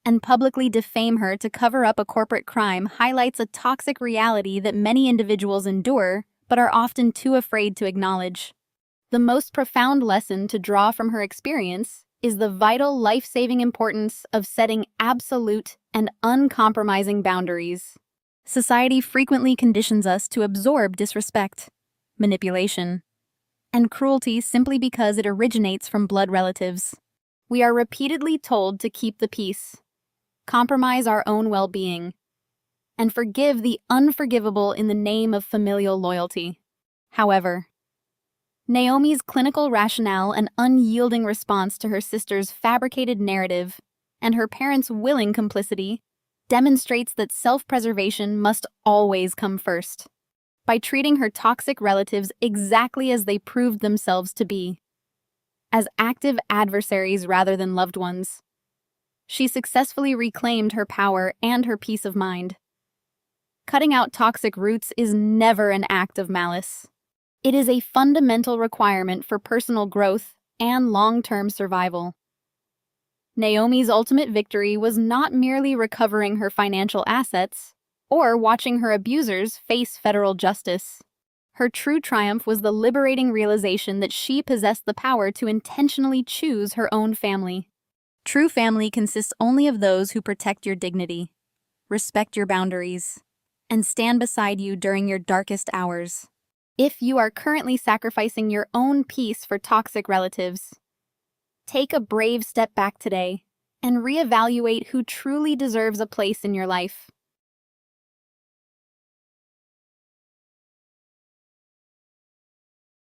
and publicly defame her to cover up a corporate crime highlights a toxic reality that many individuals endure but are often too afraid to acknowledge. The most profound lesson to draw from her experience is the vital life-saving importance of setting absolute and uncompromising boundaries. Society frequently conditions us to absorb disrespect, manipulation, and cruelty simply because it originates from blood relatives. We are repeatedly told to keep the peace, compromise our own well-being, and forgive the unforgivable in the name of familial loyalty. However, Naomi's clinical rationale and unyielding response to her sister's fabricated narrative and her parents' willing complicity demonstrates that self-preservation must always come first. By treating her toxic relatives exactly as they proved themselves to be, as active adversaries rather than loved ones, she successfully reclaimed her power and her peace of mind. Cutting out toxic roots is never an act of malice. It is a fundamental requirement for personal growth and long-term survival. Naomi's ultimate victory was not merely recovering her financial assets or watching her abusers face federal justice. Her true triumph was the liberating realization that she possessed the power to intentionally choose her own family. True family consists only of those who protect your dignity, respect your boundaries, and stand beside you during your darkest hours. If you are currently sacrificing your own peace for toxic relatives, take a brave step back today and reevaluate who truly deserves a place in your life.